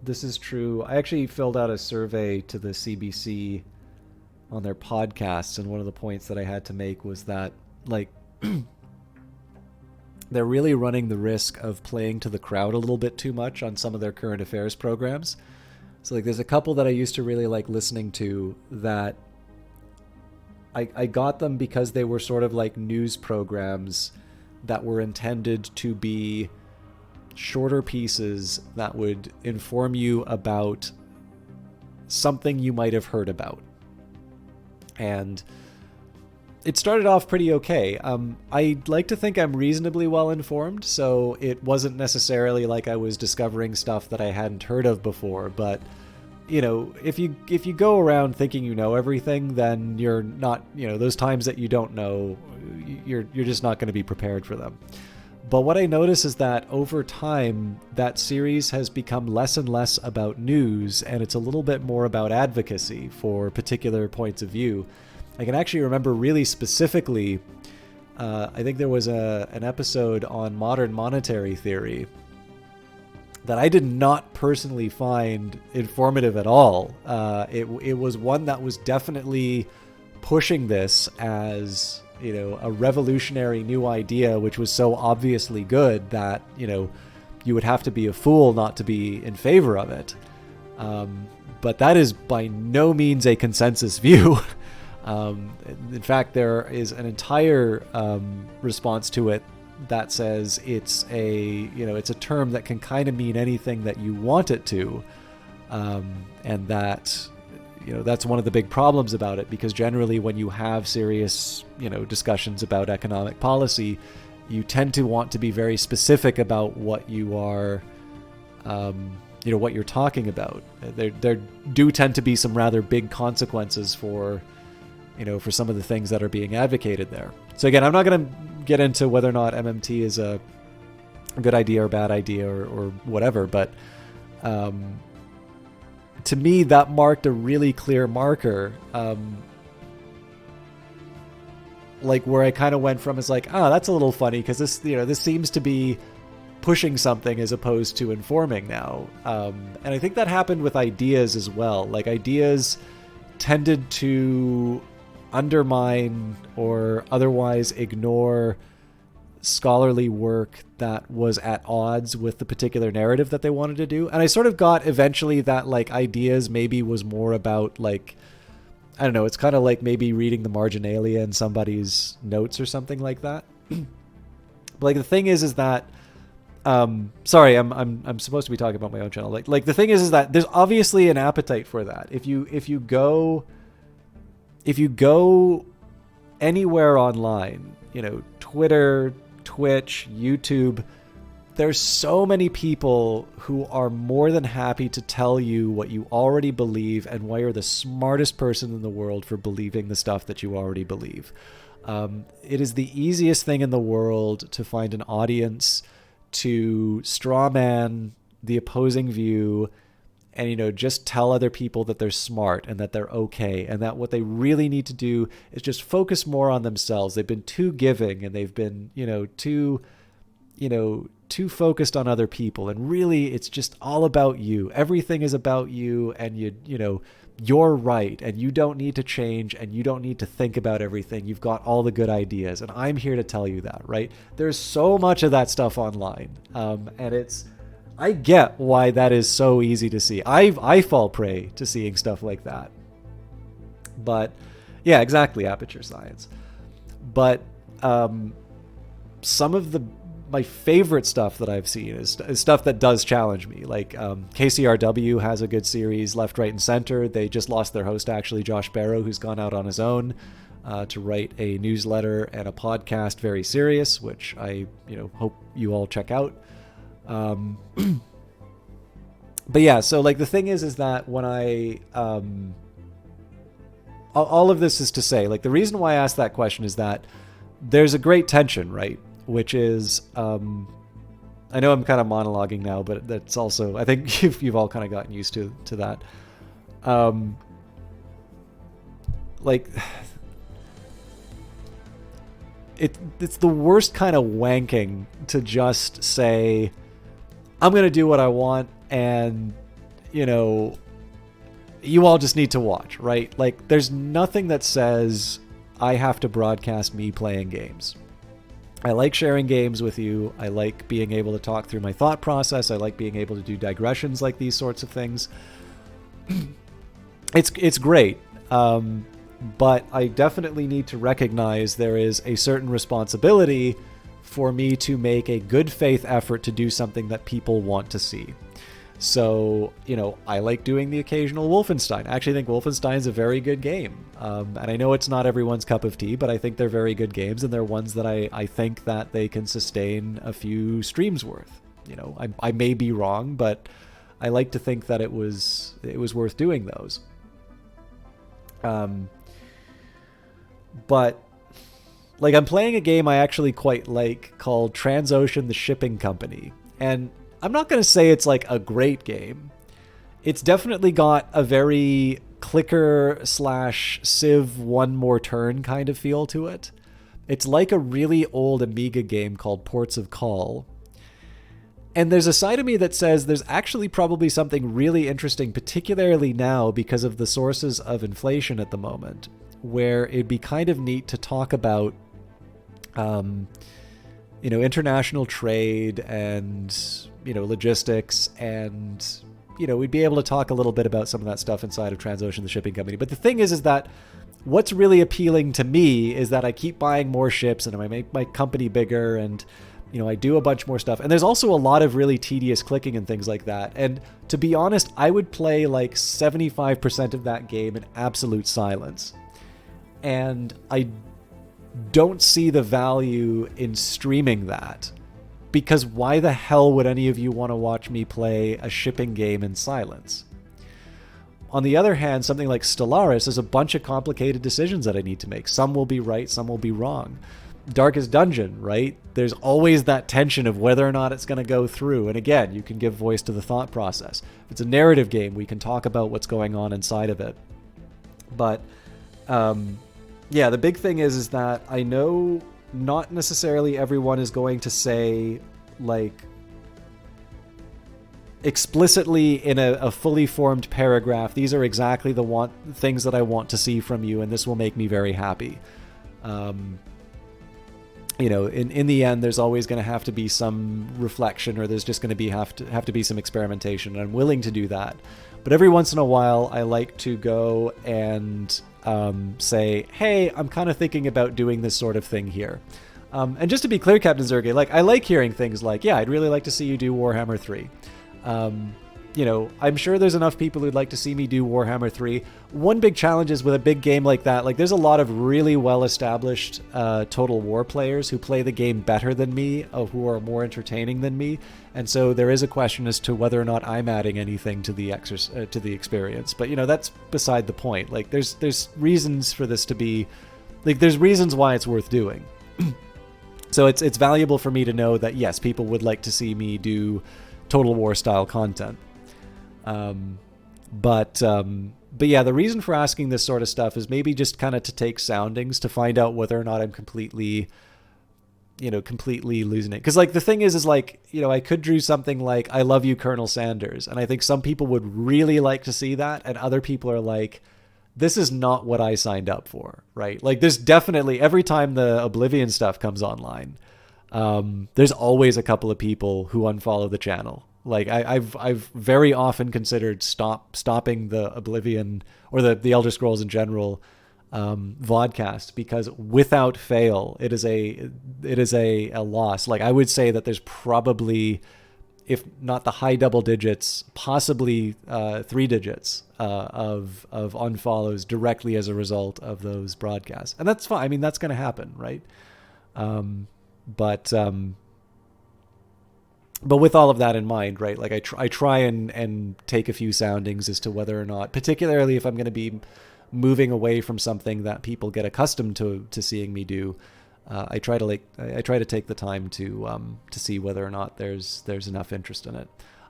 This is true. I actually filled out a survey to the CBC on their podcasts, and one of the points that I had to make was that, like, they're really running the risk of playing to the crowd a little bit too much on some of their current affairs programs. So, like, there's a couple that I used to really like listening to that I got them because they were sort of like news programs that were intended to be shorter pieces that would inform you about something you might have heard about. And it started off pretty okay. I like to think I'm reasonably well informed, so it wasn't necessarily like I was discovering stuff that I hadn't heard of before. But if you go around thinking you know everything, then you're not. Those times that you don't know, you're just not going to be prepared for them. But what I notice is that over time, that series has become less and less about news, and it's a little bit more about advocacy for particular points of view. I can actually remember really specifically, I think there was an episode on modern monetary theory that I did not personally find informative at all. It was one that was definitely pushing this as, a revolutionary new idea, which was so obviously good that, you would have to be a fool not to be in favor of it. But that is by no means a consensus view. In fact, there is an entire response to it that says it's a term that can kind of mean anything that you want it to, and that that's one of the big problems about it, because generally when you have serious discussions about economic policy, you tend to want to be very specific about what you are what you're talking about. There do tend to be some rather big consequences for some of the things that are being advocated there. So again, I'm not going to get into whether or not MMT is a good idea or bad idea or whatever, but to me, that marked a really clear marker, like where I kind of went from, is like, that's a little funny because this seems to be pushing something as opposed to informing now. And I think that happened with ideas as well. Like, ideas tended to undermine or otherwise ignore scholarly work that was at odds with the particular narrative that they wanted to do. And I sort of got eventually that like ideas maybe was more about like, I don't know, it's kind of like maybe reading the marginalia in somebody's notes or something like that. But like the thing is that sorry, I'm supposed to be talking about my own channel. Like the thing is that there's obviously an appetite for that. If you go anywhere online, you know, Twitter, Twitch, YouTube, there's so many people who are more than happy to tell you what you already believe and why you're the smartest person in the world for believing the stuff that you already believe. It is the easiest thing in the world to find an audience to strawman the opposing view and, you know, just tell other people that they're smart and that they're okay and that what they really need to do is just focus more on themselves. They've been too giving and they've been, too focused on other people. And really, it's just all about you. Everything is about you, and you're right, and you don't need to change, and you don't need to think about everything. You've got all the good ideas, and I'm here to tell you that, right? There's so much of that stuff online, and I get why that is so easy to see. I fall prey to seeing stuff like that. But yeah, exactly, Aperture Science. But some of my favorite stuff that I've seen is stuff that does challenge me. Like KCRW has a good series, Left, Right, and Center. They just lost their host, actually, Josh Barrow, who's gone out on his own to write a newsletter and a podcast, Very Serious, which I hope you all check out. But yeah, so like the thing is that when I all of this is to say, like, the reason why I asked that question is that there's a great tension, right? Which is, I know I'm kind of monologuing now, but that's also, I think you've all kind of gotten used to that. Like, it's the worst kind of wanking to just say, I'm going to do what I want, and, you all just need to watch, right? Like, there's nothing that says I have to broadcast me playing games. I like sharing games with you. I like being able to talk through my thought process. I like being able to do digressions like these sorts of things. It's great. But I definitely need to recognize there is a certain responsibility for me to make a good faith effort to do something that people want to see. So, I like doing the occasional Wolfenstein. I actually think Wolfenstein is a very good game. And I know it's not everyone's cup of tea, but I think they're very good games, and they're ones that I think that they can sustain a few streams worth. I may be wrong, but I like to think that it was worth doing those. But like, I'm playing a game I actually quite like called Transocean: The Shipping Company. And I'm not going to say it's like a great game. It's definitely got a very clicker/Civ one more turn kind of feel to it. It's like a really old Amiga game called Ports of Call. And there's a side of me that says there's actually probably something really interesting, particularly now because of the sources of inflation at the moment, where it'd be kind of neat to talk about international trade and, logistics, and, we'd be able to talk a little bit about some of that stuff inside of Transocean: The Shipping Company. But the thing is that what's really appealing to me is that I keep buying more ships and I make my company bigger, and, I do a bunch more stuff. And there's also a lot of really tedious clicking and things like that. And to be honest, I would play like 75% of that game in absolute silence. And I don't see the value in streaming that, because why the hell would any of you want to watch me play a shipping game in silence? On the other hand, something like Stellaris is a bunch of complicated decisions that I need to make. Some will be right, some will be wrong. Darkest Dungeon, right? There's always that tension of whether or not it's going to go through. And again, you can give voice to the thought process. If it's a narrative game, we can talk about what's going on inside of it. But yeah, the big thing is that I know not necessarily everyone is going to say, like, explicitly in a fully formed paragraph, these are exactly the things that I want to see from you, and this will make me very happy. you know, in the end, there's always going to have to be some reflection, or there's just going to be have to be some experimentation. And I'm willing to do that. But every once in a while, I like to go and say, hey, I'm kind of thinking about doing this sort of thing here. And just to be clear, Captain Zerge, like, I like hearing things like, yeah, I'd really like to see you do Warhammer 3. You know, I'm sure there's enough people who'd like to see me do Warhammer 3. One big challenge is with a big game like that, like, there's a lot of really well-established Total War players who play the game better than me, who are more entertaining than me, and so there is a question as to whether or not I'm adding anything to the experience. But, you know, that's beside the point. Like, there's reasons for this to be, like, there's reasons why it's worth doing. So it's valuable for me to know that, yes, people would like to see me do Total War style content. But yeah, the reason for asking this sort of stuff is maybe just kind of to take soundings to find out whether or not I'm completely losing it. Because, like, the thing is like, you know, I could do something like, I love you, Colonel Sanders. And I think some people would really like to see that. And other people are like, this is not what I signed up for, right? Like, there's definitely, every time the Oblivion stuff comes online, there's always a couple of people who unfollow the channel. Like, I've very often considered stopping the Oblivion or the Elder Scrolls in general vodcast, because without fail, it is a loss. Like, I would say that there's probably, if not the high double digits, possibly 3 digits of unfollows directly as a result of those broadcasts. And that's fine. I mean, that's going to happen, right? But with all of that in mind, right, like, I try and take a few soundings as to whether or not, particularly if I'm going to be moving away from something that people get accustomed to seeing me do, I try to take the time to see whether or not there's enough interest in it.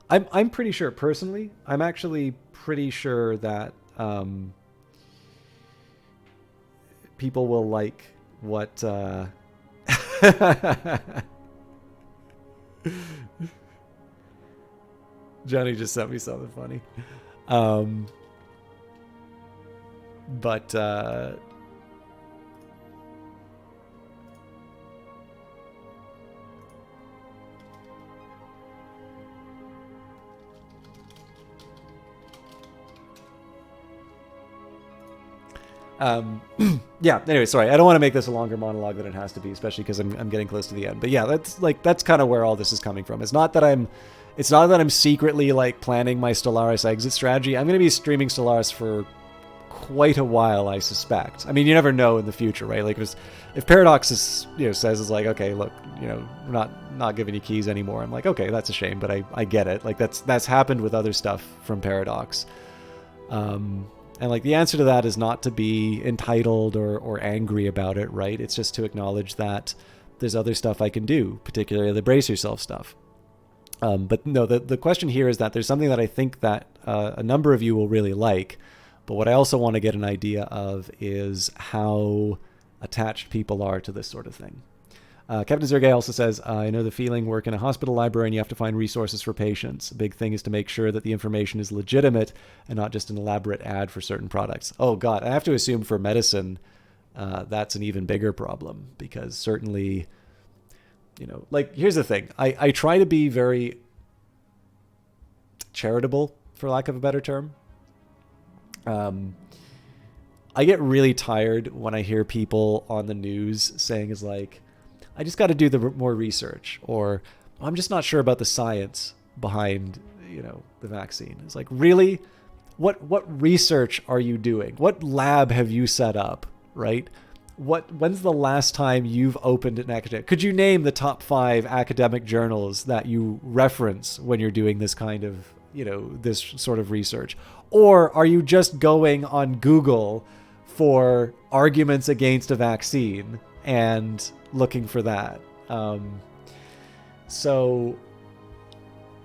I'm pretty sure, personally, I'm actually pretty sure that people will like what Johnny just sent me something funny. But yeah, anyway, sorry, I don't want to make this a longer monologue than it has to be, especially because I'm getting close to the end. But yeah, that's kind of where all this is coming from. It's not that I'm secretly, like, planning my Stellaris exit strategy. I'm going to be streaming Stellaris for quite a while, I suspect. I mean, you never know in the future, right? Like, if Paradox is, you know, says, is like, okay, look, you know, we're not giving you keys anymore. I'm like, okay, that's a shame, but I get it. Like, that's happened with other stuff from Paradox. And, like, the answer to that is not to be entitled or angry about it, right? It's just to acknowledge that there's other stuff I can do, particularly the brace yourself stuff. But no, the question here is that there's something that I think that a number of you will really like, but what I also want to get an idea of is how attached people are to this sort of thing. Captain Zergay also says, I know the feeling, work in a hospital library and you have to find resources for patients. A big thing is to make sure that the information is legitimate and not just an elaborate ad for certain products. Oh God, I have to assume for medicine, that's an even bigger problem, because certainly, you know, like, here's the thing. I try to be very charitable, for lack of a better term. I get really tired when I hear people on the news saying is like, I just got to do the more research, or I'm just not sure about the science behind, you know, the vaccine. It's like, really? What research are you doing? What lab have you set up, right? When's the last time you've opened an academic? Could you name the top 5 academic journals that you reference when you're doing this kind of, you know, this sort of research? Or are you just going on Google for arguments against a vaccine and looking for that? So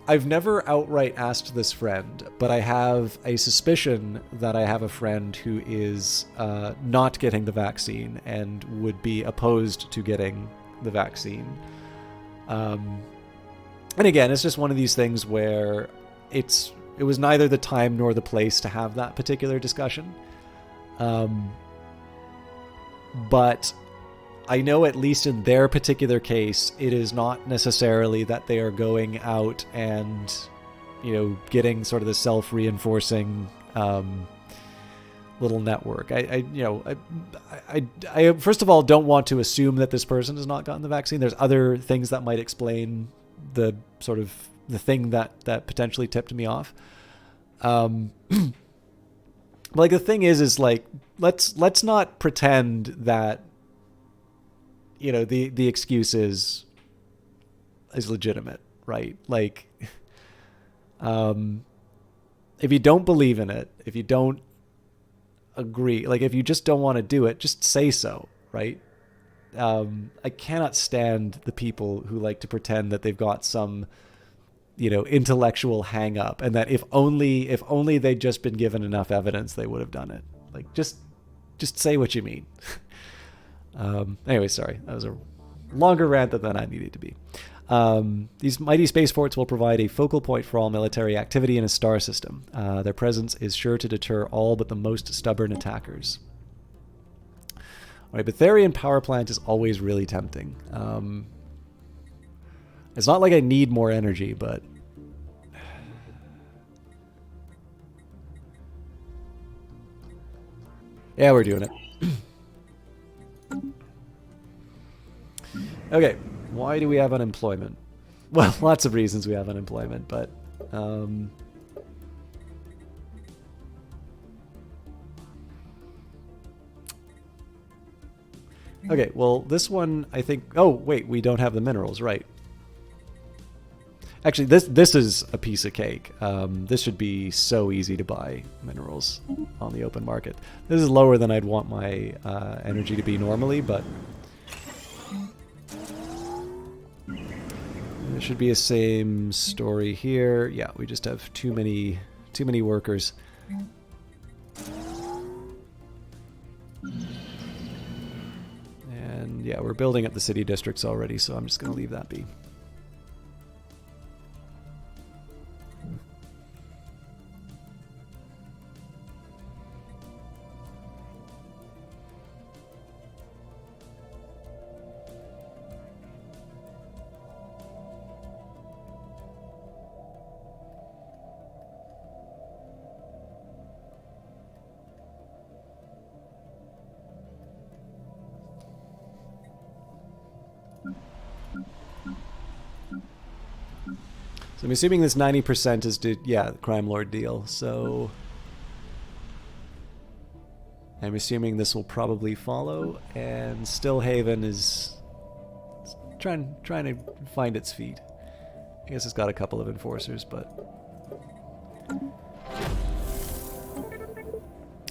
I've never outright asked this friend, but I have a suspicion that I have a friend who is not getting the vaccine and would be opposed to getting the vaccine. And again, it's just one of these things where it was neither the time nor the place to have that particular discussion. But I know at least in their particular case, it is not necessarily that they are going out and, you know, getting sort of the self-reinforcing little network. I first of all don't want to assume that this person has not gotten the vaccine. There's other things that might explain the sort of the thing that potentially tipped me off. Like the thing is like let's not pretend that, you know, the excuse is legitimate, right? Like, if you don't believe in it, if you don't agree, like if you just don't want to do it, just say so, right? I cannot stand the people who like to pretend that they've got some, you know, intellectual hang up, and that if only they'd just been given enough evidence, they would have done it. Like, just say what you mean. Anyway, sorry, that was a longer rant than I needed to be. These mighty spaceports will provide a focal point for all military activity in a star system. Their presence is sure to deter all but the most stubborn attackers. All right, Betharian power plant is always really tempting. It's not like I need more energy, but yeah, we're doing it. Okay, why do we have unemployment? Well, lots of reasons we have unemployment, but okay, well, this one, I think... Oh, wait, we don't have the minerals, right. Actually, this is a piece of cake. This should be so easy to buy minerals on the open market. This is lower than I'd want my energy to be normally, but... It should be the same story here. Yeah, we just have too many workers. And yeah, we're building up the city districts already, so I'm just going to leave that be. So I'm assuming this 90% is the Crime Lord deal, so I'm assuming this will probably follow, and Stillhaven is trying to find its feet. I guess it's got a couple of enforcers, but...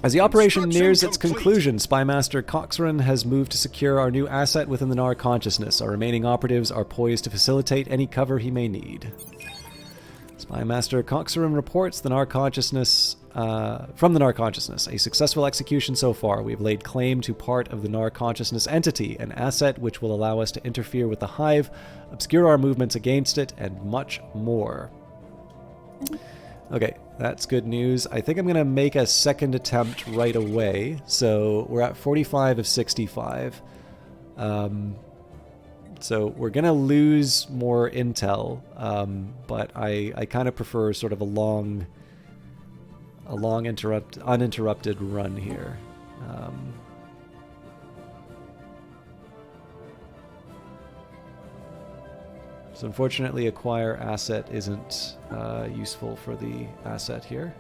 As the operation nears its conclusion, Spymaster Coxran has moved to secure our new asset within the Nar consciousness. Our remaining operatives are poised to facilitate any cover he may need. Spymaster Coxran reports the Nar consciousness from the Nar consciousness. A successful execution so far. We have laid claim to part of the Nar consciousness entity, an asset which will allow us to interfere with the Hive, obscure our movements against it, and much more. Okay, that's good news. I think I'm going to make a second attempt right away. So we're at 45 of 65. So we're going to lose more intel, but I kind of prefer sort of a long uninterrupted run here. So unfortunately, acquire asset isn't useful for the asset here.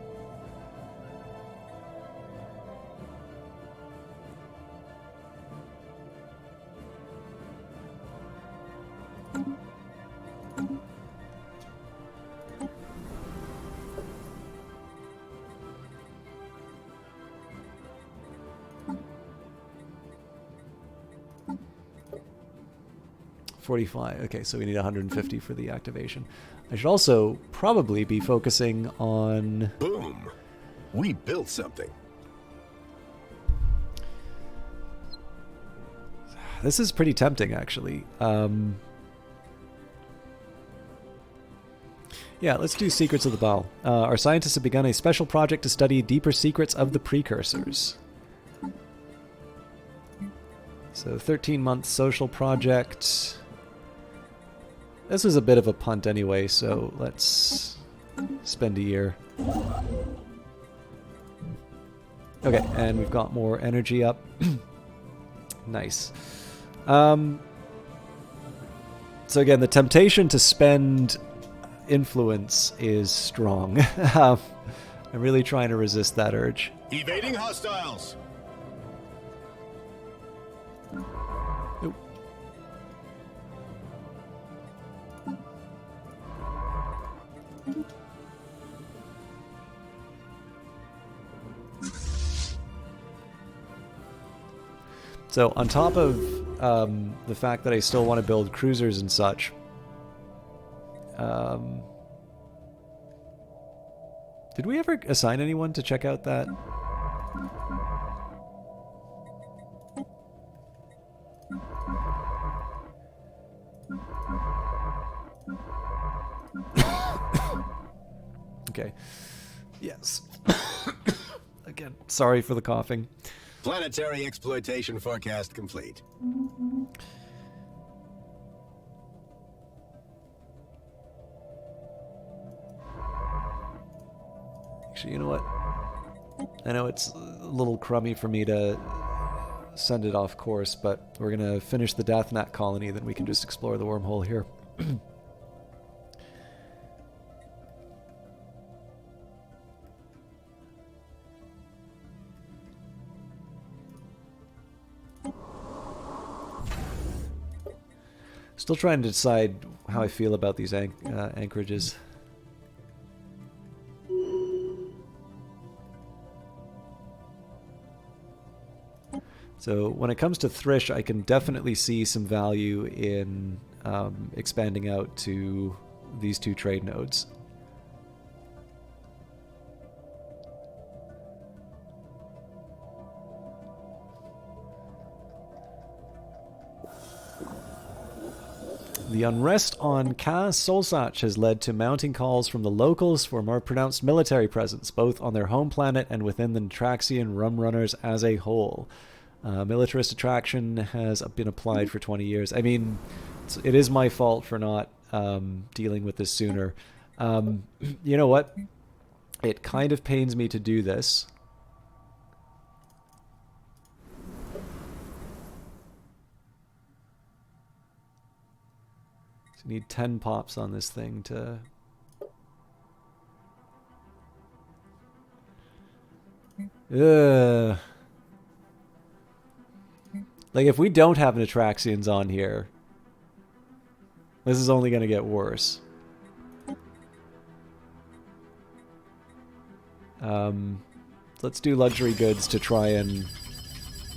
$45. Okay, so we need 150 for the activation. I should also probably be focusing on... Boom! We built something. This is pretty tempting, actually. Yeah, let's do Secrets of the Baal. Our scientists have begun a special project to study deeper secrets of the precursors. So 13-month social project. This was a bit of a punt anyway, so let's spend a year. Okay, and we've got more energy up. Nice. So again, the temptation to spend influence is strong. I'm really trying to resist that urge. Evading hostiles. Nope. So on top of the fact that I still want to build cruisers and such, did we ever assign anyone to check out that? Okay. Yes. Again, sorry for the coughing. Planetary exploitation forecast complete. Actually, you know what? I know it's a little crummy for me to send it off course, but we're going to finish the Deathnet colony, then we can just explore the wormhole here. Still trying to decide how I feel about these anchorages. So when it comes to Thrish, I can definitely see some value in expanding out to these two trade nodes. The unrest on Kaz Solsach has led to mounting calls from the locals for more pronounced military presence, both on their home planet and within the Natraxian Rum Runners as a whole. Militarist attraction has been applied for 20 years. I mean, it is my fault for not dealing with this sooner. You know what? It kind of pains me to do this. Need 10 pops on this thing to... Like, if we don't have Natraxians on here, this is only going to get worse. Let's do luxury goods to try and...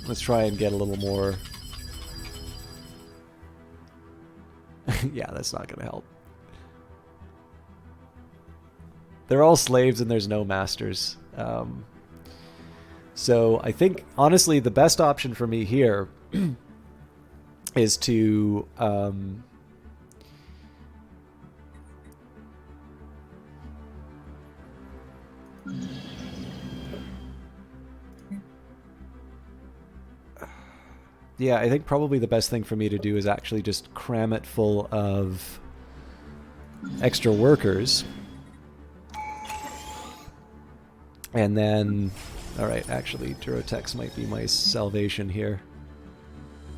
Let's try and get a little more... Yeah, that's not going to help. They're all slaves and there's no masters. So I think, honestly, the best option for me here is to... Yeah, I think probably the best thing for me to do is actually just cram it full of extra workers. And then... Alright, actually, Durotex might be my salvation here.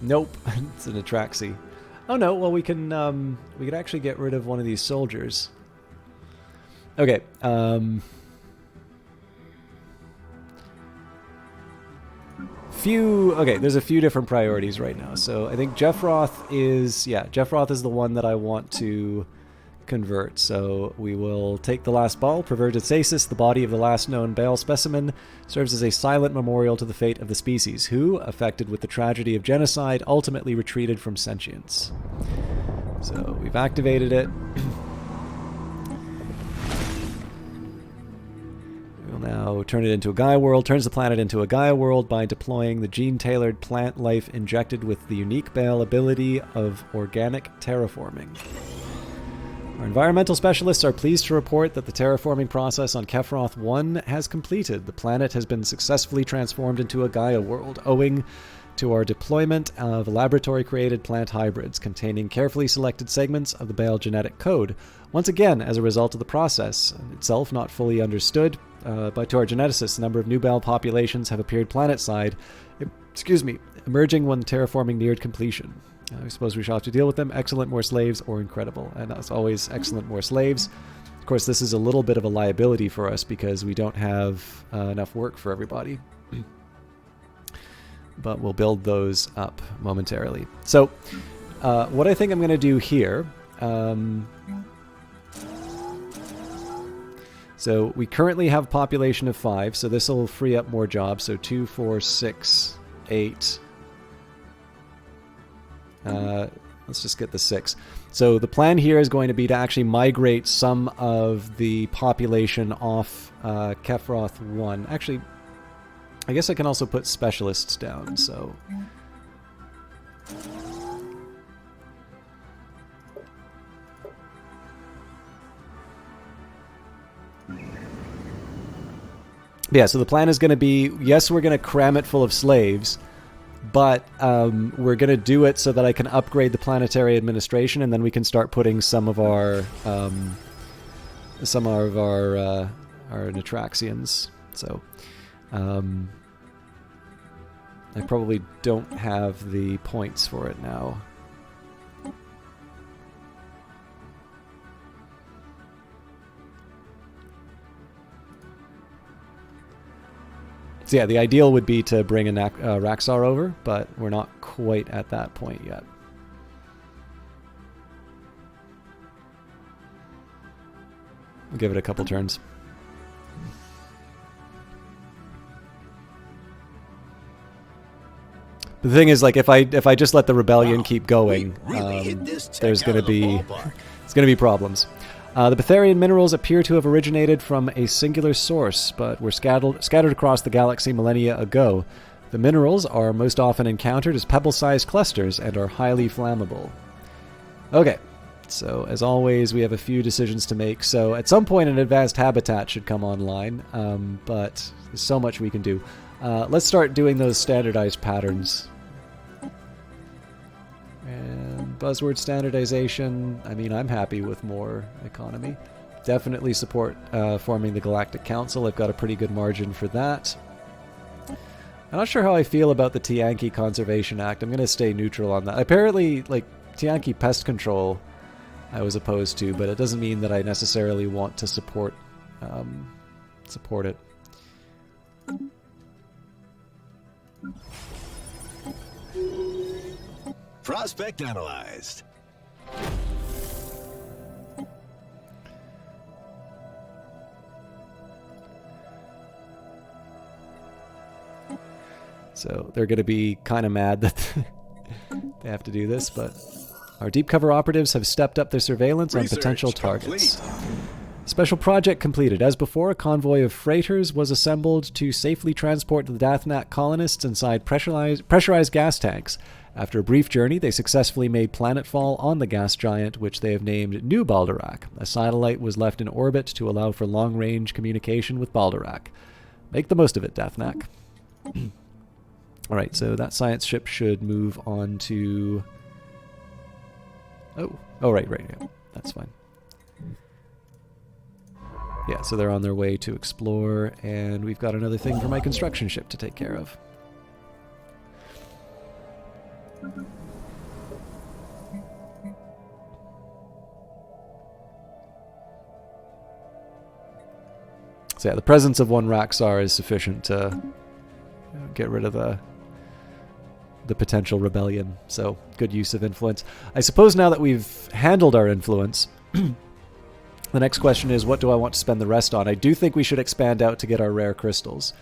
Nope, it's an Atraxi. Oh no, well we can we could actually get rid of one of these soldiers. Okay, okay, there's a few different priorities right now. So I think Jeffroth is, yeah, Jeffroth is the one that I want to convert. So we will take the last ball. Perverted stasis, the body of the last known Baal specimen, serves as a silent memorial to the fate of the species, who, affected with the tragedy of genocide, ultimately retreated from sentience. So we've activated it. Now turn it into a Gaia world, turns the planet into a Gaia world by deploying the gene-tailored plant life injected with the unique Baal ability of organic terraforming. Our environmental specialists are pleased to report that the terraforming process on Kefroth 1 has completed. The planet has been successfully transformed into a Gaia world, owing to our deployment of laboratory-created plant hybrids containing carefully selected segments of the Bale genetic code. Once again, as a result of the process itself not fully understood, but to our geneticists, a number of new Bale populations have appeared planet-side, emerging when terraforming neared completion. I suppose we shall have to deal with them. Excellent, more slaves, or incredible. And as always, excellent, more slaves. Of course, this is a little bit of a liability for us because we don't have enough work for everybody. But we'll build those up momentarily. So, what I think I'm going to do here... so, we currently have a population of 5, so this will free up more jobs. So, 2, 4, 6, 8... let's just get the 6. So the plan here is going to be to actually migrate some of the population off Kefroth 1. Actually, I guess I can also put specialists down, so... Yeah, so the plan is going to be, yes, we're going to cram it full of slaves, but we're going to do it so that I can upgrade the planetary administration, and then we can start putting some of our Natraxians. So I probably don't have the points for it now. So yeah, the ideal would be to bring a Raxar over, but we're not quite at that point yet. We'll give it a couple turns. The thing is, like, if I just let the rebellion keep going, there's going to be problems. The Betharian minerals appear to have originated from a singular source, but were scattered across the galaxy millennia ago. The minerals are most often encountered as pebble-sized clusters and are highly flammable. Okay, so as always, we have a few decisions to make. So at some point, an advanced habitat should come online, but there's so much we can do. Let's start doing those standardized patterns. And buzzword standardization, I mean, I'm happy with more economy. Definitely support forming the Galactic Council. I've got a pretty good margin for that. I'm not sure how I feel about the Tianki Conservation Act. I'm going to stay neutral on that. Apparently, like, Tianki Pest Control I was opposed to, but it doesn't mean that I necessarily want to support it. Prospect analyzed. So they're going to be kind of mad that they have to do this, but our deep cover operatives have stepped up their surveillance on potential targets. Special project completed. As before, a convoy of freighters was assembled to safely transport the Dathnak colonists inside pressurized gas tanks. After a brief journey, they successfully made planetfall on the gas giant, which they have named New Balderak. A satellite was left in orbit to allow for long-range communication with Balderak. Make the most of it, Dathnak. Alright, so that science ship should move on to... Oh, right, yeah. That's fine. Yeah, so they're on their way to explore, and we've got another thing for my construction ship to take care of. So yeah, the presence of one Raxar is sufficient to get rid of the potential rebellion. So good use of influence. I suppose now that we've handled our influence, the next question is, what do I want to spend the rest on? I do think we should expand out to get our rare crystals.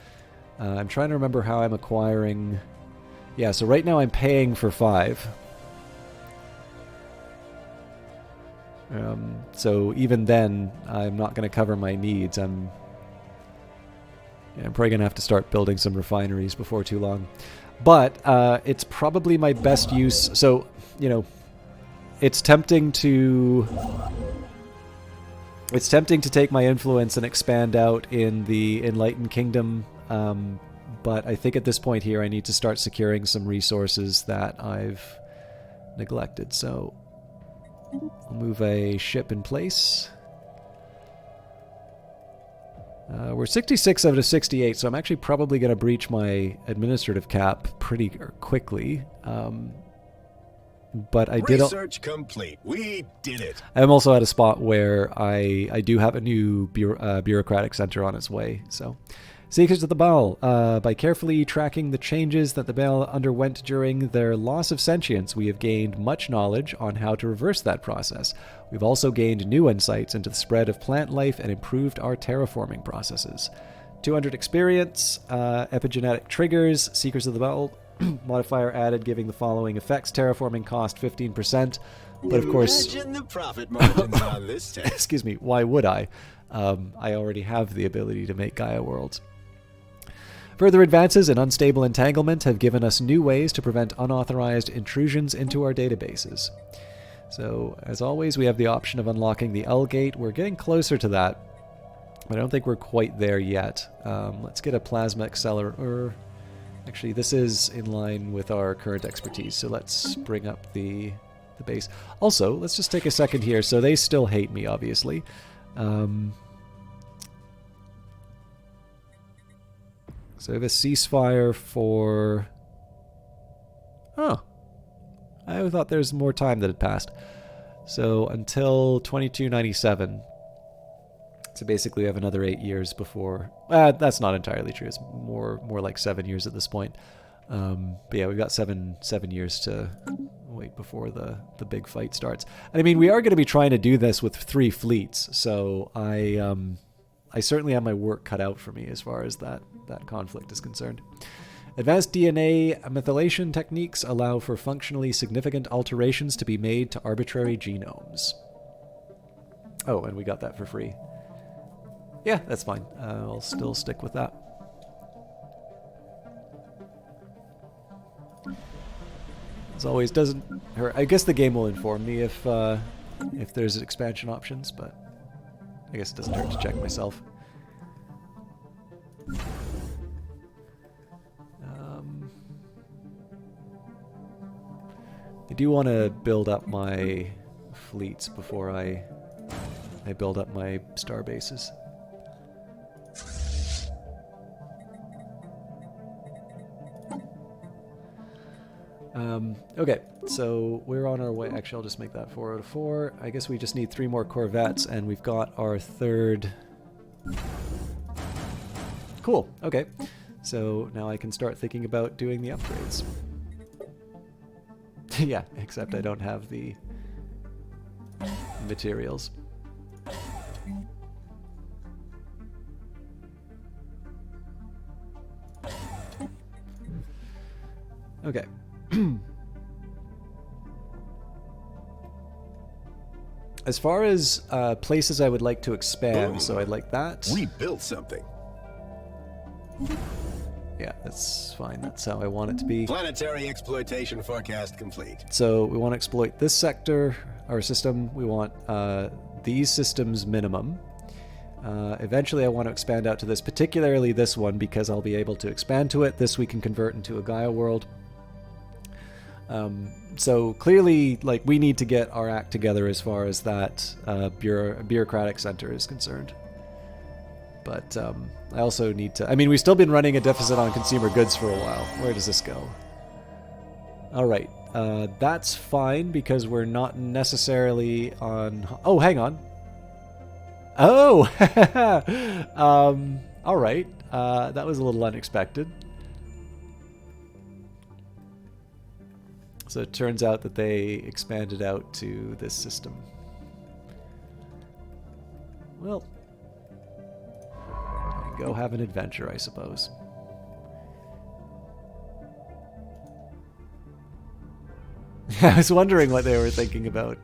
I'm trying to remember how I'm acquiring... Yeah, so right now I'm paying for 5. So even then, I'm not going to cover my needs. I'm probably going to have to start building some refineries before too long. But it's probably my best use. So, you know, it's tempting to take my influence and expand out in the Enlightened Kingdom but I think at this point here I need to start securing some resources that I've neglected. So I'll move a ship in place. We're 66 out of 68, so I'm actually probably going to breach my administrative cap pretty quickly. But I did. Research complete. We did it. I'm also at a spot where I do have a new bureaucratic center on its way. So, Seekers of the Baal. By carefully tracking the changes that the Baal underwent during their loss of sentience, we have gained much knowledge on how to reverse that process. We've also gained new insights into the spread of plant life and improved our terraforming processes. 200 experience, epigenetic triggers, Seekers of the Baal. Modifier added, giving the following effects: terraforming cost 15%. But of course, imagine the profit margins on this tech. Excuse me, why would I? I already have the ability to make Gaia worlds. Further advances in unstable entanglement have given us new ways to prevent unauthorized intrusions into our databases. So, as always, we have the option of unlocking the L gate. We're getting closer to that, but I don't think we're quite there yet. Let's get a plasma accelerator. Actually, this is in line with our current expertise, so let's bring up the base. Also, let's just take a second here. So they still hate me, obviously. So I have a ceasefire for... Oh. I thought there's more time that had passed. So until 2297. So basically we have another 8 years before... that's not entirely true. It's more like 7 years at this point. But yeah, we've got seven years to wait before the big fight starts. And I mean, we are going to be trying to do this with 3 fleets. So I certainly have my work cut out for me as far as that conflict is concerned. Advanced DNA methylation techniques allow for functionally significant alterations to be made to arbitrary genomes. Oh, and we got that for free. Yeah, that's fine. I'll still stick with that. As always, doesn't hurt. I guess the game will inform me if there's expansion options, but I guess it doesn't hurt to check myself. I do want to build up my fleets before I build up my star bases. Okay, so we're on our way. Actually, I'll just make that 4 out of 4. I guess we just need 3 more Corvettes, and we've got our 3rd. Cool, okay. So now I can start thinking about doing the upgrades. Yeah, except I don't have the materials. Okay. As far as places I would like to expand, Boom. so I'd like that. We built something. Yeah, that's fine. That's how I want it to be. Planetary exploitation forecast complete. So we want to exploit this sector, our system. We want these systems minimum. Eventually I want to expand out to this, particularly this one, because I'll be able to expand to it. This we can convert into a Gaia world. So clearly, like, we need to get our act together as far as that bureaucratic center is concerned. But I also need to... I mean, we've still been running a deficit on consumer goods for a while. Where does this go? Alright, that's fine because we're not necessarily on... Oh, hang on. Oh! Alright, that was a little unexpected. So it turns out that they expanded out to this system. Well, go have an adventure, I suppose. I was wondering what they were thinking about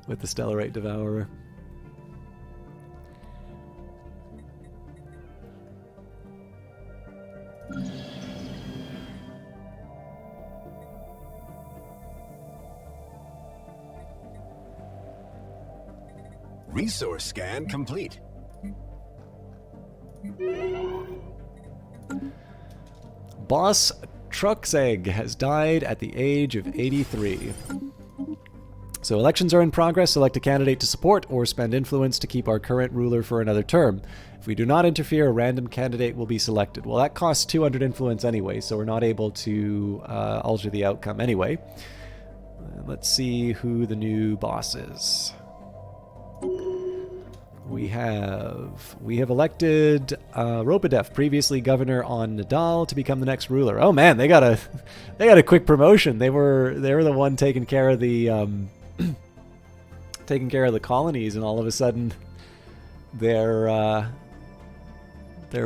with the Stellarite Devourer. Resource scan complete. Boss Truxeg has died at the age of 83. So elections are in progress. Select a candidate to support or spend influence to keep our current ruler for another term. If we do not interfere, a random candidate will be selected. Well, that costs 200 influence anyway, so we're not able to alter the outcome anyway. Let's see who the new boss is. We have elected Ropadev, previously governor on Nadal, to become the next ruler. Oh man, they got a quick promotion. They were the one taking care of the taking care of the colonies, and all of a sudden they're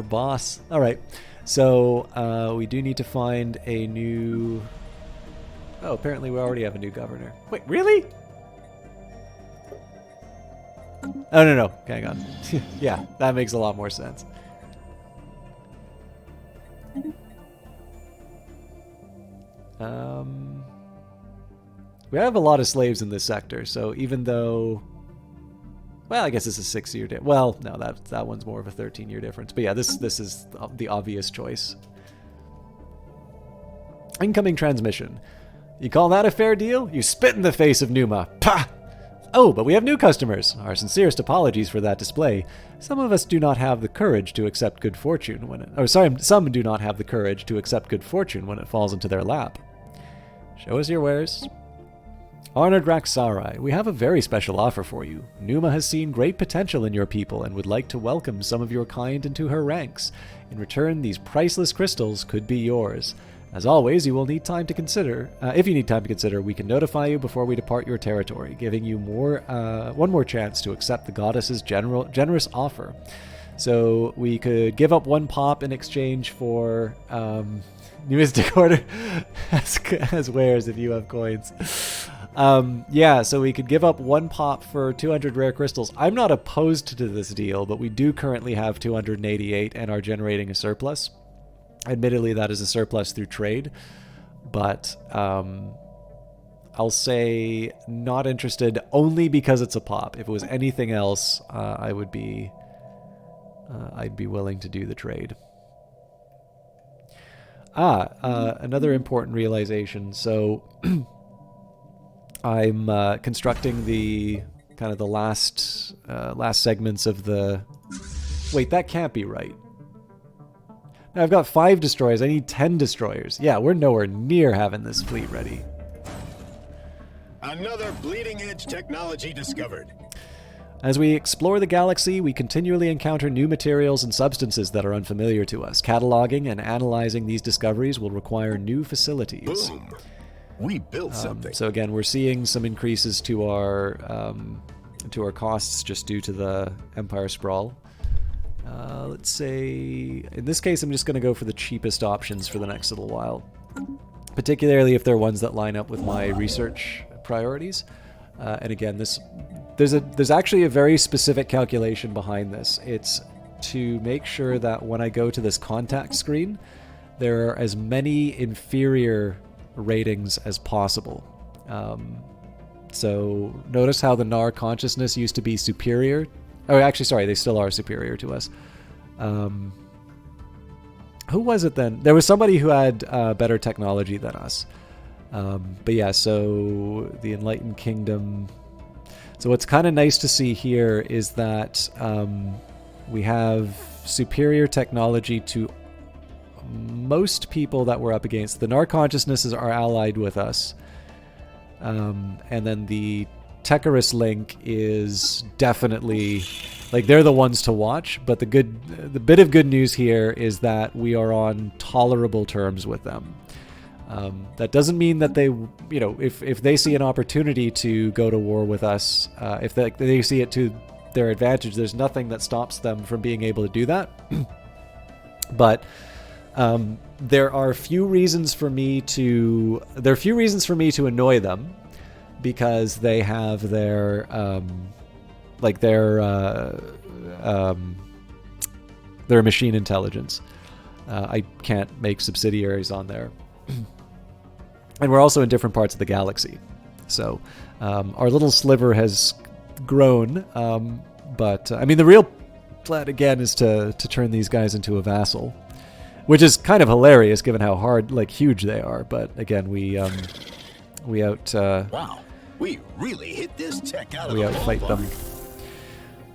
boss. All right, so we do need to find a new. Oh, apparently we already have a new governor. Wait, really? Oh, no. Hang on. Yeah, that makes a lot more sense. We have a lot of slaves in this sector, so even though... Well, I guess it's a 6-year difference. Well, no, that one's more of a 13-year difference. But yeah, this is the obvious choice. Incoming transmission. You call that a fair deal? You spit in the face of Numa. Pah! Oh, but we have new customers. Our sincerest apologies for that display. Some of us do not have the courage to accept good fortune when it... some do not have the courage to accept good fortune when it falls into their lap. Show us your wares. Honored Raxarai, we have a very special offer for you. Numa has seen great potential in your people and would like to welcome some of your kind into her ranks. In return, these priceless crystals could be yours. As always, you will need time to consider. If you need time to consider, we can notify you before we depart your territory, giving you one more chance to accept the goddess's generous offer. So we could give up 1 pop in exchange for New Mystic Order as wares if you have coins. Yeah, so we could give up 1 pop for 200 rare crystals. I'm not opposed to this deal, but we do currently have 288 and are generating a surplus. Admittedly, that is a surplus through trade, but I'll say not interested only because it's a pop. If it was anything else, I'd be willing to do the trade. Another important realization. So I'm constructing the kind of the last segments of the... Wait, that can't be right. Now I've got 5 destroyers. I need 10 destroyers. Yeah, we're nowhere near having this fleet ready. Another bleeding-edge technology discovered. As we explore the galaxy, we continually encounter new materials and substances that are unfamiliar to us. Cataloging and analyzing these discoveries will require new facilities. Boom. We built something. So again, we're seeing some increases to our costs just due to the Empire Sprawl. Let's say, in this case, I'm just going to go for the cheapest options for the next little while, particularly if they're ones that line up with my research priorities. And again, there's actually a very specific calculation behind this. It's to make sure that when I go to this contact screen, there are as many inferior ratings as possible. So notice how the Nar consciousness used to be superior. Oh, actually, sorry, they still are superior to us. Who was it then? There was somebody who had better technology than us. But yeah, so the Enlightened Kingdom. So what's kind of nice to see here is that we have superior technology to most people that we're up against. The Nar consciousnesses are allied with us. And then the Tecarus link is definitely, like, they're the ones to watch, but the bit of good news here is that we are on tolerable terms with them. That doesn't mean that they, if they see an opportunity to go to war with us, if they see it to their advantage, there's nothing that stops them from being able to do that. But there are few reasons for me to annoy them, because they have their machine intelligence. I can't make subsidiaries on there. And we're also in different parts of the galaxy. So our little sliver has grown. But, I mean, the real plan, again, is to turn these guys into a vassal. which is kind of hilarious given how hard, like, huge they are. But again, we Wow, we really hit this tech out of the outfight them. ballpark.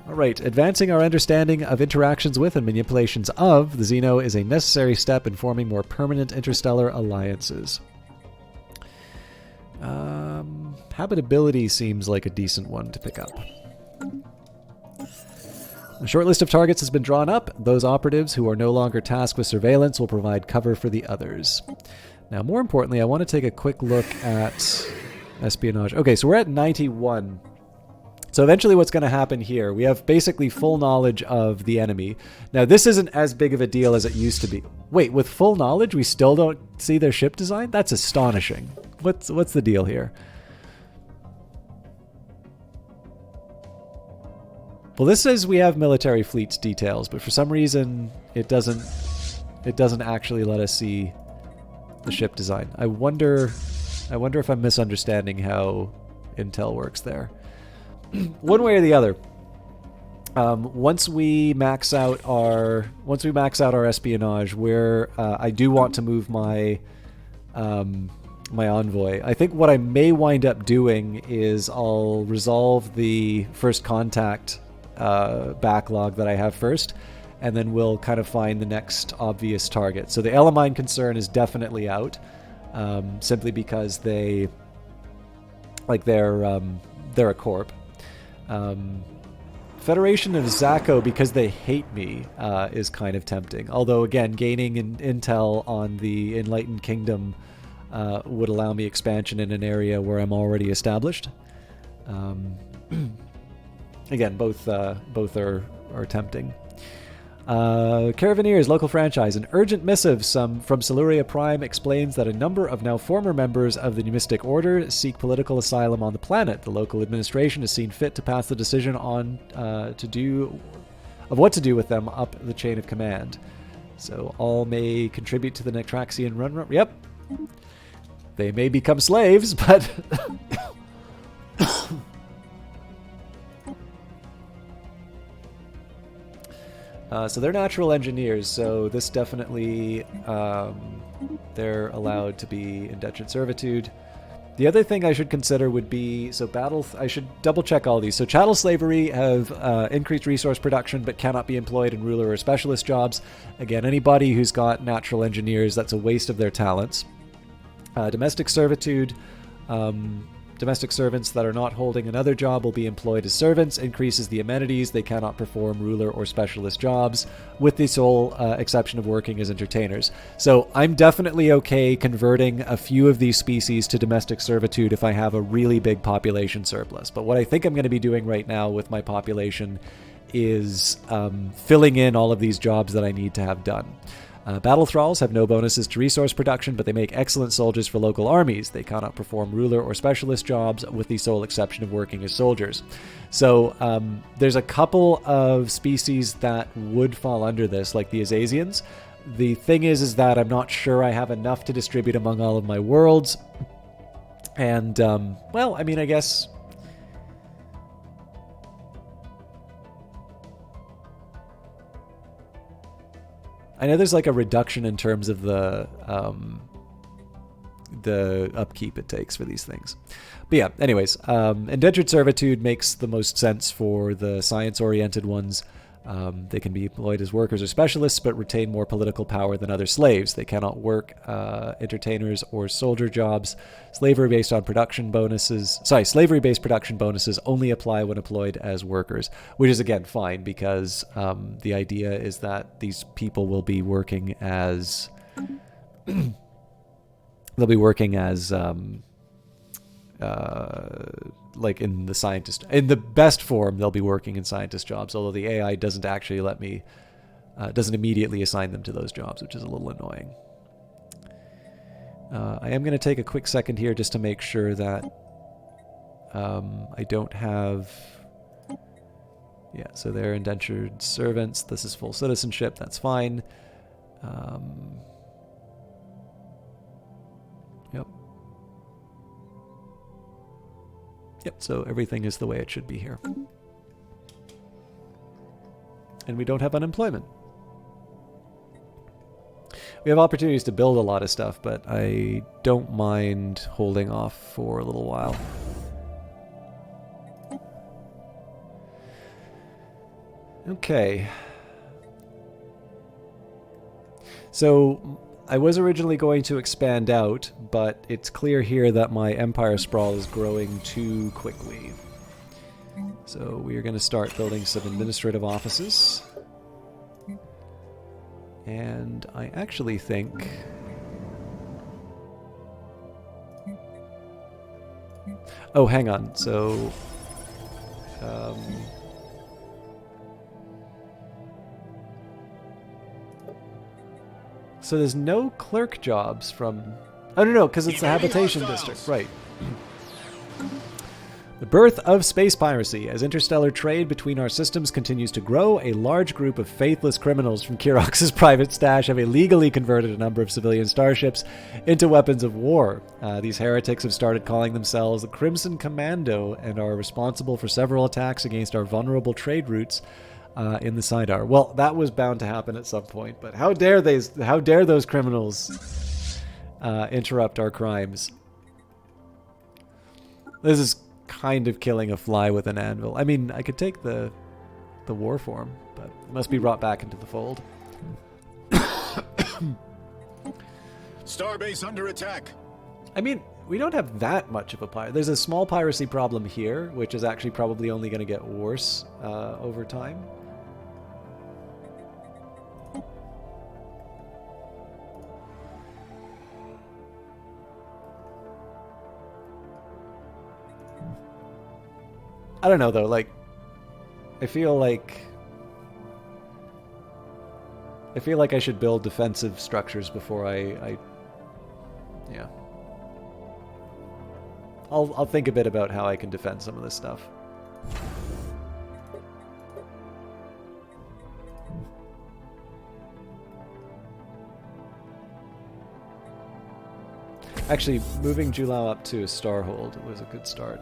All right, advancing our understanding of interactions with and manipulations of the Xeno is a necessary step in forming more permanent interstellar alliances. Habitability seems like a decent one to pick up. A short list of targets has been drawn up. Those operatives who are no longer tasked with surveillance will provide cover for the others. Now, more importantly, I want to take a quick look at espionage. Okay, so we're at 91. So eventually what's going to happen here, we have basically full knowledge of the enemy. Now, this isn't as big of a deal as it used to be. Wait, with full knowledge, we still don't see their ship design? That's astonishing. What's the deal here? Well, this says we have military fleets details, but for some reason it doesn't actually let us see the ship design. I wonder if I'm misunderstanding how Intel works there. One way or the other. Once we max out our espionage, where I do want to move my my envoy. I think what I may wind up doing is I'll resolve the first contact backlog that I have first, and then we'll kind of find the next obvious target. So the Elamine concern is definitely out, simply because they're a corp. Federation of Zaco, because they hate me, is kind of tempting. Although, again, gaining intel on the Enlightened Kingdom would allow me expansion in an area where I'm already established. Again, both are tempting. Caravaneers, local franchise. An urgent missive from Siluria Prime explains that a number of now former members of the Numistic Order seek political asylum on the planet. The local administration has seen fit to pass the decision on what to do with them up the chain of command. So all may contribute to the Nectraxian run. Yep. They may become slaves, but... So they're natural engineers, so this definitely, they're allowed to be indentured servitude. The other thing I should consider would be, I should double check all these. So chattel slavery have increased resource production but cannot be employed in ruler or specialist jobs. Again, anybody who's got natural engineers, that's a waste of their talents. Domestic servitude, domestic servants that are not holding another job will be employed as servants, increases the amenities. They cannot perform ruler or specialist jobs, with the sole exception of working as entertainers. So I'm definitely okay converting a few of these species to domestic servitude if I have a really big population surplus. But what I think I'm going to be doing right now with my population is filling in all of these jobs that I need to have done. Battle thralls have no bonuses to resource production, but they make excellent soldiers for local armies. They cannot perform ruler or specialist jobs, with the sole exception of working as soldiers. So there's a couple of species that would fall under this, like the Azazians. The thing is that I'm not sure I have enough to distribute among all of my worlds. And, well, I mean, I guess... I know there's like a reduction in terms of the upkeep it takes for these things. But yeah, anyways, indentured servitude makes the most sense for the science-oriented ones. They can be employed as workers or specialists, but retain more political power than other slaves. They cannot work entertainers or soldier jobs. Slavery-based production bonuses only apply when employed as workers, which is, again, fine, because the idea is that these people will be working as... they'll be working as... like in the best form, they'll be working in scientist jobs, although the AI doesn't actually doesn't immediately assign them to those jobs, which is a little annoying. I am going to take a quick second here just to make sure that I don't have... Yeah, so they're indentured servants. This is full citizenship. That's fine. Yep. Yep, so everything is the way it should be here. And we don't have unemployment. We have opportunities to build a lot of stuff, but I don't mind holding off for a little while. Okay. So I was originally going to expand out, but it's clear here that my empire sprawl is growing too quickly. So we are going to start building some administrative offices. And I actually think... Oh, hang on. So... So there's no clerk jobs from... Oh, no, because it's a habitation district. Right. The birth of space piracy. As interstellar trade between our systems continues to grow, a large group of faithless criminals from Kirox's private stash have illegally converted a number of civilian starships into weapons of war. These heretics have started calling themselves the Crimson Commando and are responsible for several attacks against our vulnerable trade routes in the Sidar. Well, that was bound to happen at some point, but how dare those criminals interrupt our crimes? This is kind of killing a fly with an anvil. I mean, I could take the war form, but it must be brought back into the fold. Starbase under attack. I mean, we don't have that much of a pirate. There's a small piracy problem here, which is actually probably only going to get worse over time. I don't know, though, like, I feel like I should build defensive structures before I yeah. I'll think a bit about how I can defend some of this stuff. Actually, moving Julau up to a Starhold was a good start.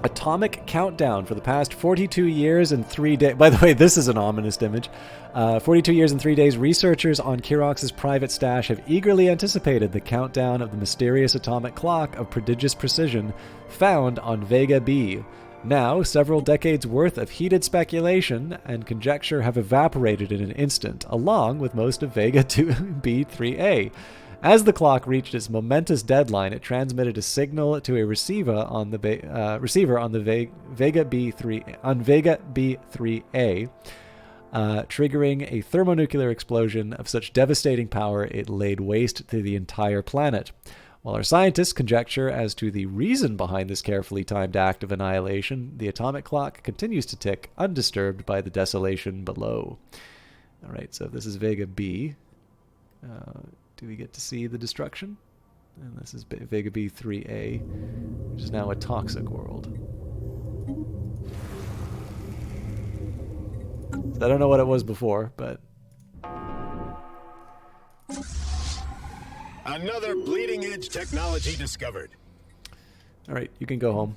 Atomic countdown for the past 42 years and 3 days. By the way, this is an ominous image. 42 years and 3 days, researchers on Kirox's private stash have eagerly anticipated the countdown of the mysterious atomic clock of prodigious precision found on Vega B. Now, several decades worth of heated speculation and conjecture have evaporated in an instant, along with most of Vega B3A. As the clock reached its momentous deadline, it transmitted a signal to a receiver on the Vega B3A, triggering a thermonuclear explosion of such devastating power it laid waste to the entire planet. While our scientists conjecture as to the reason behind this carefully timed act of annihilation, the atomic clock continues to tick, undisturbed by the desolation below. All right, so this is Vega B. Do we get to see the destruction? And this is Vega B3A, which is now a toxic world. So I don't know what it was before, but... Another bleeding-edge technology discovered. All right, you can go home.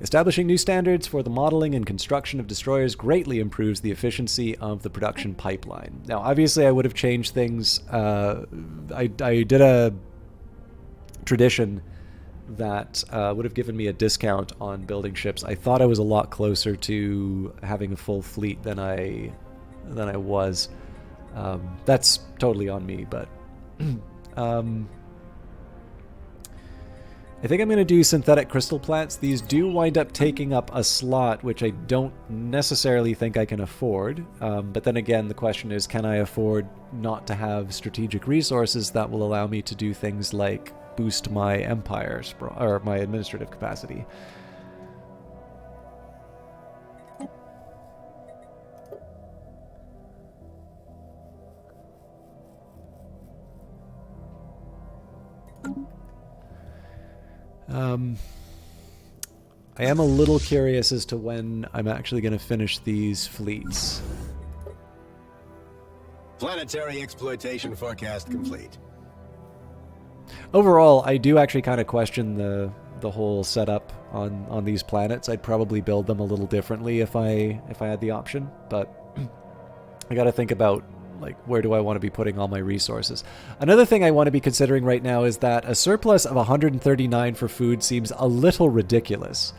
Establishing new standards for the modeling and construction of destroyers greatly improves the efficiency of the production pipeline. Now, obviously, I would have changed things. I did a tradition that would have given me a discount on building ships. I thought I was a lot closer to having a full fleet than I was. That's totally on me, but... I think I'm going to do synthetic crystal plants. These do wind up taking up a slot, which I don't necessarily think I can afford. But then again, the question is, can I afford not to have strategic resources that will allow me to do things like boost my empire or my administrative capacity? I am a little curious as to when I'm actually going to finish these fleets. Planetary exploitation forecast complete. Overall, I do actually kind of question the whole setup on these planets. I'd probably build them a little differently if I had the option, but I got to think about, like, where do I want to be putting all my resources. Another thing I want to be considering right now is that a surplus of 139 for food seems a little ridiculous.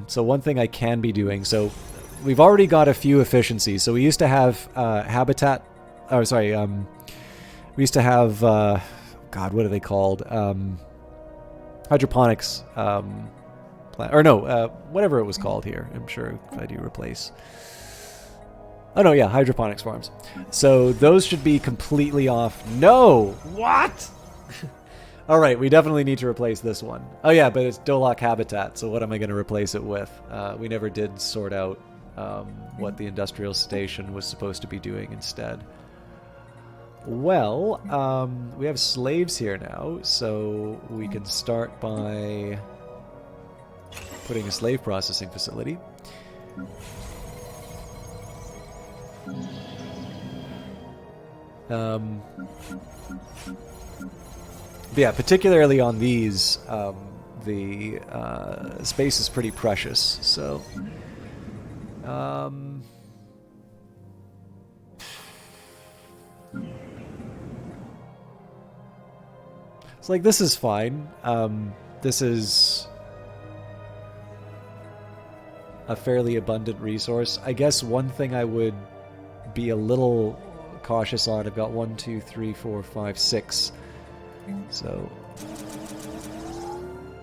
So one thing I can be doing, so we've already got a few efficiencies. So we used to have we used to have God, what are they called? Hydroponics whatever it was called here. I'm sure if I do replace. Oh no, yeah, hydroponics farms. So those should be completely off. No! What? Alright, we definitely need to replace this one. Oh yeah, but it's Dolok habitat, so what am I going to replace it with? We never did sort out what the industrial station was supposed to be doing instead. Well, we have slaves here now, so we can start by putting a slave processing facility. Yeah, particularly on these, the space is pretty precious, so... It's like, this is fine. This is a fairly abundant resource. I guess one thing I would be a little cautious on, I've got 1, 2, 3, 4, 5, 6. So,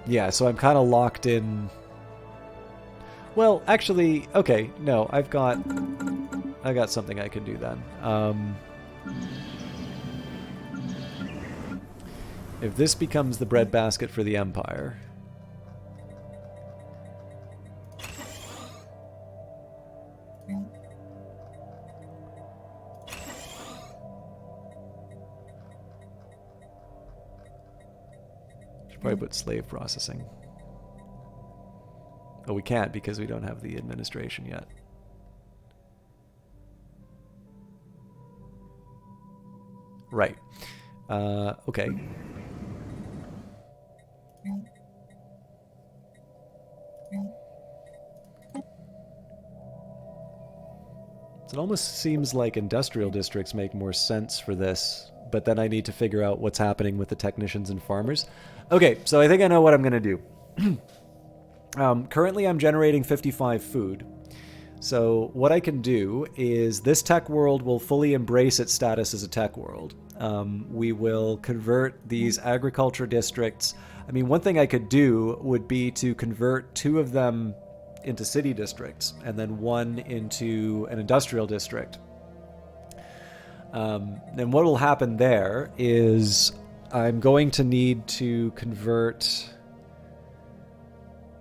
yeah, so I'm kind of locked in. Well, actually, okay, no, I got something I can do then. If this becomes the breadbasket for the Empire, should probably put slave processing. Oh, we can't because we don't have the administration yet. Right. Okay. So it almost seems like industrial districts make more sense for this, but then I need to figure out what's happening with the technicians and farmers. Okay, so I think I know what I'm going to do. Currently I'm generating 55 food. So what I can do is this tech world will fully embrace its status as a tech world. We will convert these agriculture districts. I mean, one thing I could do would be to convert 2 of them into city districts and then 1 into an industrial district. And what will happen there is I'm going to need to convert...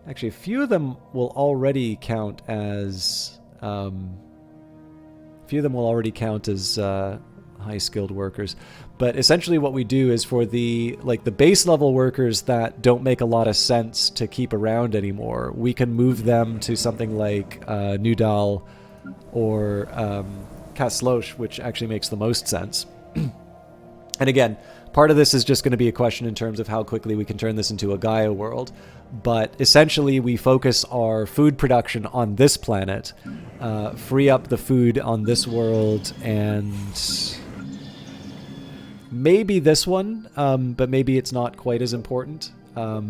Actually, a few of them will already count as... high-skilled workers. But essentially what we do is for the base level workers that don't make a lot of sense to keep around anymore, we can move them to something like Nudal or Kaslosh, which actually makes the most sense. And again, part of this is just going to be a question in terms of how quickly we can turn this into a Gaia world. But essentially we focus our food production on this planet, free up the food on this world, and maybe this one, but maybe it's not quite as important. But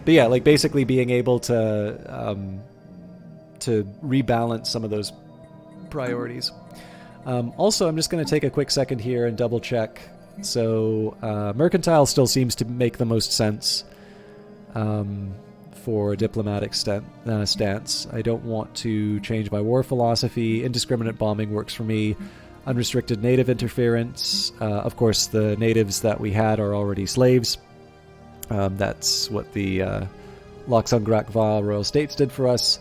yeah, like basically being able to rebalance some of those priorities. Also, I'm just going to take a quick second here and double check. So mercantile still seems to make the most sense for a diplomatic stance. I don't want to change my war philosophy. Indiscriminate bombing works for me. Unrestricted native interference. Of course, the natives that we had are already slaves. That's what the Loxongrakva Royal States did for us.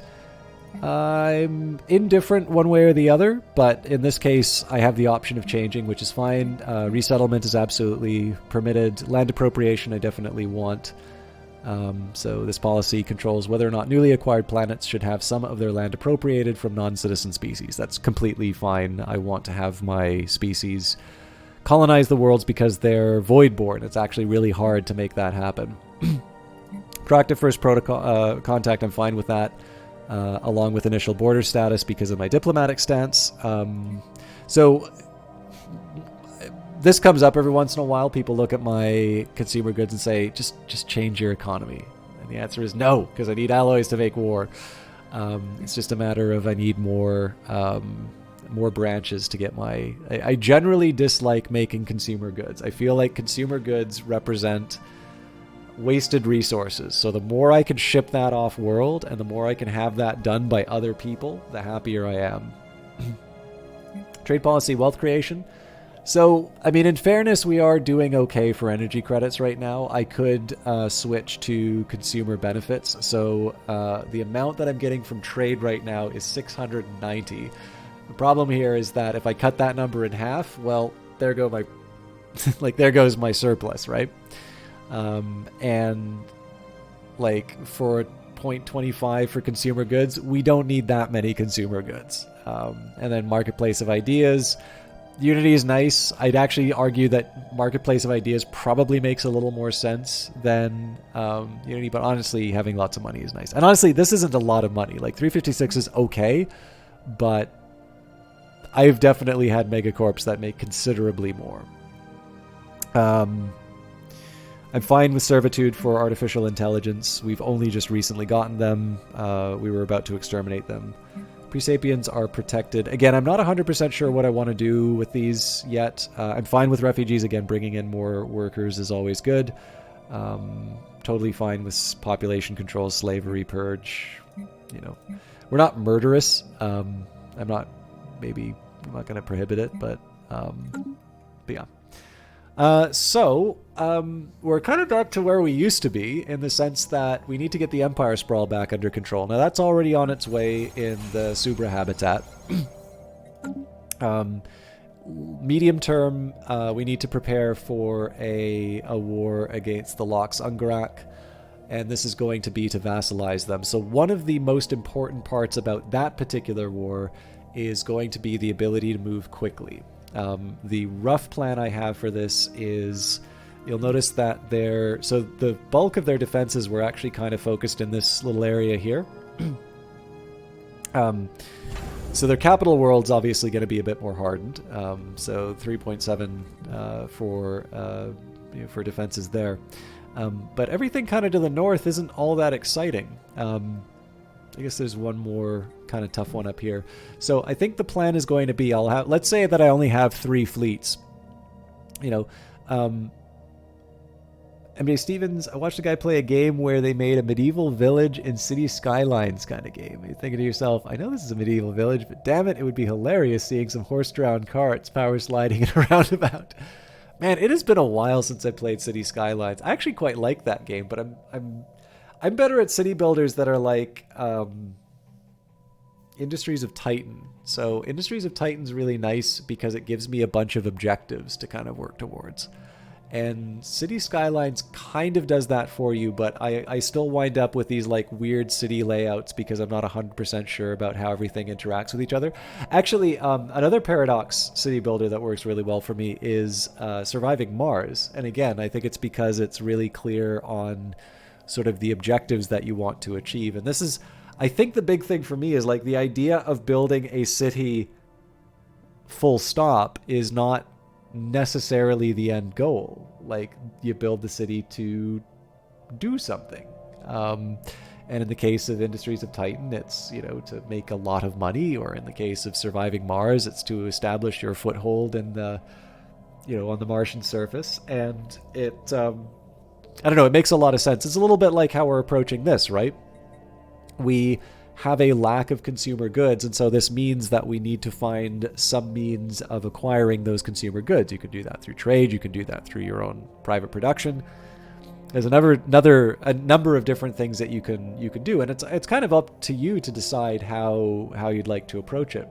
I'm indifferent one way or the other, but in this case, I have the option of changing, which is fine. Resettlement is absolutely permitted. Land appropriation, I definitely want. So this policy controls whether or not newly acquired planets should have some of their land appropriated from non-citizen species. That's completely fine. I want to have my species colonize the worlds because they're void-born. It's actually really hard to make that happen. Proactive first protocol contact, I'm fine with that, along with initial border status because of my diplomatic stance. So this comes up every once in a while. People look at my consumer goods and say, just change your economy. And the answer is no, because I need alloys to make war. It's just a matter of I need more branches to get my... I generally dislike making consumer goods. I feel like consumer goods represent wasted resources. So the more I can ship that off world and the more I can have that done by other people, the happier I am. Trade policy, wealth creation. So, I mean, in fairness, we are doing okay for energy credits right now. I could switch to consumer benefits. So the amount that I'm getting from trade right now is 690. The problem here is that if I cut that number in half, well, there go my, there goes my surplus, right? And like for 0.25 for consumer goods, we don't need that many consumer goods. And then marketplace of ideas. Unity is nice. I'd actually argue that Marketplace of Ideas probably makes a little more sense than Unity, but honestly, having lots of money is nice. And honestly, this isn't a lot of money. Like, 356 is okay, but I've definitely had megacorps that make considerably more. I'm fine with servitude for artificial intelligence. We've only just recently gotten them. We were about to exterminate them. Presapiens are protected. Again, I'm not 100% sure what I want to do with these yet. I'm fine with refugees. Again, bringing in more workers is always good. Totally fine with population control, slavery, purge. You know, we're not murderous. I'm not going to prohibit it, but yeah. So we're kind of back to where we used to be in the sense that we need to get the Empire Sprawl back under control. Now that's already on its way in the Subra habitat. Medium term, we need to prepare for a war against the Lox Ungarak, and this is going to be to vassalize them. So one of the most important parts about that particular war is going to be the ability to move quickly. The rough plan I have for this is, you'll notice that so the bulk of their defenses were actually kind of focused in this little area here. So their capital world's obviously going to be a bit more hardened. So 3.7 for defenses there. But everything kind of to the north isn't all that exciting. I guess there's one more kind of tough one up here. So I think the plan is going to be, let's say that I only have 3 fleets. You know, MJ Stevens, I watched a guy play a game where they made a medieval village in city skylines kind of game. You're thinking to yourself, I know this is a medieval village, but damn it, it would be hilarious seeing some horse-drawn carts power sliding in a roundabout. Man, it has been a while since I played City Skylines. I actually quite like that game, but I'm better at city builders that are like Industries of Titan. So Industries of Titan's really nice because it gives me a bunch of objectives to kind of work towards. And City Skylines kind of does that for you, but I still wind up with these like weird city layouts because I'm not 100% sure about how everything interacts with each other. Actually, another Paradox city builder that works really well for me is Surviving Mars. And again, I think it's because it's really clear on sort of the objectives that you want to achieve. And this is, I think the big thing for me is like the idea of building a city full stop is not necessarily the end goal. Like, you build the city to do something. And in the case of Industries of Titan, it's, you know, to make a lot of money, or in the case of Surviving Mars, it's to establish your foothold in the, you know, on the Martian surface. And it, I don't know, it makes a lot of sense. It's a little bit like how we're approaching this, right? We have a lack of consumer goods, and so this means that we need to find some means of acquiring those consumer goods. You can do that through trade, you can do that through your own private production. There's a number of different things that you can do, and it's kind of up to you to decide how you'd like to approach it.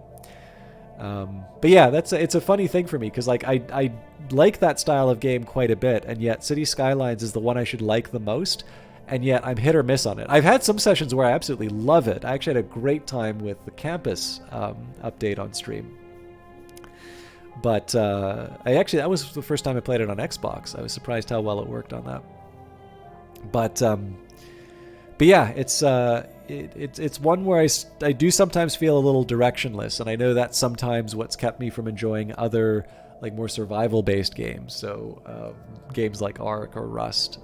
But yeah, it's a funny thing for me because like I like that style of game quite a bit, and yet City Skylines is the one I should like the most. and yet I'm hit or miss on it. I've had some sessions where I absolutely love it. I actually had a great time with the campus update on stream. But that was the first time I played it on Xbox. I was surprised how well it worked on that. But yeah, it's one where I do sometimes feel a little directionless, and I know that's sometimes what's kept me from enjoying other like more survival-based games. So games like Ark or Rust.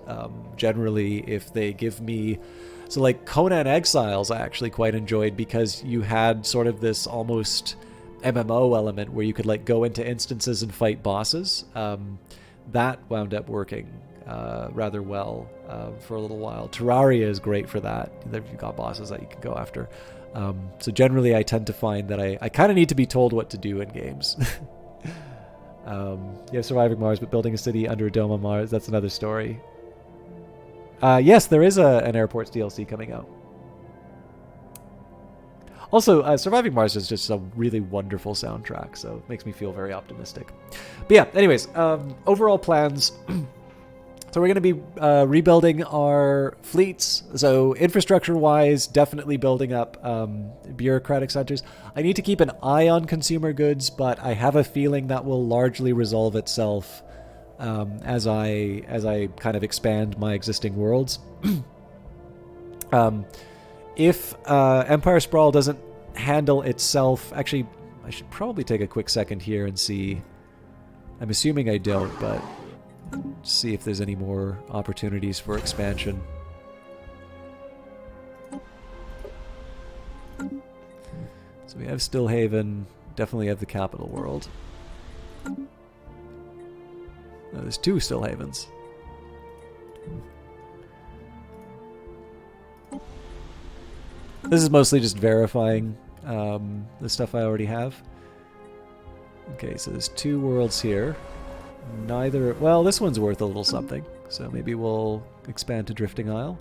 Generally, if they give me, so like Conan Exiles, I actually quite enjoyed because you had sort of this almost MMO element where you could like go into instances and fight bosses. That wound up working rather well for a little while. Terraria is great for that. You've got bosses that you can go after. So generally, I tend to find that I kind of need to be told what to do in games. Yeah, surviving Mars, but building a city under a dome on Mars, that's another story. Yes, there is an Airports DLC coming out. Also, Surviving Mars is just a really wonderful soundtrack, so it makes me feel very optimistic. But yeah, anyways, overall plans. So we're going to be rebuilding our fleets. So infrastructure-wise, definitely building up bureaucratic centers. I need to keep an eye on consumer goods, but I have a feeling that will largely resolve itself as I kind of expand my existing worlds. If Empire Sprawl doesn't handle itself... Actually, I should probably take a quick second here and see... I'm assuming I don't, but... see if there's any more opportunities for expansion. So we have Stillhaven, definitely have the capital world. No, there's 2 Stillhavens. This is mostly just verifying the stuff I already have. Okay, so there's 2 worlds here. Neither... Well, this one's worth a little something, so maybe we'll expand to Drifting Isle.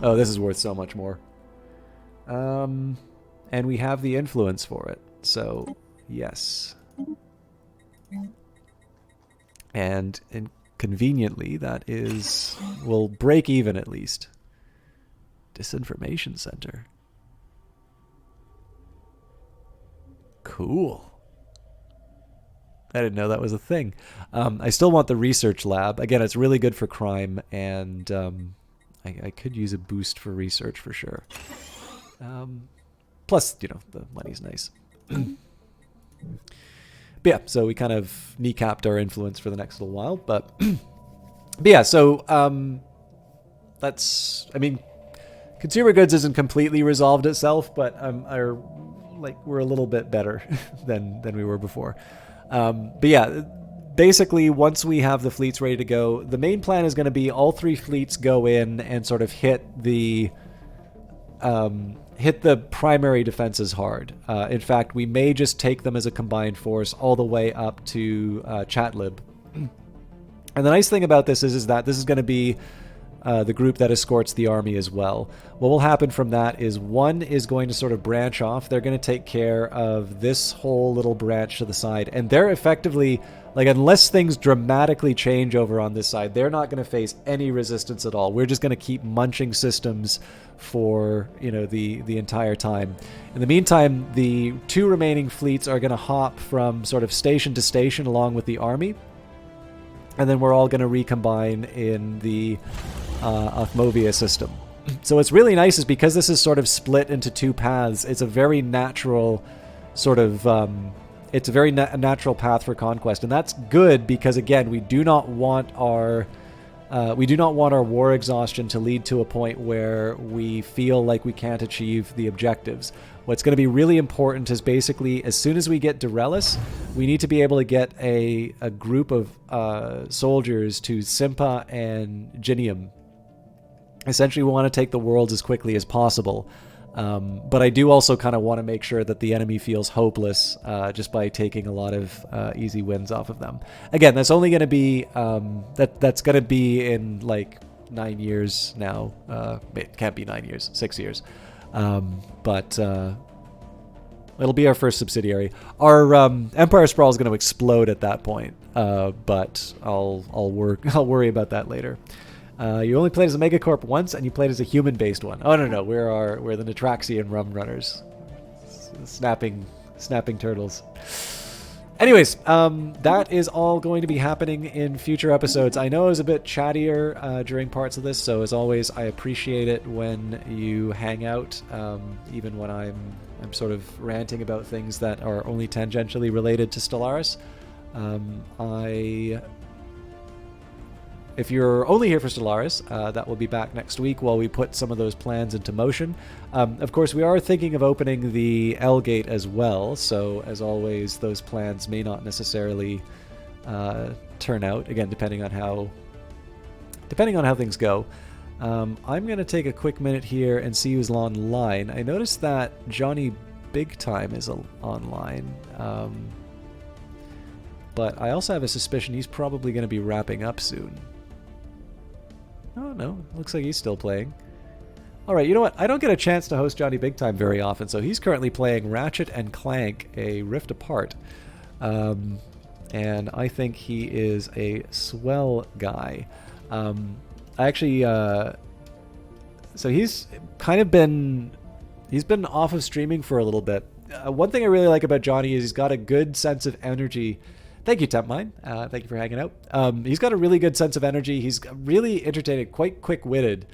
Oh, this is worth so much more. And we have the influence for it, so yes. And conveniently, that is... will break even at least. Disinformation Center. Cool. I didn't know that was a thing. I still want the research lab. Again, it's really good for crime, and I could use a boost for research for sure. Plus, you know, the money's nice. But yeah, so we kind of kneecapped our influence for the next little while. But yeah, so that's... I mean, consumer goods isn't completely resolved itself, but we're a little bit better than we were before. But yeah, basically once we have the fleets ready to go, the main plan is going to be all 3 fleets go in and sort of hit the primary defenses hard. In fact, we may just take them as a combined force all the way up to Chatlib. And the nice thing about this is that this is going to be the group that escorts the army as well. What will happen from that is one is going to sort of branch off. They're going to take care of this whole little branch to the side, and they're effectively, like, unless things dramatically change over on this side, they're not going to face any resistance at all. We're just going to keep munching systems for, you know, the entire time. In the meantime, the 2 remaining fleets are going to hop from sort of station to station along with the army, and then we're all going to recombine in the Othmovia system. So what's really nice is because this is sort of split into 2 paths, it's a very natural sort of it's a very natural path for conquest, and that's good because, again, we do not want our war exhaustion to lead to a point where we feel like we can't achieve the objectives. What's going to be really important is basically as soon as we get Durelis, we need to be able to get a group of soldiers to Simpa and Ginium. Essentially, we want to take the worlds as quickly as possible. But I do also kind of want to make sure that the enemy feels hopeless just by taking a lot of easy wins off of them. Again, that's only going to be that's going to be in like 9 years now. It can't be 9 years, 6 years. But It'll be our first subsidiary. Our Empire Sprawl is going to explode at that point, but I'll worry about that later. You only played as a Megacorp once, and you played as a human-based one. Oh no, we're the Natraxian Rum Runners, snapping turtles. Anyways, that is all going to be happening in future episodes. I know I was a bit chattier during parts of this, so as always, I appreciate it when you hang out, even when I'm sort of ranting about things that are only tangentially related to Stellaris. If you're only here for Stellaris, that will be back next week while we put some of those plans into motion. Of course, we are thinking of opening the L gate as well, so as always, those plans may not necessarily turn out, again, depending on how things go. I'm going to take a quick minute here and see who's online. I noticed that Johnny Big Time is online, but I also have a suspicion he's probably going to be wrapping up soon. Oh no, looks like he's still playing. Alright, you know what? I don't get a chance to host Johnny Big Time very often, so he's currently playing Ratchet and Clank, A Rift Apart. And I think he is a swell guy. So he's kind of been off of streaming for a little bit. One thing I really like about Johnny is he's got a good sense of energy. Thank you, Tempmine. Thank you for hanging out. He's got a really good sense of energy. He's really entertaining, quite quick-witted.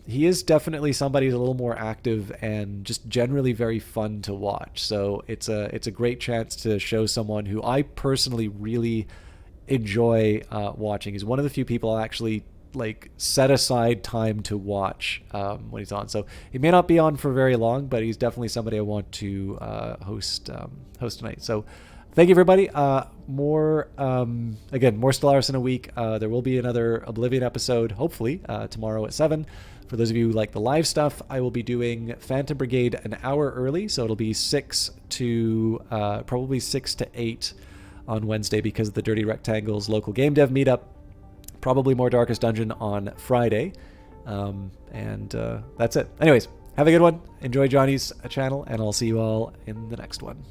He is definitely somebody who's a little more active and just generally very fun to watch. So it's a great chance to show someone who I personally really enjoy watching. He's one of the few people I actually set aside time to watch when he's on. So he may not be on for very long, but he's definitely somebody I want to host tonight. So thank you, everybody. More Stellaris in a week. There will be another Oblivion episode, hopefully, tomorrow at 7. For those of you who like the live stuff, I will be doing Phantom Brigade an hour early, so it'll be 6 to 8 on Wednesday because of the Dirty Rectangles local game dev meetup. Probably more Darkest Dungeon on Friday. And that's it. Anyways, have a good one. Enjoy Johnny's channel, and I'll see you all in the next one.